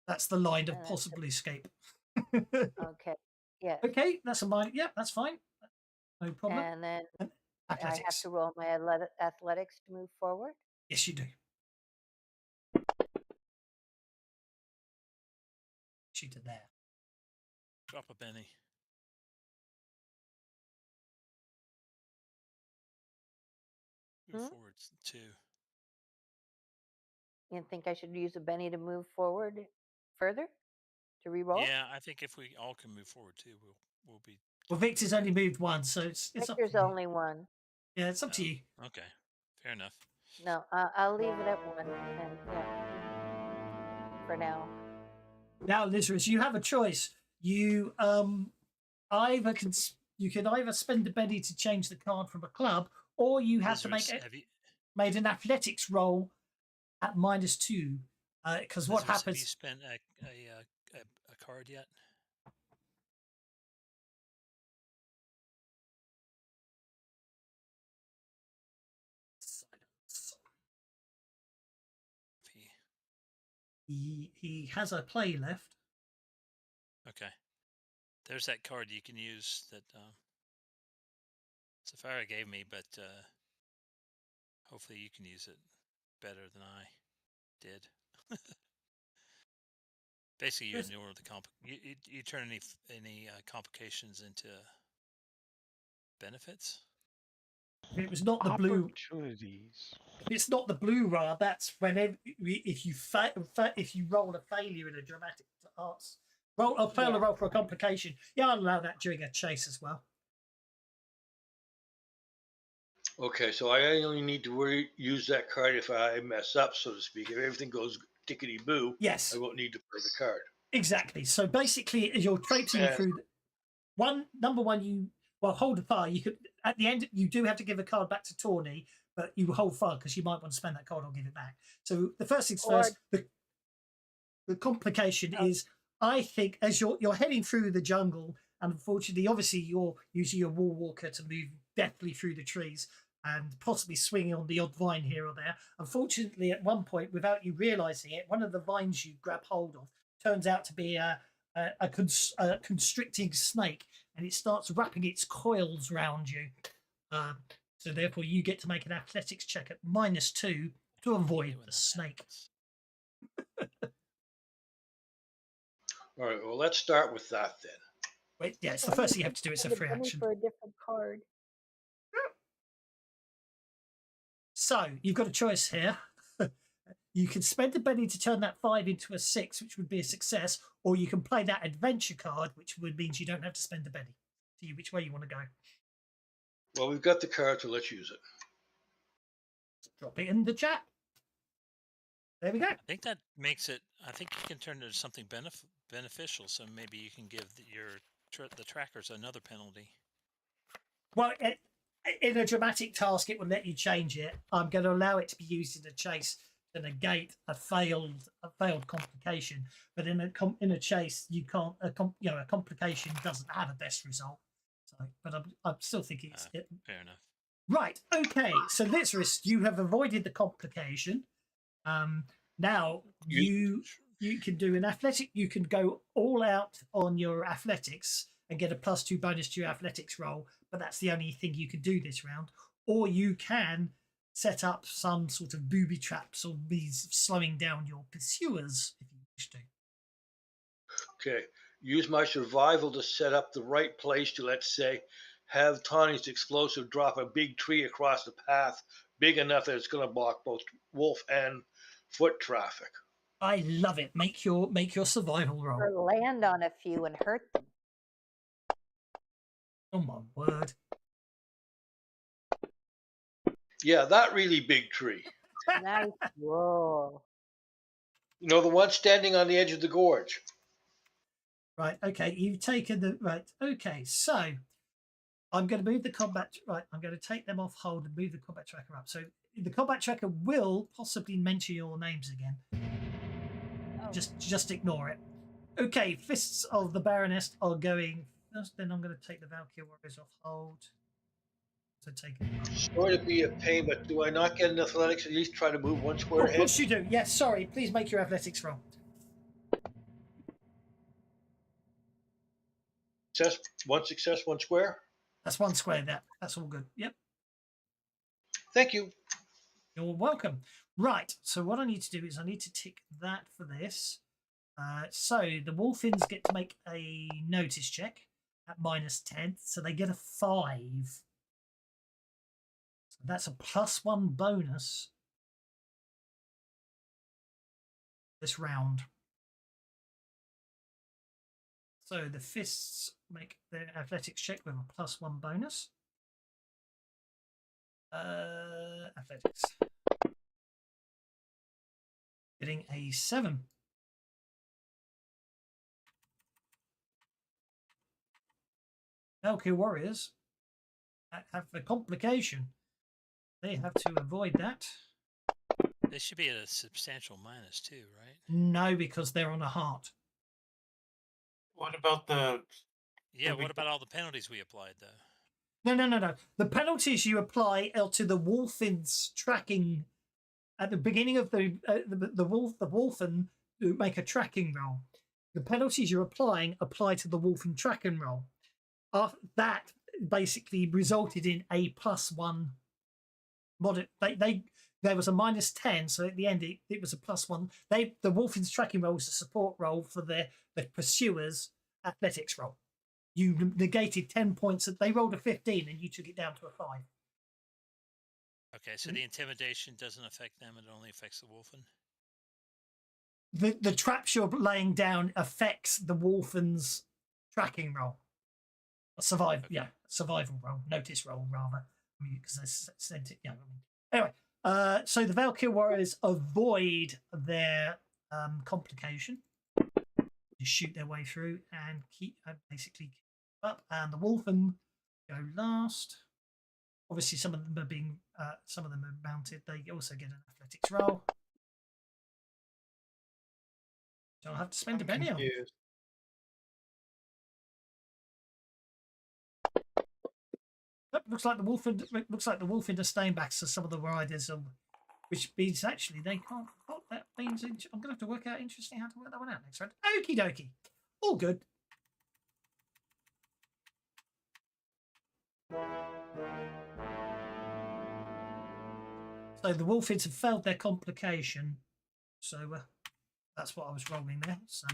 That's the line of possible escape. Okay. Yeah. Okay, that's a mind. Yeah, that's fine. No problem. And then athletics. I have to roll my athletics to move forward. Yes, you do. She did there. Drop a penny. Move forward 2. You think I should use a Benny to move forward further? To re-roll? Yeah, I think if we all can move forward too, we'll be. Well, Victor's only moved one, so it's Victor's up to only one. Yeah, it's up to you. Okay, fair enough. No, I'll leave it at 1, and for now. Now, Lizarus, you have a choice. You you can either spend a Benny to change the card from a club, or you have to made an athletics roll at -2. Because what happens? Have you spent a card yet? He has a play left. Okay. There's that card you can use that Safari gave me, but hopefully you can use it better than I did. Basically, you ignore the you turn any complications into benefits. If it was not the blue opportunities. If it's not the blue rod, that's whenever if you roll a failure in a dramatic arts roll a roll for a complication. Yeah, I'll allow that during a chase as well. Okay, so I only need to use that card if I mess up, so to speak. If everything goes tickety boo, yes, I won't need to play the card. Exactly. So basically, as you're traipsing through number one, you hold fire. You could at the end you do have to give a card back to Tawny, but you hold fire because you might want to spend that card or give it back. So the first things first, the complication is, I think, as you're heading through the jungle, and unfortunately, obviously, you're using your wall walker to move deftly through the trees and possibly swinging on the odd vine here or there. Unfortunately, at one point, without you realizing it, one of the vines you grab hold of turns out to be a constricting snake, and it starts wrapping its coils round you. So therefore, you get to make an athletics check at -2 to avoid the snake. All right, well, let's start with that then. Wait, yeah, it's the first thing you have to do. It's a free action. For a different card. So you've got a choice here. You can spend a Benny to turn that 5 into a 6, which would be a success, or you can play that adventure card, which would mean you don't have to spend a Benny. See which way you want to go. Well, we've got the card, so let's use it. Drop it in the chat. There we go. I think that makes it. I think you can turn it into something beneficial. So maybe you can give the trackers another penalty. Well, in a dramatic task, it will let you change it. I'm going to allow it to be used in a chase to negate a failed complication. But in a chase, you can't. A complication doesn't have a best result. So, but I'm still thinking it's fair enough. Right. Okay. So Lizarus, you have avoided the complication. Now you can do an athletic. You can go all out on your athletics and get a +2 bonus to your athletics roll, but that's the only thing you can do this round. Or you can set up some sort of booby traps or means of slowing down your pursuers if you wish to. Okay. Use my survival to set up the right place to, let's say, have Tawny's explosive drop a big tree across the path, big enough that it's going to block both wolf and foot traffic. I love it. Make your survival roll. Or land on a few and hurt them. Oh my word. Yeah, that really big tree. Nice roll. You know, the one standing on the edge of the gorge. Right, okay, you've taken the right. Okay, so I'm going to move the combat. Right, I'm going to take them off hold and move the combat tracker up. So the combat tracker will possibly mention your names again. Oh. Just ignore it. Okay, Fists of the Baroness are going first. Then I'm going to take the Valkyrie Warriors off hold. So take it. Sorry to be a pain, but do I not get an athletics at least try to move one square Oh, ahead? of course you do. Yes, sorry. Please make your athletics roll. One success, one square. That's one square there. That's all good. Yep. Thank you. You're welcome. Right. So what I need to do is I need to tick that for this. So the Wolfins get to make a notice check at -10. So they get a 5. So that's a +1 bonus this round. So the Fists make their athletics check with a +1 bonus. Athletics. Getting a 7. Valkyrie Warriors have a complication. They have to avoid that. They should be at a substantial minus too, right? No, because they're on a heart. What about the? Yeah. we- What about all the penalties we applied though? No. The penalties you apply are to the Wolfins tracking at the beginning of the Wolfen make a tracking roll. The penalties you're applying apply to the Wolfen tracking roll. That basically resulted in a +1 there was a -10, so at the end it was a +1. The Wolfins tracking roll was a support roll for the pursuers athletics roll. You negated 10 points. They rolled a 15 and you took it down to a 5. Okay, so the intimidation doesn't affect them; it only affects the wolfen. The traps you're laying down affects the Wolfen's tracking roll. Survival roll, notice roll rather, because they sent it. Yeah. Anyway, so the Valkyrie Warriors avoid their complication. Just shoot their way through and keep basically up, and the Wolfen go last. Obviously, some of them are mounted. They also get an athletics roll. So I'll have to spend a penny on. Looks like the Wolfen are staying back, so some of the riders are, which means actually they can't. Oh, that means I'm going to have to work out interesting how to work that one out next round. Okie dokie, all good. So the Wolfins have failed their complication, so that's what I was rolling there. So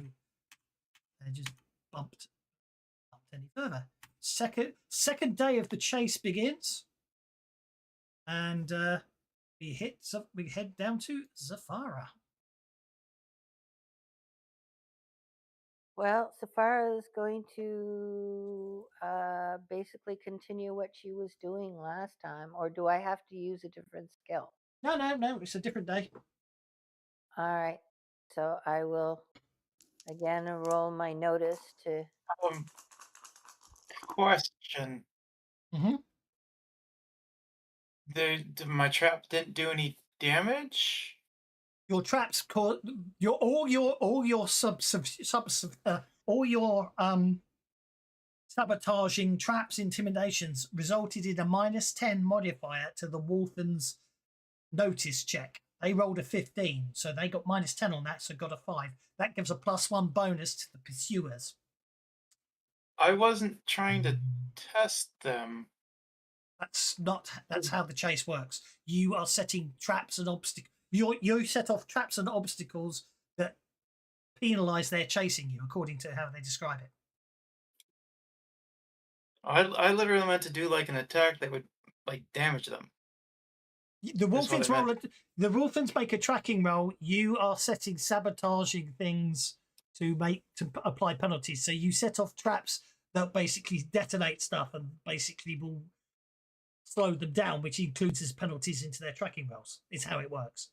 they just bumped any further. Second day of the chase begins, and we head down to Zafara. Well, Safara is going to basically continue what she was doing last time, or do I have to use a different skill? No, it's a different day. All right, so I will again roll my notice to. Question. Mm-hmm. My trap didn't do any damage. Your traps cause all your sabotaging traps, intimidations resulted in a -10 modifier to the Wolfen's notice check. They rolled a 15, so they got -10 on that, so got a 5. That gives a +1 bonus to the pursuers. I wasn't trying to test them. That's how the chase works. You are setting traps and obstacles. You set off traps and obstacles that penalize their chasing you, according to how they describe it. I literally meant to do like an attack that would like damage them. The Wolfins the Wolfins make a tracking roll. You are setting sabotaging things to apply penalties. So you set off traps that basically detonate stuff and basically will slow them down, which includes as penalties into their tracking rolls. Is how it works.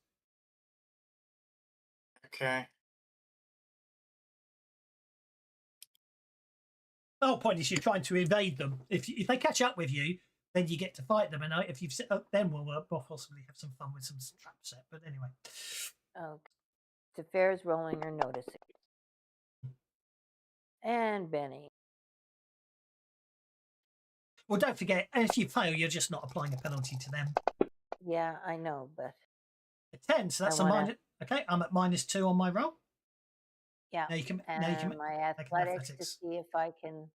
Okay. The whole point is you're trying to evade them. If they catch up with you, then you get to fight them. And if you've set up, then we'll possibly have some fun with some trap set. But anyway. Okay. Tefair's rolling or noticing. And Benny. Well, don't forget, if you fail, you're just not applying a penalty to them. Yeah, I know, but A 10, so that's a minus. Okay, I'm at -2 on my roll. yeah. Now you can, and my athletics to see if I can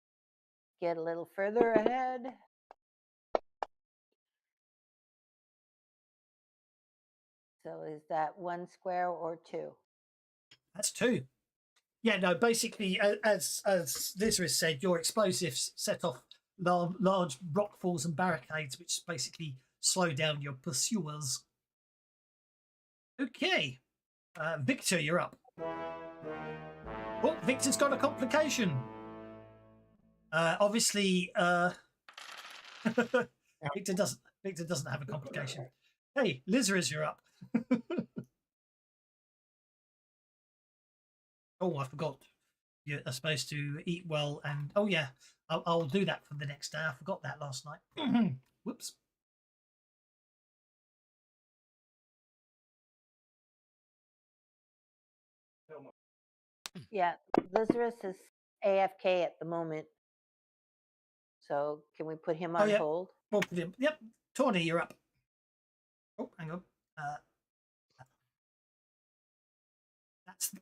get a little further ahead. So is that 1 square or 2? That's 2. Yeah, no, basically, as Liz said, your explosives set off large rock falls and barricades, which basically slow down your pursuers. Okay. Victor, you're up. Oh, Victor's got a complication. Obviously, Victor doesn't have a complication. Hey, Liz, you're up. Oh, I forgot. You're supposed to eat well, and oh yeah, I'll do that for the next day. I forgot that last night. Whoops. Yeah, Lazarus is AFK at the moment. So can we put him on hold? We'll put him. Yep, Tawny, you're up. Oh, hang on.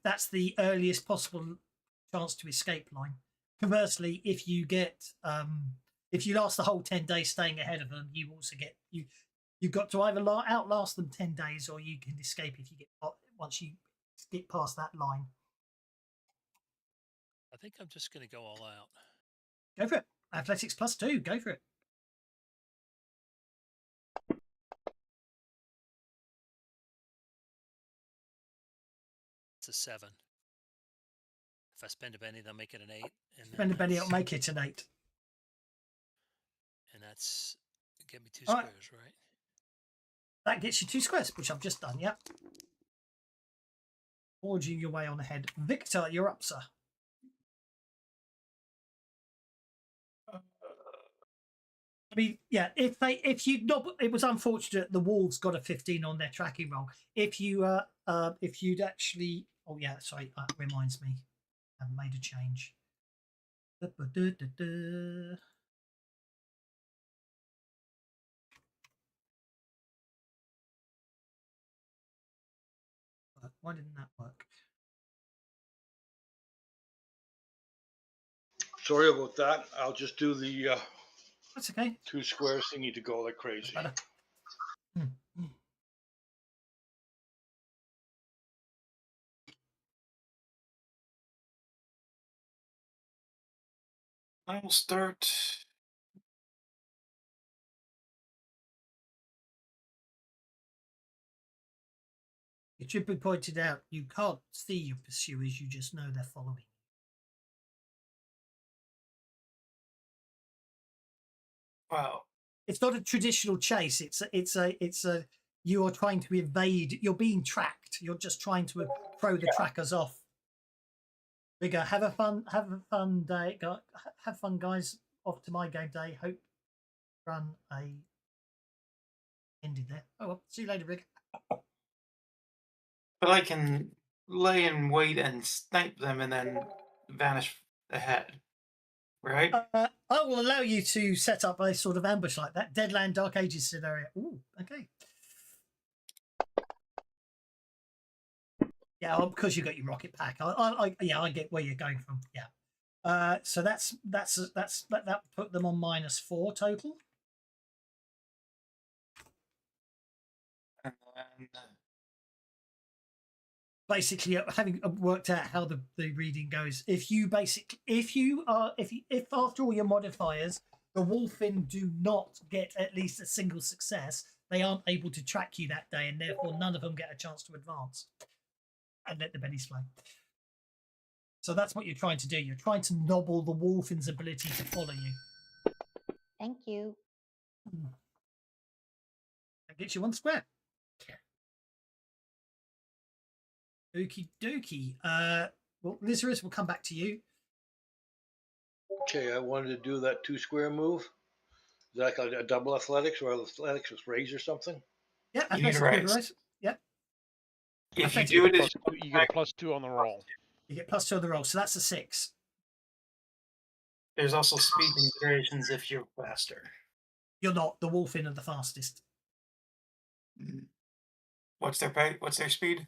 That's the earliest possible chance to escape line. Conversely, if you last the whole 10 days staying ahead of them, you also get you've got to either outlast them 10 days or you can escape if you get once you get past that line. I think I'm just going to go all out. Go for it. Athletics +2. Go for it. It's a 7. If I spend a penny, they'll make it an 8. And spend a penny, it'll make it an 8. And that's get me 2 squares, right? That gets you 2 squares, which I've just done. Yep. Forging your way on ahead. Victor, you're up, sir. I mean, yeah. It was unfortunate. The Wolves got a 15 on their tracking roll. If you'd actually, oh yeah, sorry, that reminds me, I've made a change. Why didn't that work? Sorry about that. I'll just do the That's okay. 2 squares thingy to go like crazy. I will start. It should be pointed out you can't see your pursuers, you just know they're following. Wow. It's not a traditional chase. It's a you are trying to evade. You're being tracked. You're just trying to throw the trackers off. Bigger. Have a fun day. Have fun, guys. Off to my game day. Hope run a ended there. Oh well. See you later, Rick. But I can lay in wait and snipe them and then vanish ahead, right? I will allow you to set up a sort of ambush like that. Deadland Dark Ages scenario. Ooh, okay. Yeah, because you got your rocket pack. I get where you're going from. Yeah. So that put them on -4 total. And Basically, having worked out how the reading goes, if after all your modifiers, the Wolfen do not get at least a single success, they aren't able to track you that day, and therefore none of them get a chance to advance and let the bennies fly. So that's what you're trying to do. You're trying to nobble the Wolfen's ability to follow you. Thank you. That gets you 1 square. Okie dokie. Well, Lysaris, will come back to you. Okay, I wanted to do that 2 square move. Is that like a double athletics or athletics with raise or something? Yeah, You need a raise. Yep. if you do it, as You get a +2 on the roll. You get +2 on the roll, so that's a 6. there's also speed considerations if you're faster. You're not. The Wolfen are the fastest. What's their pay? What's their speed?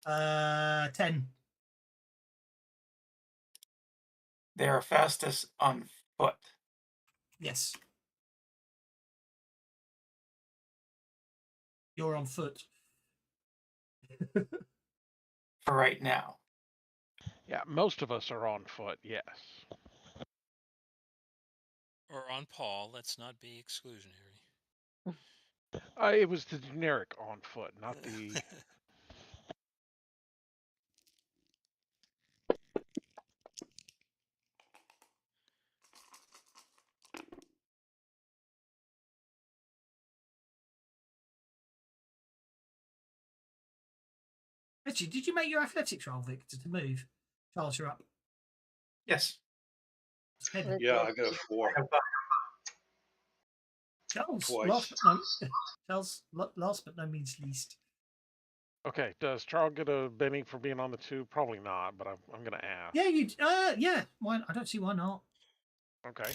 10. They are fastest on foot. Yes. You're on foot. For right now. Yeah, most of us are on foot, yes. Or on Paul. Let's not be exclusionary. It was the generic on foot, not the... Actually, did you make your athletics roll, Victor, to move? Charles, you're up. Yes. Yeah, I got a 4. Charles, Twice. last but no means least. Okay, does Charles get a Benny for being on the 2? Probably not, but I'm going to ask. Yeah, yeah. Why? I don't see why not. Okay.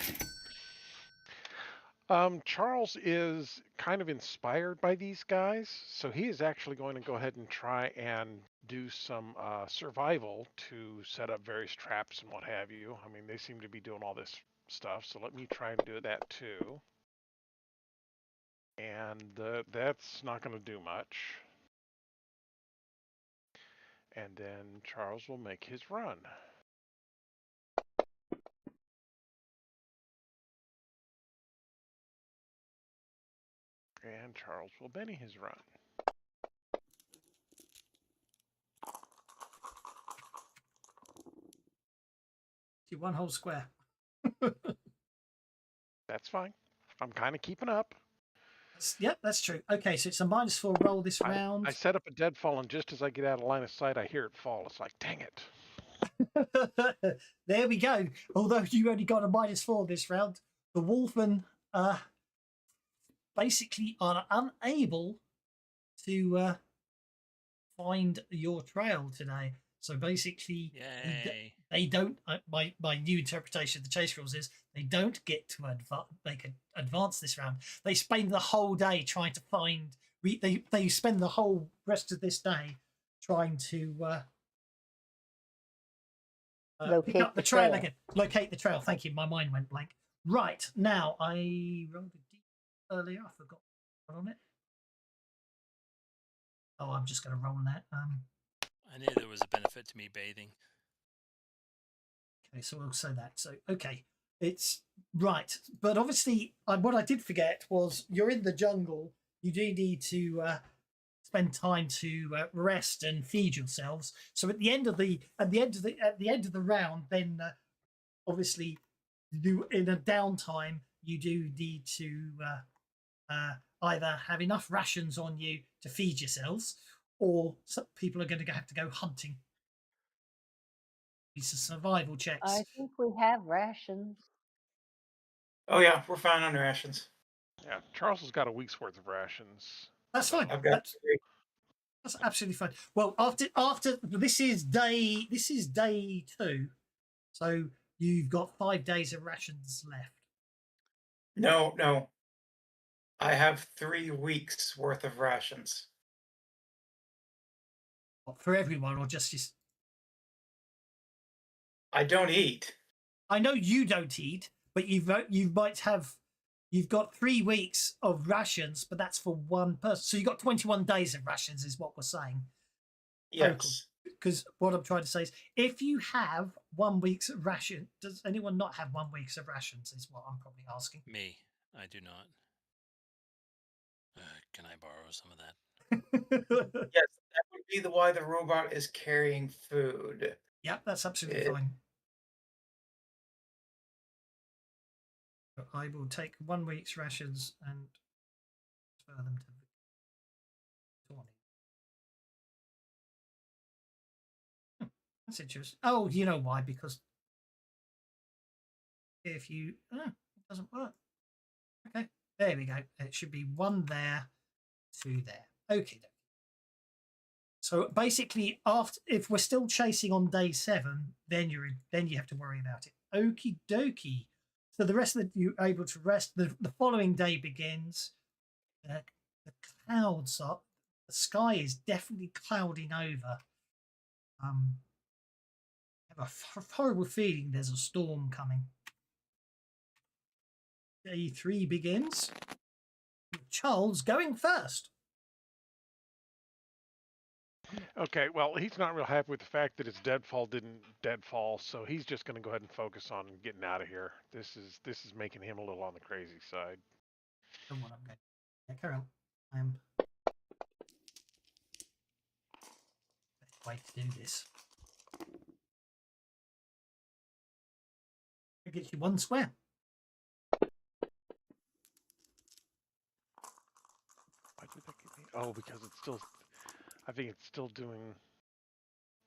Charles is kind of inspired by these guys, so he is actually going to go ahead and try and do some survival to set up various traps and what have you. I mean, they seem to be doing all this stuff, so let me try and do that too. And that's not going to do much. And then Charles will make his run. And Charles will Benny his run. See, 1 whole square. That's fine. I'm kind of keeping up. Yep, that's true. Okay, so it's a -4 roll this round. I set up a deadfall, and just as I get out of line of sight, I hear it fall. It's like, dang it. There we go. Although you only got a -4 this round, the Wolfen basically are unable to find your trail today. So basically, they don't. My new interpretation of the chase rules is they don't get to advance this round. They spend the whole day trying to find. They spend the whole rest of this day trying to pick up the trail again. Locate the trail. Thank you. My mind went blank. Right now, I rolled a D earlier. I forgot on it. Oh, I'm just going to roll that. I knew there was a benefit to me bathing. Okay, so we'll say that. So, okay, it's right. But obviously, what I did forget was you're in the jungle. You do need to spend time to rest and feed yourselves. So at the end of the round, then obviously, in a downtime, you do need to either have enough rations on you to feed yourselves, or some people are going to have to go hunting. These are survival checks. I think we have rations. Oh yeah, we're fine on rations. Yeah, Charles has got a week's worth of rations. That's fine. I've got That's absolutely fine. Well, after this is day 2, so you've got 5 days of rations left. No. I have 3 weeks worth of rations. For everyone, or just I don't eat. I know you don't eat, but you've got 3 weeks of rations, but that's for one person. So you've got 21 days of rations, is what we're saying. Yes. Because what I'm trying to say is, if you have 1 week's ration, does anyone not have 1 week's of rations? Is what I'm probably asking. Me, I do not. Can I borrow some of that? Yes, that would be why the robot is carrying food. Yep, that's absolutely It- fine. I will take 1 week's rations and transfer them to Tawny. That's interesting. Oh, you know why? Because if you... it doesn't work. Okay, there we go. It should be 1 there, 2 there. Okay. So basically, if we're still chasing on day 7, then you have to worry about it. Okie dokie. So the rest of you're able to rest. The following day begins. The clouds are. The sky is definitely clouding over. I have a horrible feeling there's a storm coming. Day 3 begins. With Charles going first. Okay, well, he's not real happy with the fact that his deadfall didn't deadfall, so he's just going to go ahead and focus on getting out of here. This is making him a little on the crazy side. Don't want to go. Yeah, carry on. I am. Best way to do this. It gets you 1 square. Why did that give me? Oh, because it's still. I think it's still doing.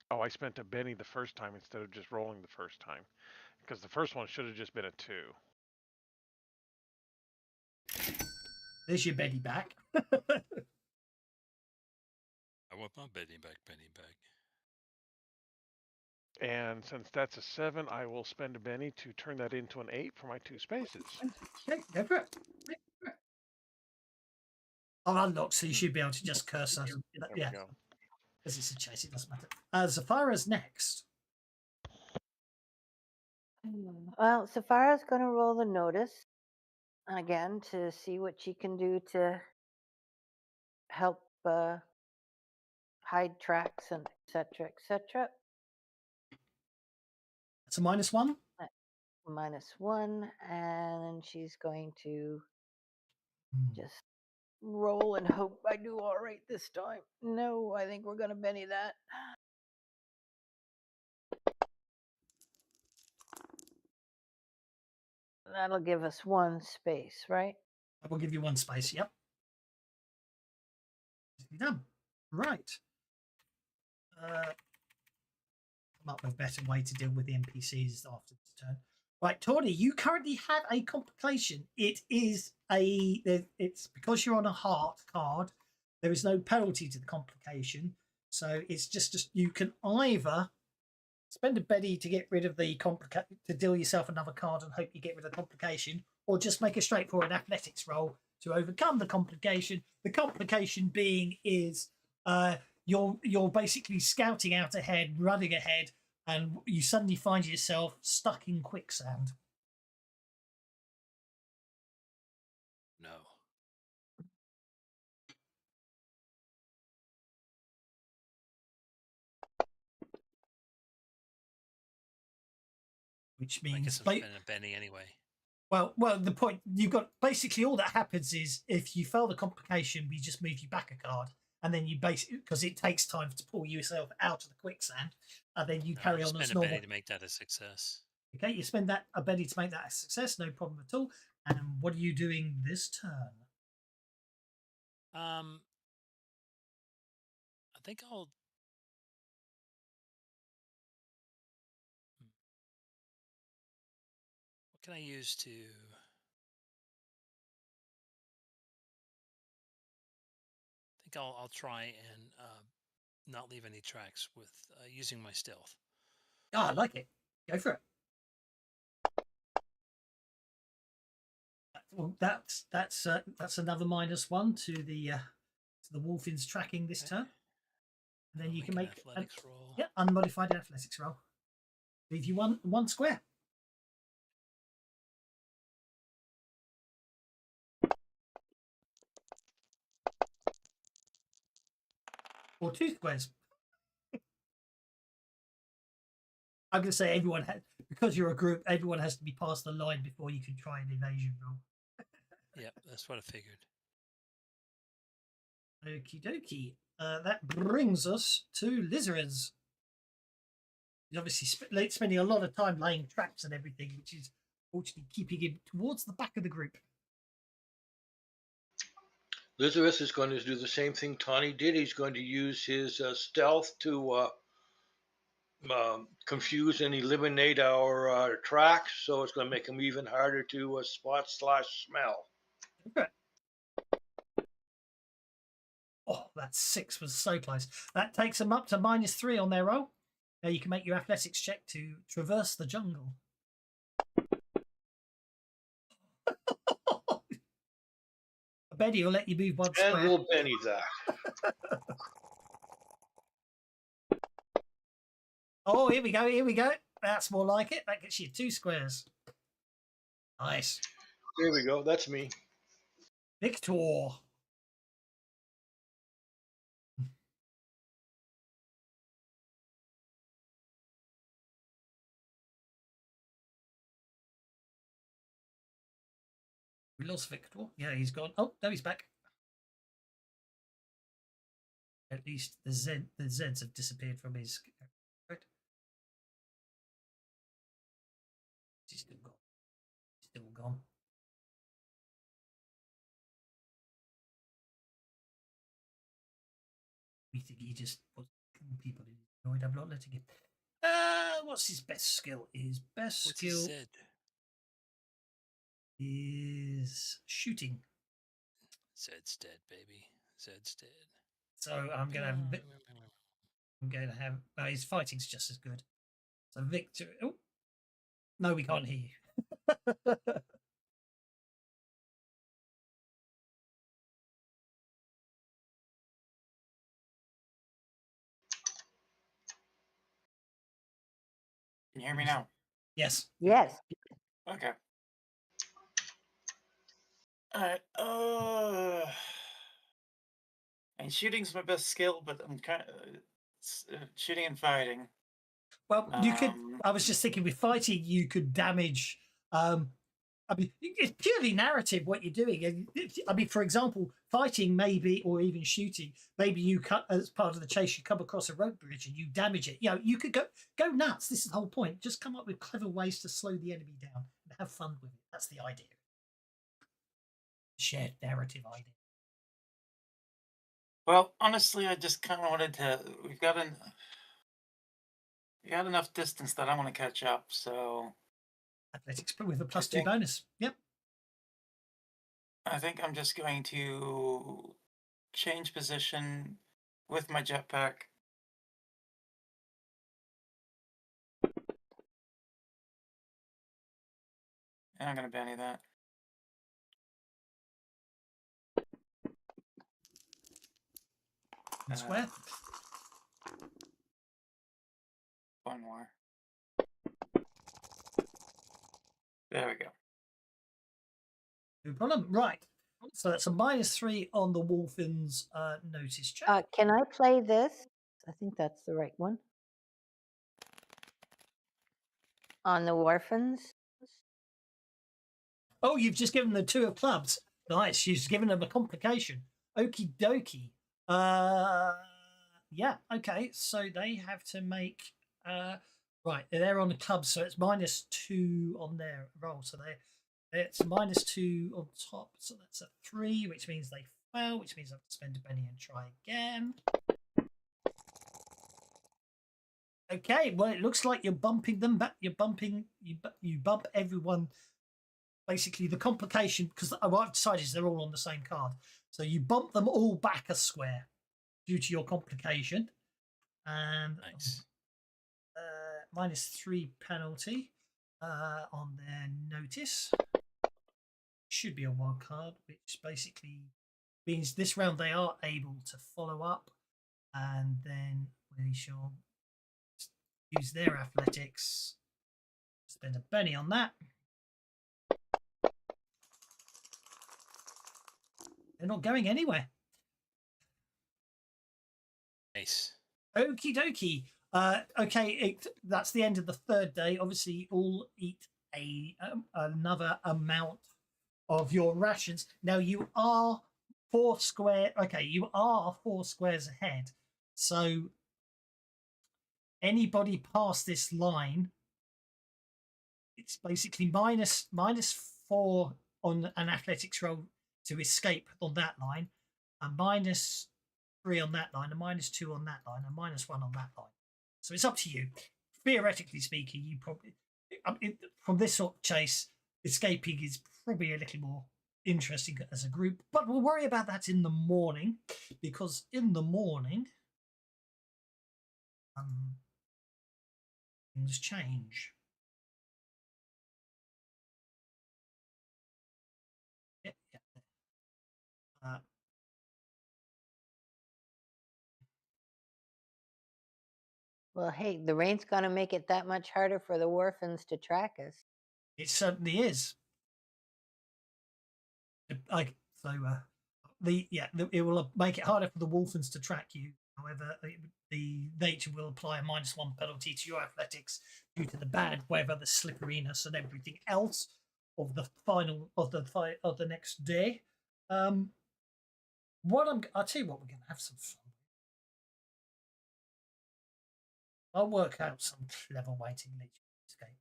Oh, I spent a Benny the first time instead of just rolling the first time, because the first one should have just been a 2. There's your Betty back. I want my Benny back. And since that's a 7, I will spend a Benny to turn that into an 8 for my 2 spaces. Okay, go for it. I'll unlock, so you should be able to just curse us. There Yeah, we go. because it's a chase, it doesn't matter. Zafira's next. Well, Safara's going to roll the notice again to see what she can do to help hide tracks and etc. etc. That's a -1. -1, and she's going to just roll and hope I do all right this time. No, I think we're going to Benny that. That'll give us 1 space, right? I will give you 1 space. Yep. Done. Right. Come up with a better way to deal with the NPCs after this turn. Right, Tawny, you currently have a complication. It's because you're on a heart card. There is no penalty to the complication, so it's just you can either spend a Betty to get rid of the to deal yourself another card and hope you get rid of the complication, or just make a straightforward athletics roll to overcome the complication. The complication being is you're basically scouting out ahead, running ahead, and you suddenly find yourself stuck in quicksand. No. Which I means guess I'm spending a Benny anyway. well, the point you've got basically all that happens is if you fail the complication, we just move you back a card, and then you basically because it takes time to pull yourself out of the quicksand, and then you carry on as Spend a normal. Benny to make that a success. Okay, you spend that a Betty to make that a success, no problem at all. And what are you doing this turn? I think I'll. What can I use to? I think I'll try and not leave any tracks with using my stealth. Oh, I like it. Go for it. Well, that's another -1 to the Wolfin's tracking this turn. And then I'll you can an make athletics roll. unmodified athletics roll. Leave you one square. Or 2 squares. I'm going to say everyone has, because you're a group, everyone has to be past the line before you can try an evasion roll. Yep, that's what I figured. Okie dokie. That brings us to lizards. He's obviously spending a lot of time laying traps and everything, which is fortunately keeping him towards the back of the group. Lizarus is going to do the same thing Tawny did. He's going to use his stealth to confuse and eliminate our tracks, so it's going to make them even harder to spot/smell. Okay. Oh, that 6 was so close. That takes them up to -3 on their roll. Now you can make your athletics check to traverse the jungle. Benny will let you move one And square. we'll Benny that. Oh, here we go. Here we go. That's more like it. That gets you 2 squares. Nice. There we go. That's me. Victor. We lost Victor. Yeah, he's gone. Oh, no, he's back. At least the Zeds have disappeared from his. Right. He's still gone. Still gone. We think he just was killing people. Annoyed. I'm not letting him. What's his best skill? His best What's he skill said? is shooting. Zed's dead, baby. Zed's dead. So I'm gonna have. No, his fighting's just as good. So Victor. Oh, no, we can't hear you. Can you hear me now? Yes. Yes. Okay. Alright, and shooting's my best skill, but I'm kind of shooting and fighting. Well, you could. I was just thinking, with fighting, you could damage. I mean, it's purely narrative what you're doing. I mean, for example, fighting maybe, or even shooting, maybe you cut as part of the chase. You come across a rope bridge and you damage it. You know, you could go nuts. This is the whole point. Just come up with clever ways to slow the enemy down and have fun with it. That's the idea. Shared narrative idea. Well, honestly, I just kind of wanted to. We got enough distance that I want to catch up. So Athletics with a +2 bonus. Yep. I think I'm just going to change position with my jetpack. And I'm going to Benny that. Square. One more. There we go. No problem. Right. So that's a -3 on the Wolfin's notice check. Can I play this? I think that's the right one. On the orphans. Oh, you've just given them the 2 of clubs. Nice. You've given them a complication. Okie dokie. Yeah. Okay. So they have to make. Right. They're on the clubs, so it's -2 on their roll. So it's -2 on top. So that's a 3, which means they fail, which means I have to spend a penny and try again. Okay. Well, it looks like you're bumping them back. You're bumping. You bump everyone. Basically, the complication, because what I've decided is they're all on the same card. So you bump them all back a square due to your complication. And Nice. -3 penalty on their notice. Should be a 1 card, which basically means this round they are able to follow up. And then we shall use their athletics. Spend a penny on that. They're not going anywhere. Nice. Okie dokie. Okay, that's the end of the third day. Obviously, you all eat another amount of your rations. Now you are 4 square. Okay, you are 4 squares ahead. So anybody past this line, it's basically -4 on an athletics roll to escape on that line, and -3 on that line, and -2 on that line, and -1 on that line. So it's up to you. Theoretically speaking, you probably from this sort of chase, escaping is probably a little more interesting as a group. But we'll worry about that in the morning, because in the morning, things change. Yeah. Well, hey, the rain's going to make it that much harder for the orphans to track us. It certainly is. It will make it harder for the Wolfens to track you. However, the nature will apply a -1 penalty to your athletics due to the bad weather, the slipperiness, and everything else of the final of the next day. I'll tell you what, we're going to have some fun. I'll work out some clever way to let you escape.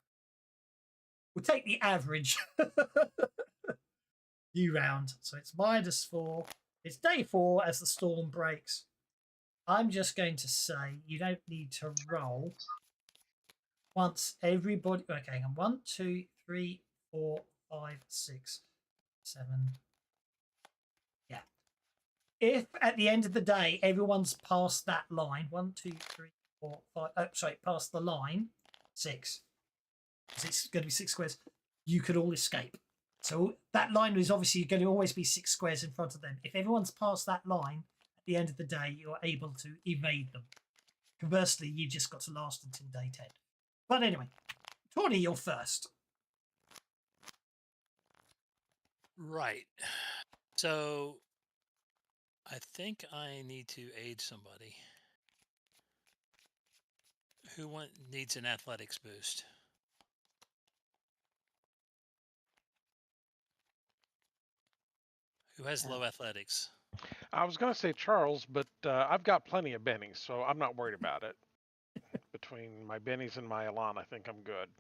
We'll take the average round. So it's -4. It's day 4 as the storm breaks. I'm just going to say you don't need to roll once everybody. Okay, hang on. 1, 2, 3, 4, 5, 6, 7. Yeah. If at the end of the day everyone's past that line, 1, 2, 3, 4, 5. Oh, sorry, past the line 6. It's going to be 6 squares. You could all escape. So that line is obviously going to always be 6 squares in front of them. If everyone's past that line, at the end of the day, you're able to evade them. Conversely, you've just got to last until day 10. But anyway, Tawny, you're first. Right. So I think I need to aid somebody. Who needs an athletics boost? Who has low athletics? I was going to say Charles, but I've got plenty of bennies, so I'm not worried about it. Between my bennies and my Elan, I think I'm good.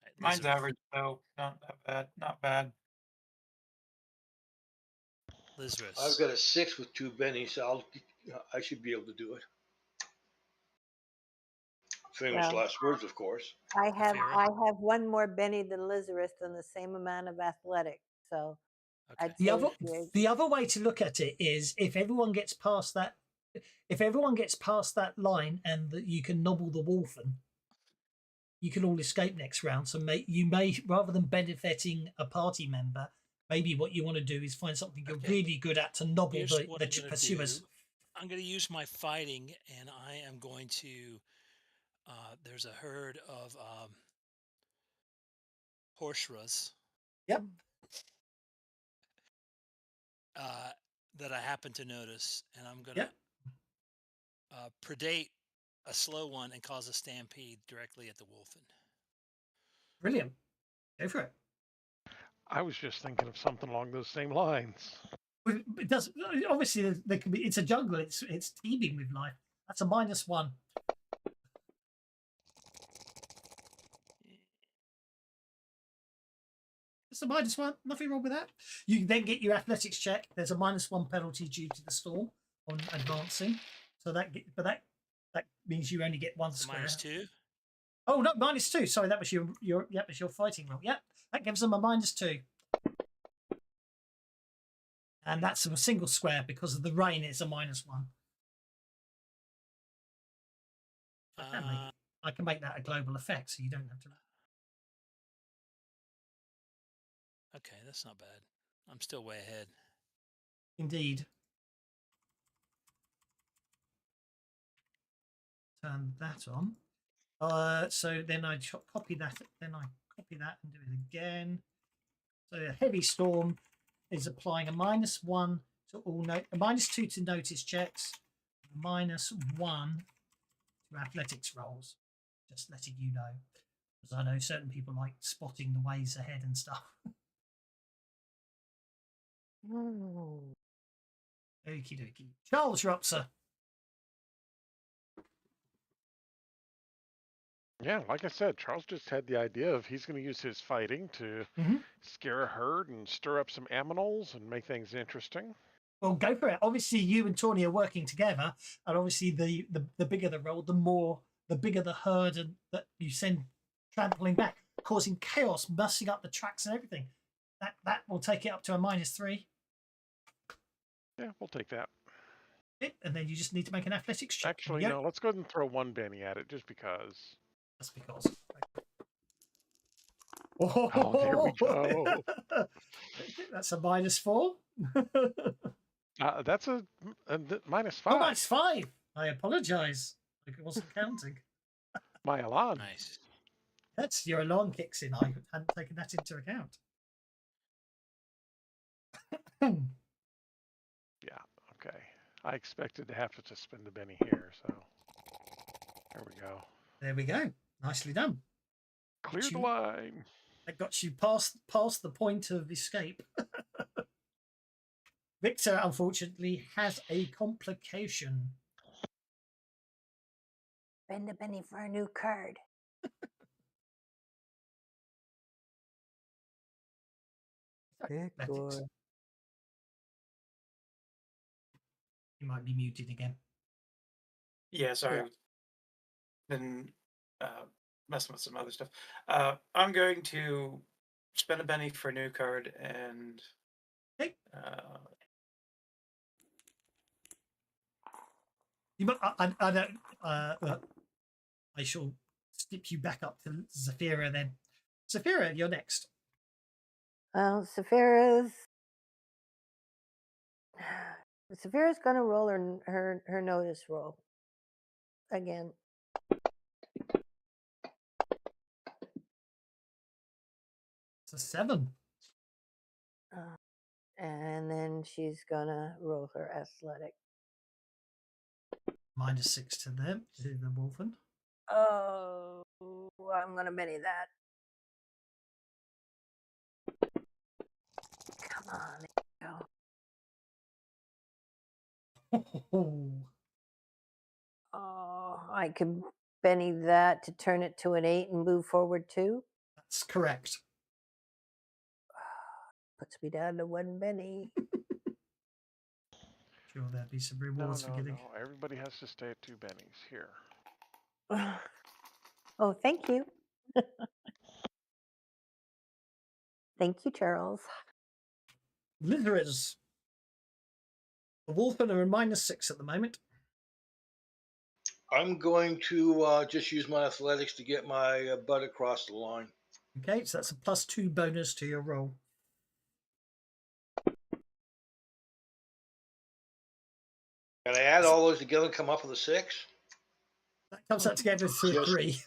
Right, Mine's average, though. Not that bad. Not bad. Lizarus. I've got a 6 with 2 bennies, so I should be able to do it. Famous Well, last words, of course. I have Farah? 1 more Benny than Lizarus and the same amount of athletics. So Okay. I'd The say other if you're the other way to look at it is if everyone gets past that line and that you can nobble the Wolfen, you can all escape next round. So you may rather than benefiting a party member, maybe what you want to do is find something you're really good at to nobble Here's the what I'm gonna pursuers. do. I'm going to use my fighting, and I am going to. There's a herd of horserus. Yep. That I happen to notice, and I'm going to Yep. predate a slow one and cause a stampede directly at the Wolfen. Brilliant. Go for it. I was just thinking of something along those same lines. It does obviously there can be. It's a jungle. It's teeming with life. That's a -1. It's a -1. Nothing wrong with that. You then get your athletics check. There's a -1 penalty due to the storm on advancing. So that means you only get 1 square. -2. Oh no, -2. Sorry, that was your fighting roll. Yep, that gives them a -2. And that's a single square because of the rain. It's a -1. I can make that a global effect, so you don't have to. Okay, that's not bad. I'm still way ahead. Indeed. Turn that on. So then I copy that. Then I copy that and do it again. So a heavy storm is applying a -1 to all a -2 to notice checks, -1 to athletics rolls. Just letting you know, because I know certain people like spotting the ways ahead and stuff. Mm. Okie dokie. Charles, you're up, sir. Yeah, like I said, Charles just had the idea of he's going to use his fighting to scare a herd and stir up some aminals and make things interesting. Well, go for it. Obviously, you and Tawny are working together, and obviously, the bigger the roll, the bigger the herd and that you send trampling back, causing chaos, messing up the tracks and everything. That will take it up to a -3. Yeah, we'll take that. And then you just need to make an athletics check. Actually, no, let's go ahead and throw 1 Benny at it just because. That's because. Oh, there we go. That's a -4. That's a -5. Oh, -5. I apologize. I wasn't counting. My alarm. Nice. That's your alarm kicks in. I hadn't taken that into account. Yeah, okay. I expected to have to spend the Benny here, so there we go. There we go. Nicely done. Clear the line. That got you past the point of escape. Victor, unfortunately, has a complication. Spend a penny for a new card. Athletics. You might be muted again. Yeah, sorry. Been messing with some other stuff. I'm going to spend a penny for a new card and. Hey. I don't. I shall skip you back up to Zafira then. Zafira, you're next. Well, Saphira's going to roll her notice roll again. It's a 7. And then she's going to roll her athletic. -6 to them, to the Wolfen. Oh, I'm going to Benny that. Come on, there you go. Oh, I could Benny that to turn it to an 8 and move forward 2. That's correct. Puts me down to 1 Benny. Sure, there'll be some rewards for getting. No. Everybody has to stay at 2 Bennies here. Oh, thank you. Thank you, Charles. Lizards. The Wolfen are a -6 at the moment. I'm going to just use my athletics to get my butt across the line. Okay, so that's a +2 bonus to your roll. Can I add all those together and come up with a 6? That comes out together to 3.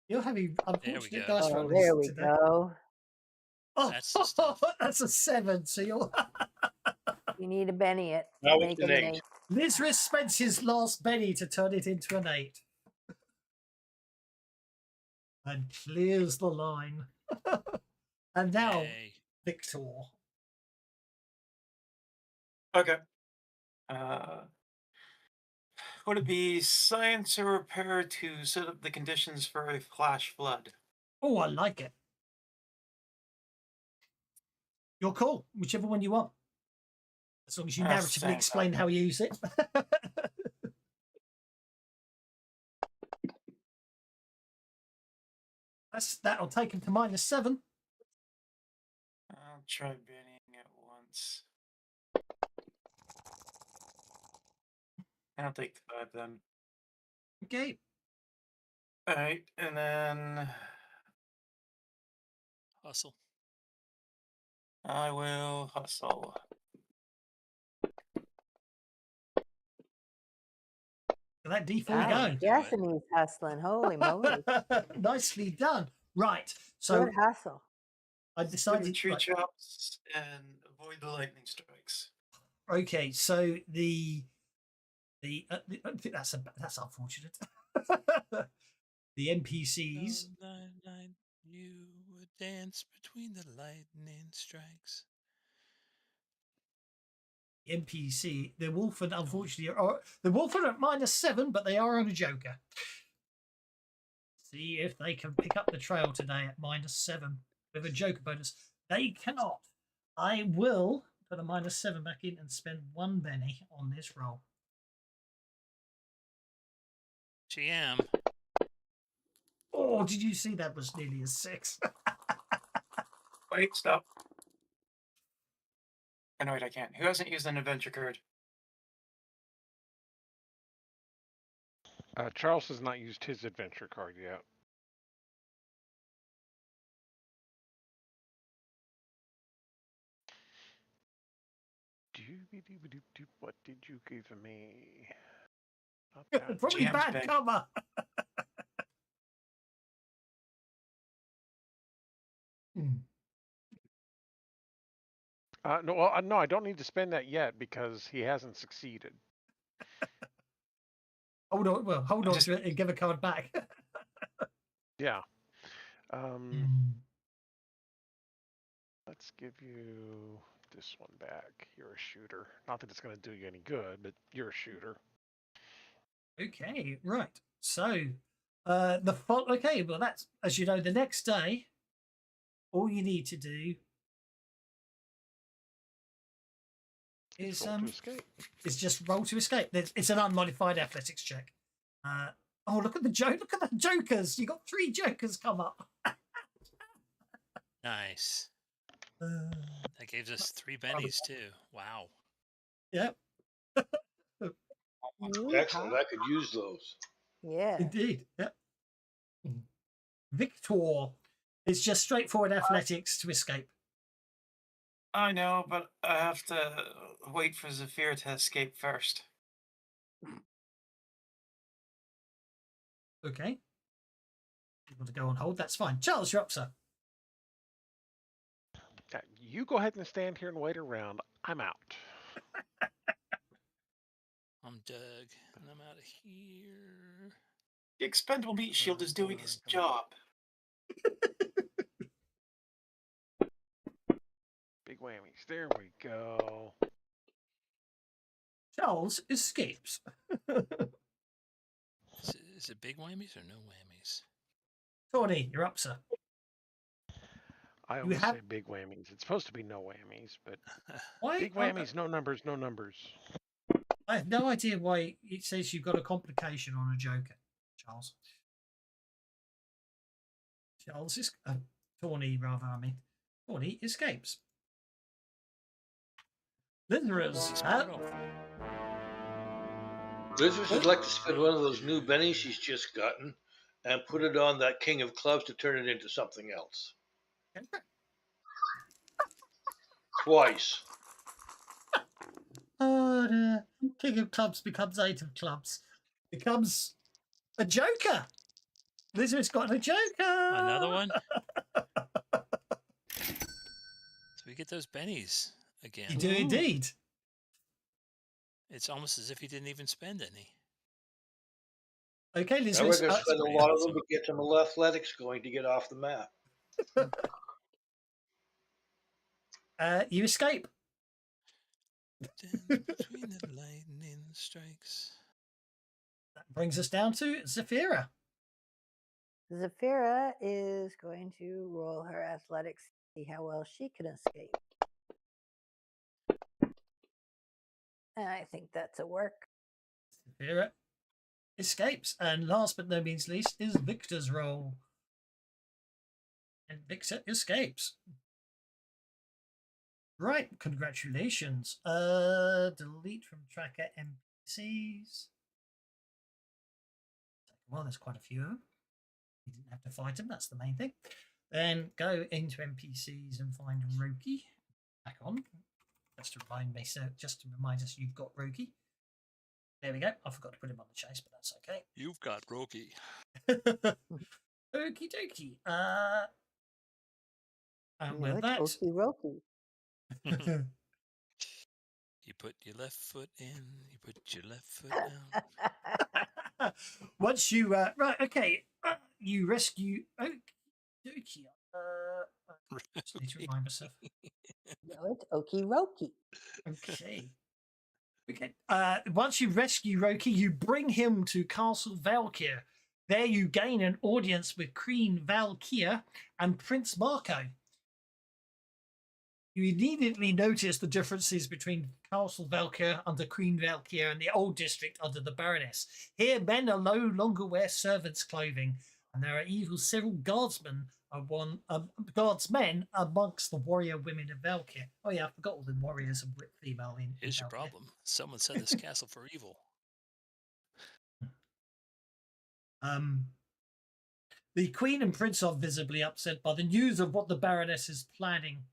You're having unfortunate dice rolls. There we today. go. Oh, That's the stuff. That's a 7. So you're. You need to Benny it. Now Make it's an it 8. Lizris spent his last Benny to turn it into an 8. And clears the line. And now, Yay. Victor. Okay. Would it be science or repair to set up the conditions for a flash flood? Oh, I like it. Your call, whichever one you want. As long as you narratively explain how you use it. That'll take him to -7. I'll try banning it once. I'll take 5 then. Okay. Alright, and then Hustle. I will hustle. For that D4 Wow, go. Destiny's hustling. Holy moly. Nicely done. Right. So Good hustle. I Do the decided. tree Right, chops and avoid the lightning strikes. okay, so the I think that's unfortunate. The NPCs. You would dance between the lightning strikes. NPC. The Wolfen, unfortunately, are the Wolfen are at -7, but they are on a Joker. See if they can pick up the trail today at -7 with a Joker bonus. They cannot. I will put a -7 back in and spend 1 Benny on this roll. GM. Oh, did you see that was nearly a 6? Wait, stop. Oh, no, wait, I can't. Who hasn't used an adventure card? Charles has not used his adventure card yet. What did you give me? Not that Probably GM's bad big. cover. No, well, no, I don't need to spend that yet because he hasn't succeeded. Hold on. Well, hold on Just- to it and give a card back. Yeah. Hmm. Let's give you this one back. You're a shooter. Not that it's going to do you any good, but you're a shooter. Okay, right. So, okay, well, that's, as you know, the next day, all you need to do is Roll to escape. just roll to escape. It's an unmodified athletics check. Oh, look at the jokers! You got 3 jokers come up. Nice. That gives us 3 bennies too. Wow. Yep, Excellent. I could use those. Yeah. indeed. Yep. Victor. It's just straightforward athletics to escape. I know, but I have to wait for Zephyr to escape first. Okay. You want to go on hold? That's fine. Charles, you're up, sir. You go ahead and stand here and wait around. I'm out. I'm Doug, and I'm out of here. The expendable meat shield is doing its job. Big whammies. There we go. Charles escapes. Is it big whammies or no whammies? Tawny, you're up, sir. I always say big whammies. It's supposed to be no whammies, but Why? big whammies, no numbers, no numbers. I have no idea why it says you've got a complication on a Joker, Charles. Charles is Tawny, rather. I mean, Tawny escapes. Lizarus. Lizards would like to spend one of those new bennies she's just gotten and put it on that King of Clubs to turn it into something else. Twice. Oh, the King of Clubs becomes 8 of Clubs. Becomes a Joker. Lizard's got a Joker. Another one? So we get those bennies again. You do indeed. It's almost as if he didn't even spend any. Okay, Now we're Lizard's. going to spend a lot of them to get some athletics going to get off the map. You escape. Between the lightning strikes. That brings us down to Zafira. Zafira is going to roll her athletics to see how well she can escape. And I think that's a work. Zafira escapes. And last but no means least is Victor's roll. And Victor escapes. Right, congratulations. Delete from tracker NPCs. Well, there's quite a few of them. You didn't have to fight them, that's the main thing. Then go into NPCs and find Roki. Back on. Just to remind us you've got Roki. There we go. I forgot to put him on the chase, but that's okay. You've got Roki. Okie dokie. And No, with it's that, Okie Roki. You put your left foot in. You put your left foot down. once you right, okay, you rescue Okie dokie. Just need to remind myself. No, it's Okie Roki. Okay. Okay. Once you rescue Roki, you bring him to Castle Valkyr. There you gain an audience with Queen Valkyr and Prince Marco. You immediately notice the differences between Castle Valkyr under Queen Valkyr and the old district under the Baroness. Here, men are no longer wear servants' clothing, and there are even several guardsmen amongst the warrior women of Valkyr. Oh yeah, I forgot all the warriors and female in Here's your Valkyr. problem. Someone set this castle for evil. The Queen and Prince are visibly upset by the news of what the Baroness is planning.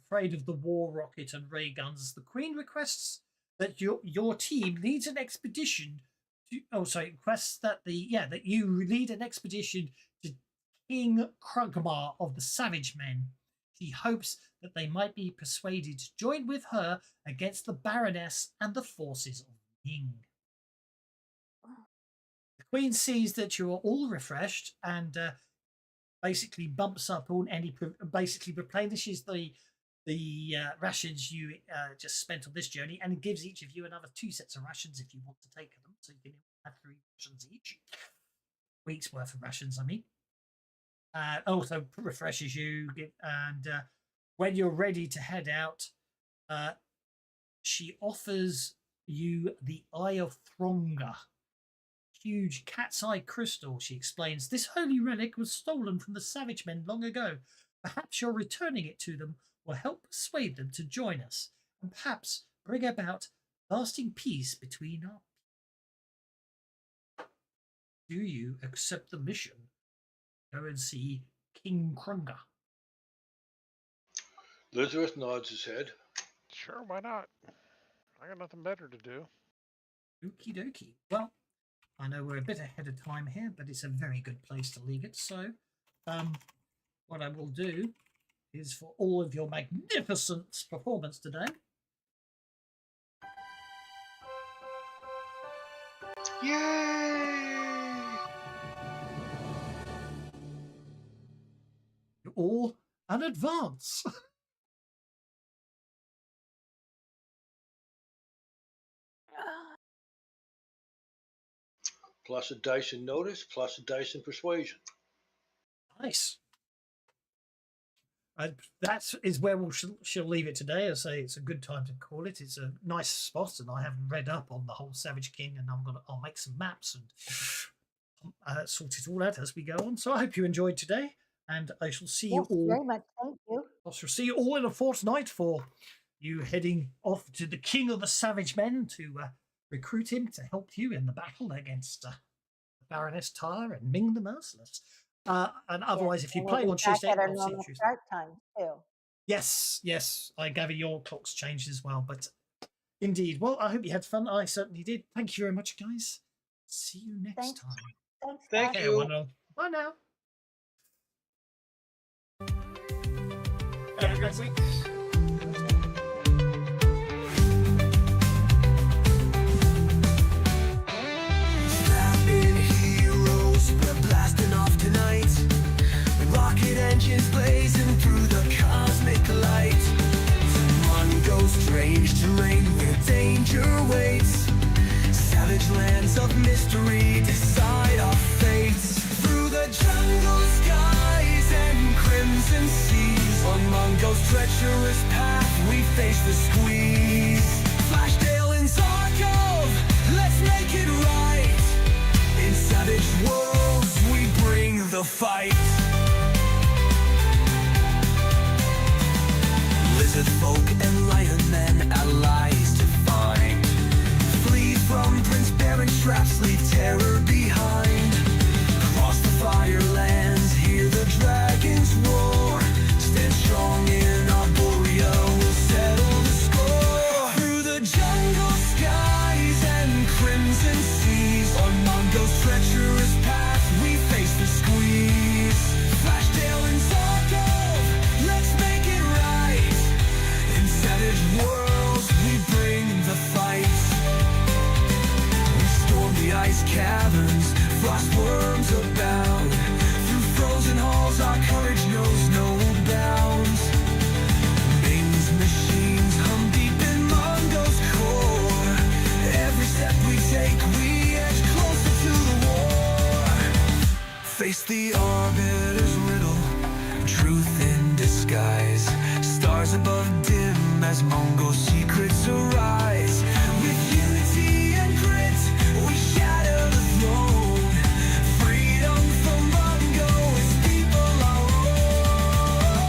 Afraid of the war rocket and ray guns, the Queen requests that your team leads an expedition to. Requests that that you lead an expedition to King Krugmar of the Savage Men. She hopes that they might be persuaded to join with her against the Baroness and the forces of Ming. The Queen sees that you are all refreshed and basically bumps up on basically replenishes the rations you just spent on this journey, and gives each of you another 2 sets of rations if you want to take them. So you can have 3 rations each. Week's worth of rations, I mean. Also refreshes you, and when you're ready to head out, she offers you the Eye of Thronga. Huge cat's eye crystal, she explains. This holy relic was stolen from the Savage Men long ago. Perhaps your returning it to them will help persuade them to join us, and perhaps bring about lasting peace between our people. Do you accept the mission? Go and see King Krunga. Elizabeth nods his head. Sure, why not? I got nothing better to do. Okie dokie. Well, I know we're a bit ahead of time here, but it's a very good place to leave it. So, what I will do is, for all of your magnificent performance today, Yay! you're all an advance. Plus a dice in notice, plus a dice in persuasion. Nice. And that is where she'll leave it today. I say it's a good time to call it. It's a nice spot, and I haven't read up on the whole Savage King, and I'll make some maps and sort it all out as we go on. So I hope you enjoyed today, and I shall see you all. Very much, thank you. I shall see you all in a fortnight for you heading off to the King of the Savage Men to recruit him to help you in the battle against Baroness Tyr and Ming the Merciless. And otherwise, if you and play we'll on be back Tuesday, at our I'll see you normal Tuesday. start time too. Yes, I gather your clocks changed as well. But indeed, well, I hope you had fun. I certainly did. Thank you very much, guys. See you next Thanks. time. Thanks. Thank guys. you. Okay, one all. Bye now. Have a good week. Snapping heroes, we're blasting off tonight. Rocket engines blazing through the cosmic light. Mongo, strange terrain where danger waits. Savage lands of mystery decide our fates. Through the jungle skies and crimson seas, on Mongo's treacherous path we face the squeeze. Flashdale and Zarkov, let's make it right. In savage worlds we bring the fight. Lizard folk and lion men, allies defying. Flee from Prince Baron's traps, leave terror behind. Across the firelands, hear the dragons roar. Stand strong in Arboria, we'll settle the score. Through the jungle skies and crimson the arbiter's riddle, truth in disguise. Stars above dim as Mongo secrets arise. With unity and grit, we shatter the throne. Freedom from Mongo as people are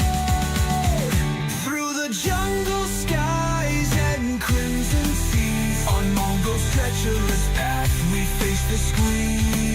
own. Through the jungle skies and crimson seas, on Mongo's treacherous path we face the screen.